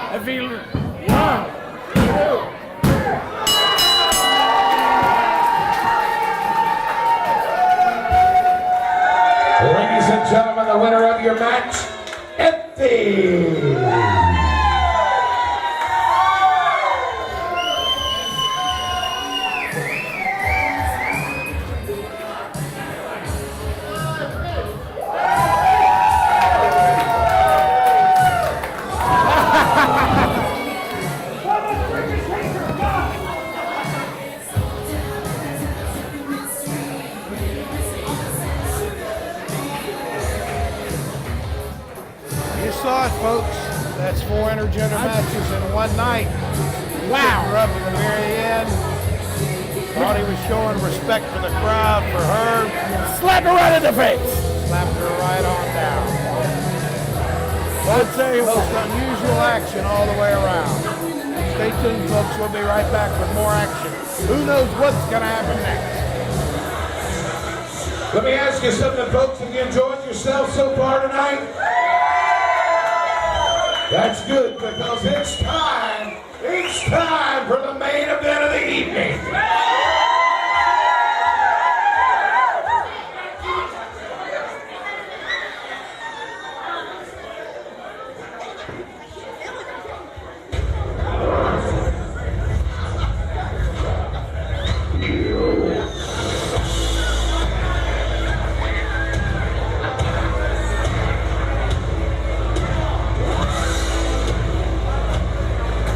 If he, 1, 2. Ladies and gentlemen, the winner of your match, empty. You saw it, folks. That's 4 intergender matches in one night. Wow. Picked her up at the very end. Thought he was showing respect for the crowd, for her. Slap her right in the face. Slapped her right on down. Most unusual action all the way around. Stay tuned, folks. We'll be right back with more action. Who knows what's going to happen next? Let me ask you something, folks. Have you enjoyed yourself so far tonight? That's good, because it's time for the main event of the evening.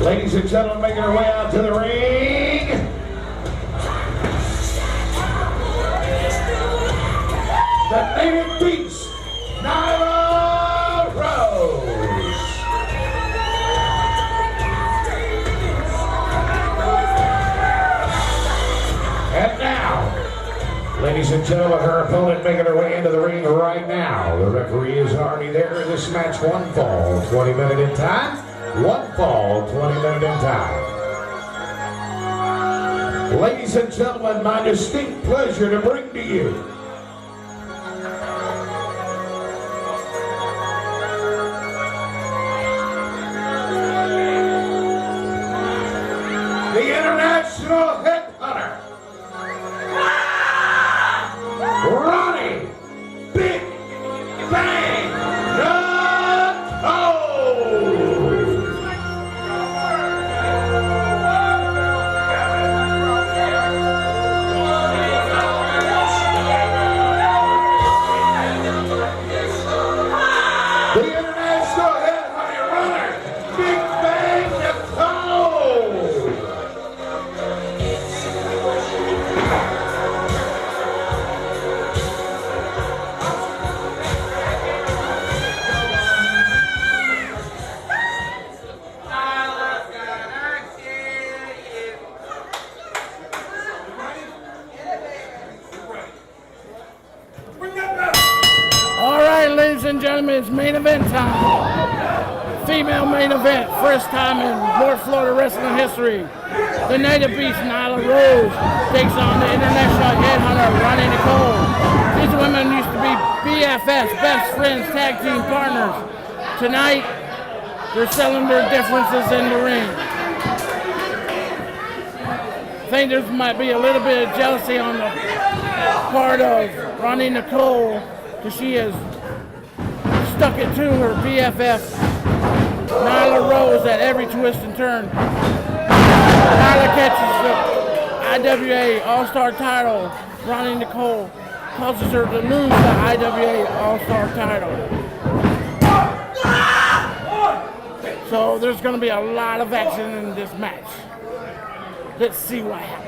Ladies and gentlemen, making her way out to the ring. The native beast, Nyla Rose. And now, ladies and gentlemen, her opponent making her way into the ring right now. The referee is already there. This match, 1 fall, 20 minutes in time. 1 fall, 20 minutes in time. Ladies and gentlemen, my distinct pleasure to bring to you the international headhunter, Ronnie Big Bang Cole. The international headhunter runner, Big Bang and gentlemen, it's main event time. Female main event, first time in North Florida wrestling history. The Native Beast, Nyla Rose, takes on the international headhunter, Ronnie Nicole. These women used to be BFFs, best friends, tag team partners. Tonight, they're selling their differences in the ring. I think there might be a little bit of jealousy on the part of Ronnie Nicole, because she has stuck it to her BFF, Nyla Rose, at every twist and turn. Nyla catches the IWA All-Star title. Ronnie Nicole causes her to lose the IWA All-Star title. So there's going to be a lot of action in this match. Let's see what happens.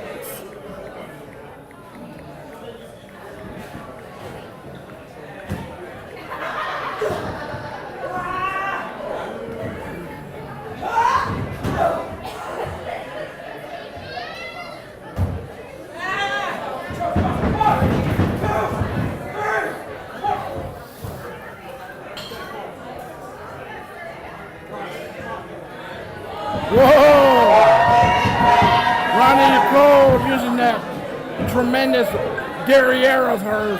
Whoa! Ronnie Nicole using that tremendous derriere of hers,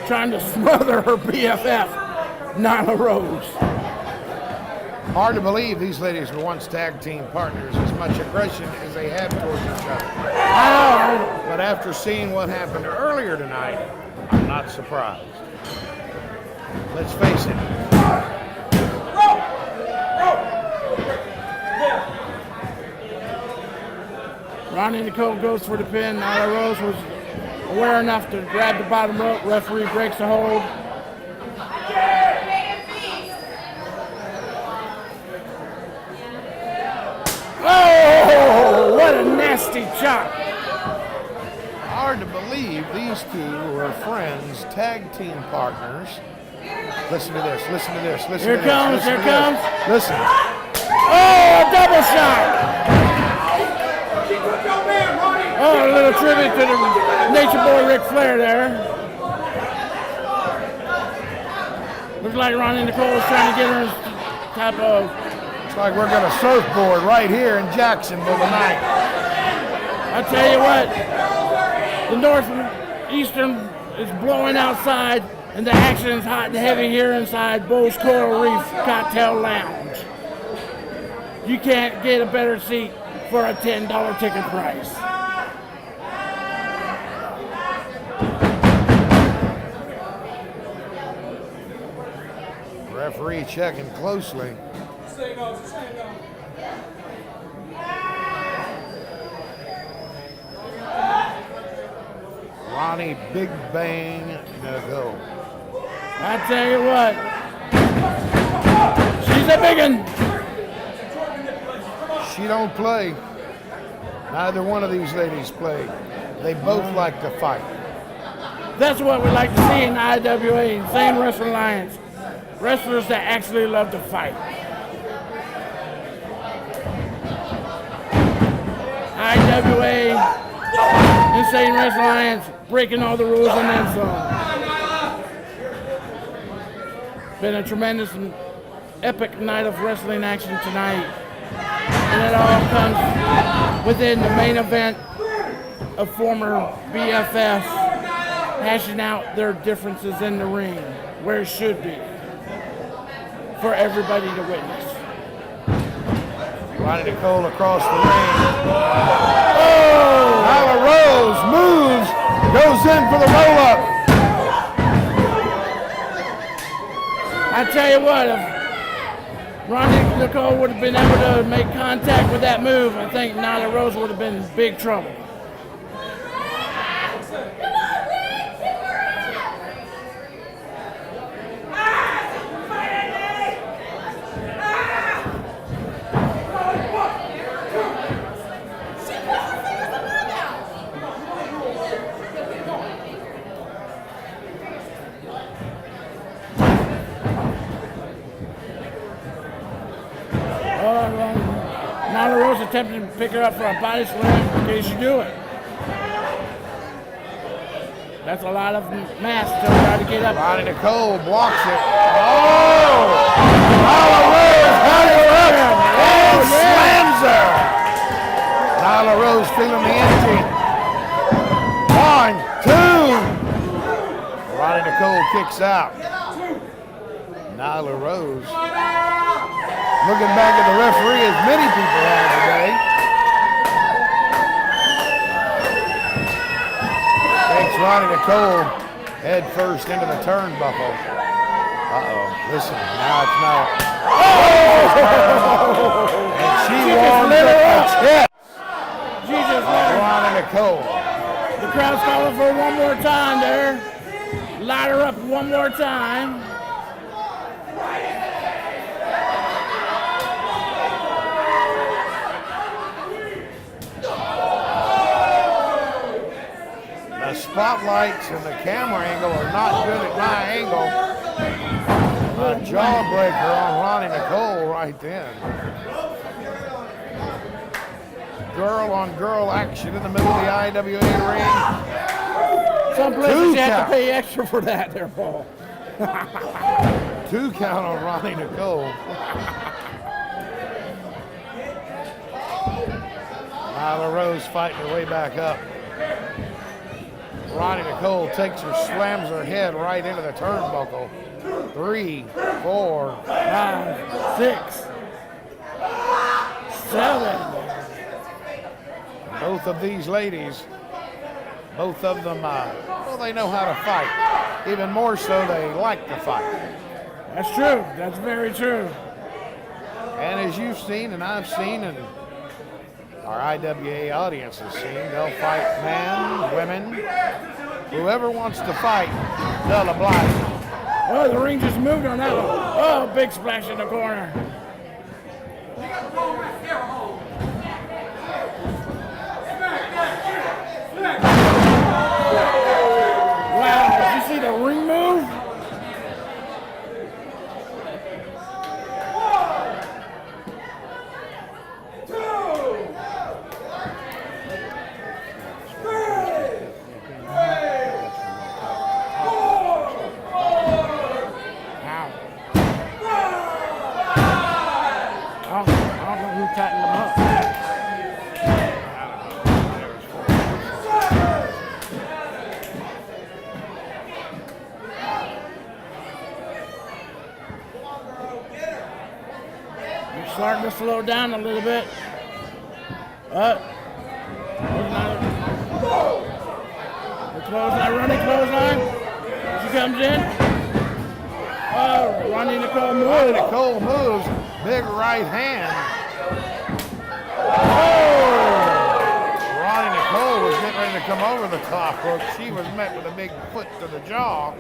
trying to smother her BFF, Nyla Rose. Hard to believe these ladies were once tag team partners, as much aggression as they have towards each other. But after seeing what happened earlier tonight, I'm not surprised. Let's face it. Ronnie Nicole goes for the pin. Nyla Rose was aware enough to grab the bottom rope. Referee breaks the hold. Oh, what a nasty chop. Hard to believe these two were friends, tag team partners. Listen to this, listen to this, listen to this. Here comes, here comes. Listen. Oh, a double shot. Oh, a little tribute to the Nature Boy Ric Flair there. Looks like Ronnie Nicole is trying to get her type of... Looks like we're going to surfboard right here in Jacksonville tonight. I tell you what, the Northeastern is blowing outside, and the action is hot and heavy here inside Bo's Coral Reef Cocktail Lounge. You can't get a better seat for a $10 ticket price. Referee checking closely. Ronnie Big Bang Nicole. I tell you what, she's a big one. She don't play. Neither one of these ladies play. They both like to fight. That's what we like to see in the IWA, Insane Wrestling Alliance. Wrestlers that actually love to fight. IWA, Insane Wrestling Alliance, breaking all the rules and then some. Been a tremendous and epic night of wrestling action tonight. And it all comes within the main event of former BFFs hashing out their differences in the ring, where it should be, for everybody to witness. Ronnie Nicole across the ring. Oh! Nyla Rose moves, goes in for the roll-up. I tell you what, if Ronnie Nicole would have been able to make contact with that move, I think Nyla Rose would have been in big trouble. Nyla Rose attempting to pick her up for a body slam. In case you do it. That's a lot of mass to try to get up. Ronnie Nicole blocks it. Oh! Nyla Rose has her up and slams her. Nyla Rose feeling the energy. 1, 2. Ronnie Nicole kicks out. Nyla Rose looking back at the referee as many people have today. Takes Ronnie Nicole head first into the turnbuckle. Listen, now it's not. And she warms up the chest. Jesus, Ronnie Nicole. The crowd's calling for one more time there. Light her up one more time. The spotlights and the camera angle are not good at my angle. A jawbreaker on Ronnie Nicole right then. Girl on girl action in the middle of the IWA ring. Some places you have to pay extra for that there, Paul. 2 count on Ronnie Nicole. Nyla Rose fighting her way back up. Ronnie Nicole takes her, slams her head right into the turnbuckle. 3, 4, 5, 6, 7. Both of these ladies, both of them, well, they know how to fight. Even more so, they like to fight. That's true. That's very true. And as you've seen, and I've seen, and our IWA audience has seen, they'll fight men, women, whoever wants to fight, they'll oblige. Oh, the ring just moved on that one. Oh, big splash in the corner. Wow, did you see the ring move? Tighten them up. You're starting to slow down a little bit. The clothesline, running clothesline. She comes in. Oh, Ronnie Nicole moves. Ronnie Nicole moves. Big right hand. Ronnie Nicole was getting ready to come over the top rope. She was met with a big foot to the jaw.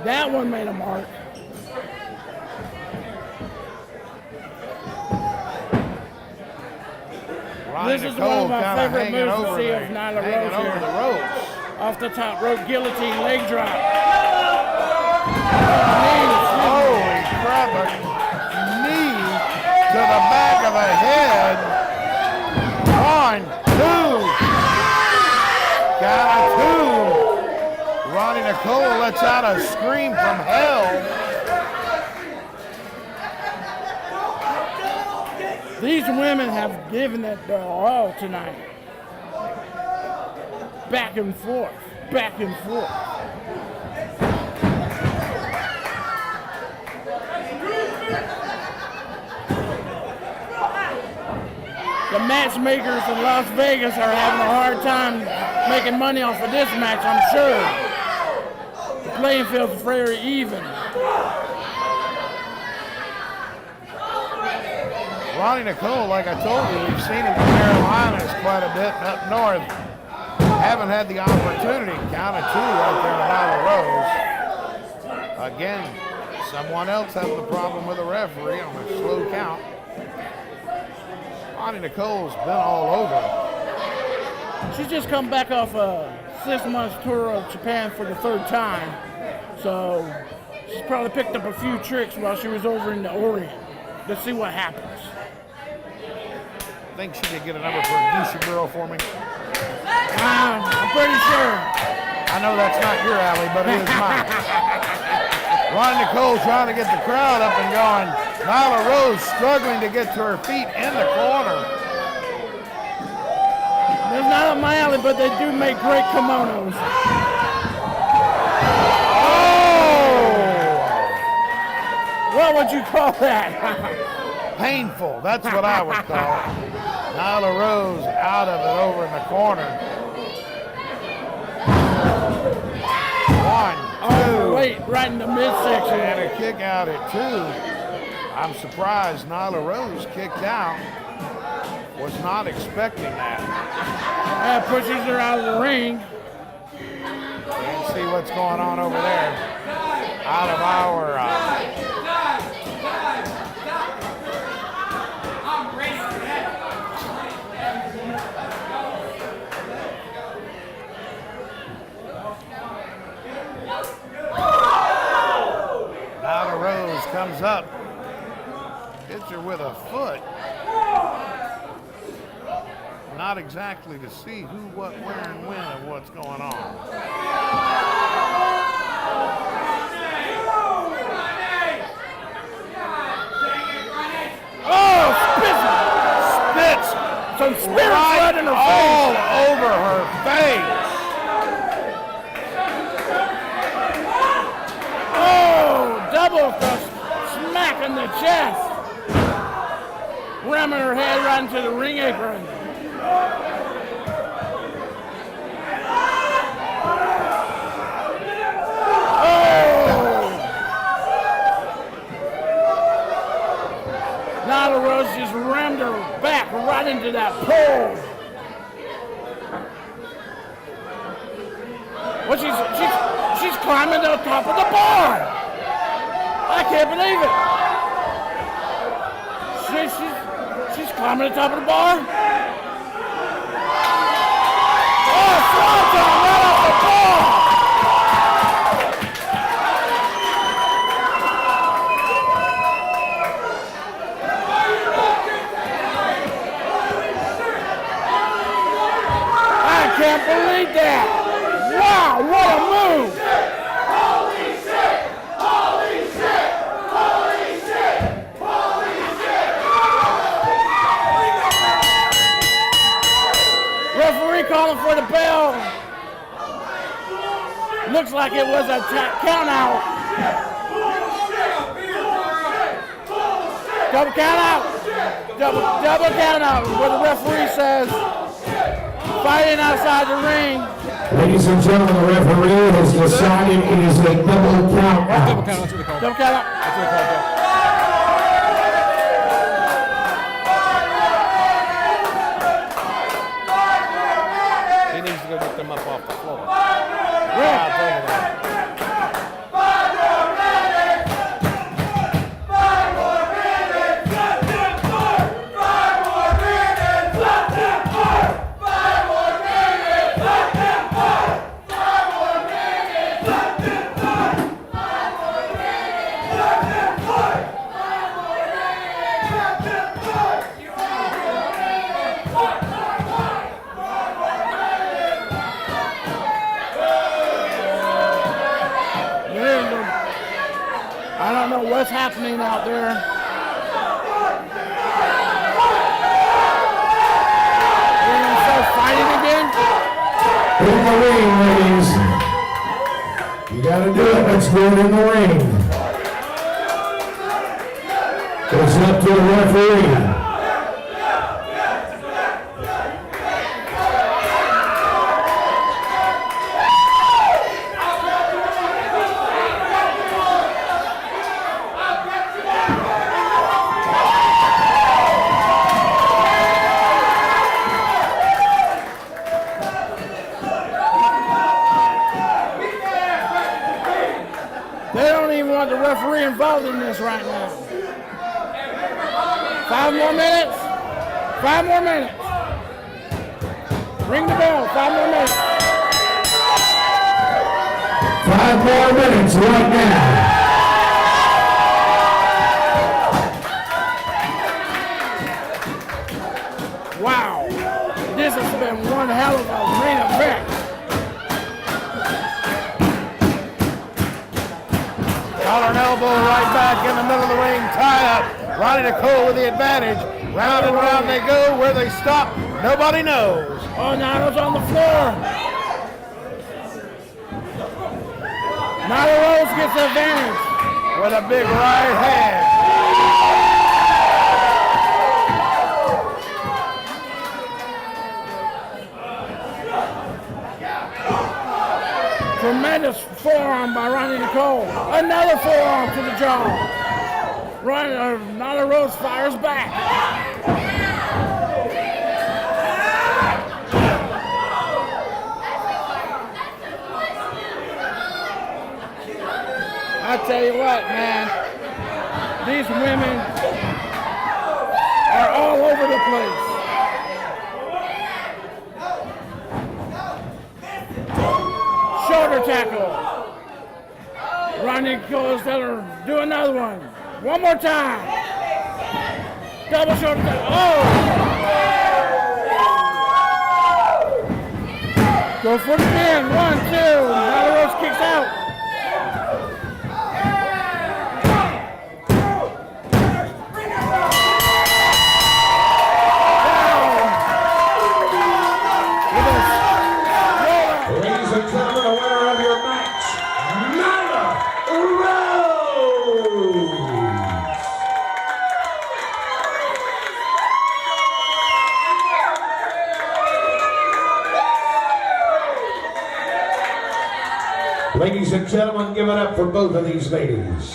That one made a mark. Ronnie This is Nicole one of my kinda favorite hanging moves to over see the- of Nyla hanging Rose over here. the ropes. Off the top rope, guillotine, leg drop. Holy crap, a knee to the back of the head. 1, 2. Count of 2. Ronnie Nicole lets out a scream from hell. These women have given it their all tonight. Back and forth, back and forth. The matchmakers in Las Vegas are having a hard time making money off of this match, I'm sure. The playing field's very even. Ronnie Nicole, like I told you, we've seen him in the Carolinas quite a bit and up north. Haven't had the opportunity. Count of 2 right there on Nyla Rose. Again, someone else having the problem with the referee on a slow count. Ronnie Nicole's been all over. She's just come back off a 6-month tour of Japan for the 3rd time. So she's probably picked up a few tricks while she was over in the Orient. Let's see what happens. I think she could get a number for a Geisha girl for me. I'm pretty sure. I know that's not your alley, but it is mine. Ron Nicole trying to get the crowd up and going. Nyla Rose struggling to get to her feet in the corner. It's not up my alley, but they do make great kimonos. What would you call that? Painful, that's what I would call it. Nyla Rose out of it over in the corner. 1, 2. Wait, right in the midsection. And a kick out at 2. I'm surprised Nyla Rose kicked out. Was not expecting that. That pushes her out of the ring. Let's see what's going on over there. Out of our... Nyla Rose comes up, hits her with a foot. Not exactly to see who, what, where, and when of what's going on. Oh, spits! Some spirit blood in her face. All over her face. Double smack in the chest. Ramming her head right into the ring apron. Nyla Rose just rammed her back right into that pole. Well, she's climbing to the top of the bar. I can't believe it. She's climbing to the top of the bar. Oh, swanton right off the bar. I can't believe that. Wow, what a move. Referee calling for the bell. Looks like it was a count out. Double count out. Double count out. Where the referee says fighting outside the ring. Ladies and gentlemen, the referee has decided it is a double count out. Double count out. Double count out. That's what they call it. Them up off the floor. What's happening out there? We're going to start fighting again? In the ring, ladies. You got to do it. Let's do it in the ring. It's up to the referee. The referee involved in this right now. 5 more minutes. 5 more minutes. Ring the bell. 5 more minutes. 5 more minutes right now. Wow. This has been one hell of a main event. in the middle of the ring, tie up. Ronnie Nicole with the advantage. Round and round they go. Where they stop, nobody knows. Oh, Nilo's on the floor. Nilo Rose gets the advantage. With a big right hand. Tremendous forearm by Ronnie Nicole. Another forearm to the jaw. Nilo Rose fires back. I tell you what, man, these women are all over the place. Shoulder tackle. Ronnie goes to her, do another one. One more time. Double shoulder tackle. Oh! Go for the pin. 1, 2. Nilo Rose kicks out. Ladies and gentlemen, give it up for both of these ladies.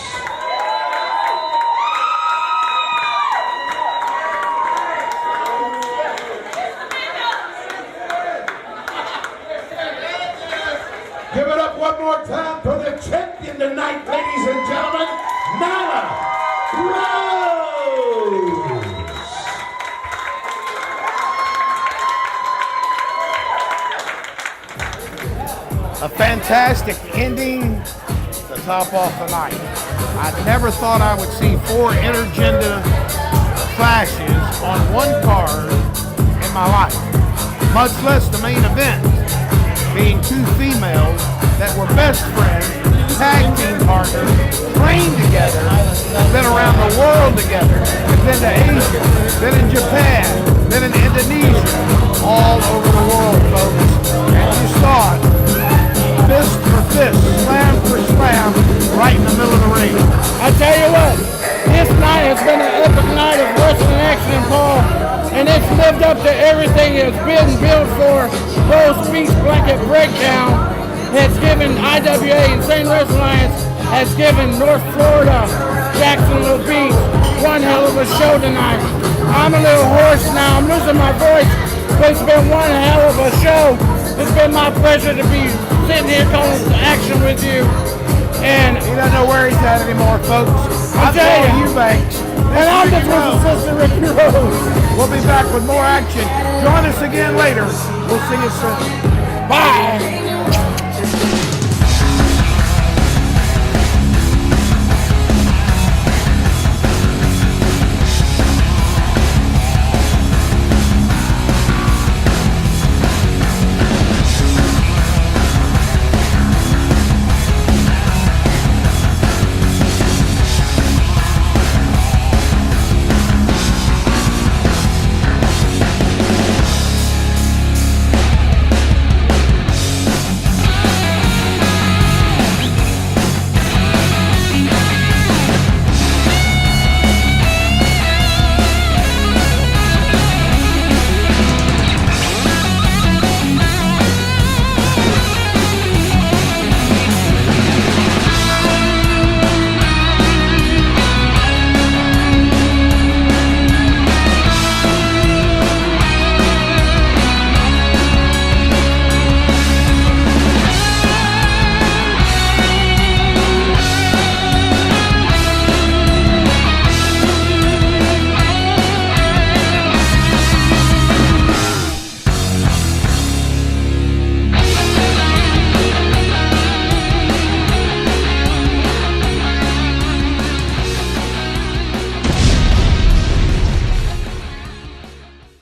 Give it up one more time for the champion tonight, ladies and gentlemen, Nala Rose. A fantastic ending to top off the night. I never thought I would see 4 intergender clashes on one card in my life, much less the main event being 2 females that were best friends, tag team partners, trained together, been around the world together, have been to Asia, been in Japan, been in Indonesia, all over the world, folks. And you saw it. Fist for fist, slam for slam, right in the middle of the ring. I tell you what, this night has been an epic night of wrestling action, Paul, and it's lived up to everything it's been built for. Rose Beach Blanket Breakdown has given IWA, Insane Wrestling Alliance, has given North Florida, Jacksonville Beach, one hell of a show tonight. I'm a little hoarse now, I'm losing my voice, but it's been one hell of a show. It's been my pleasure to be sitting here calling action with you. And he doesn't know where he's at anymore, folks. I'll tell you. Eubanks. And I'm just with Assistant Ricky Rose. We'll be back with more action. Join us again later. We'll see you soon. Bye.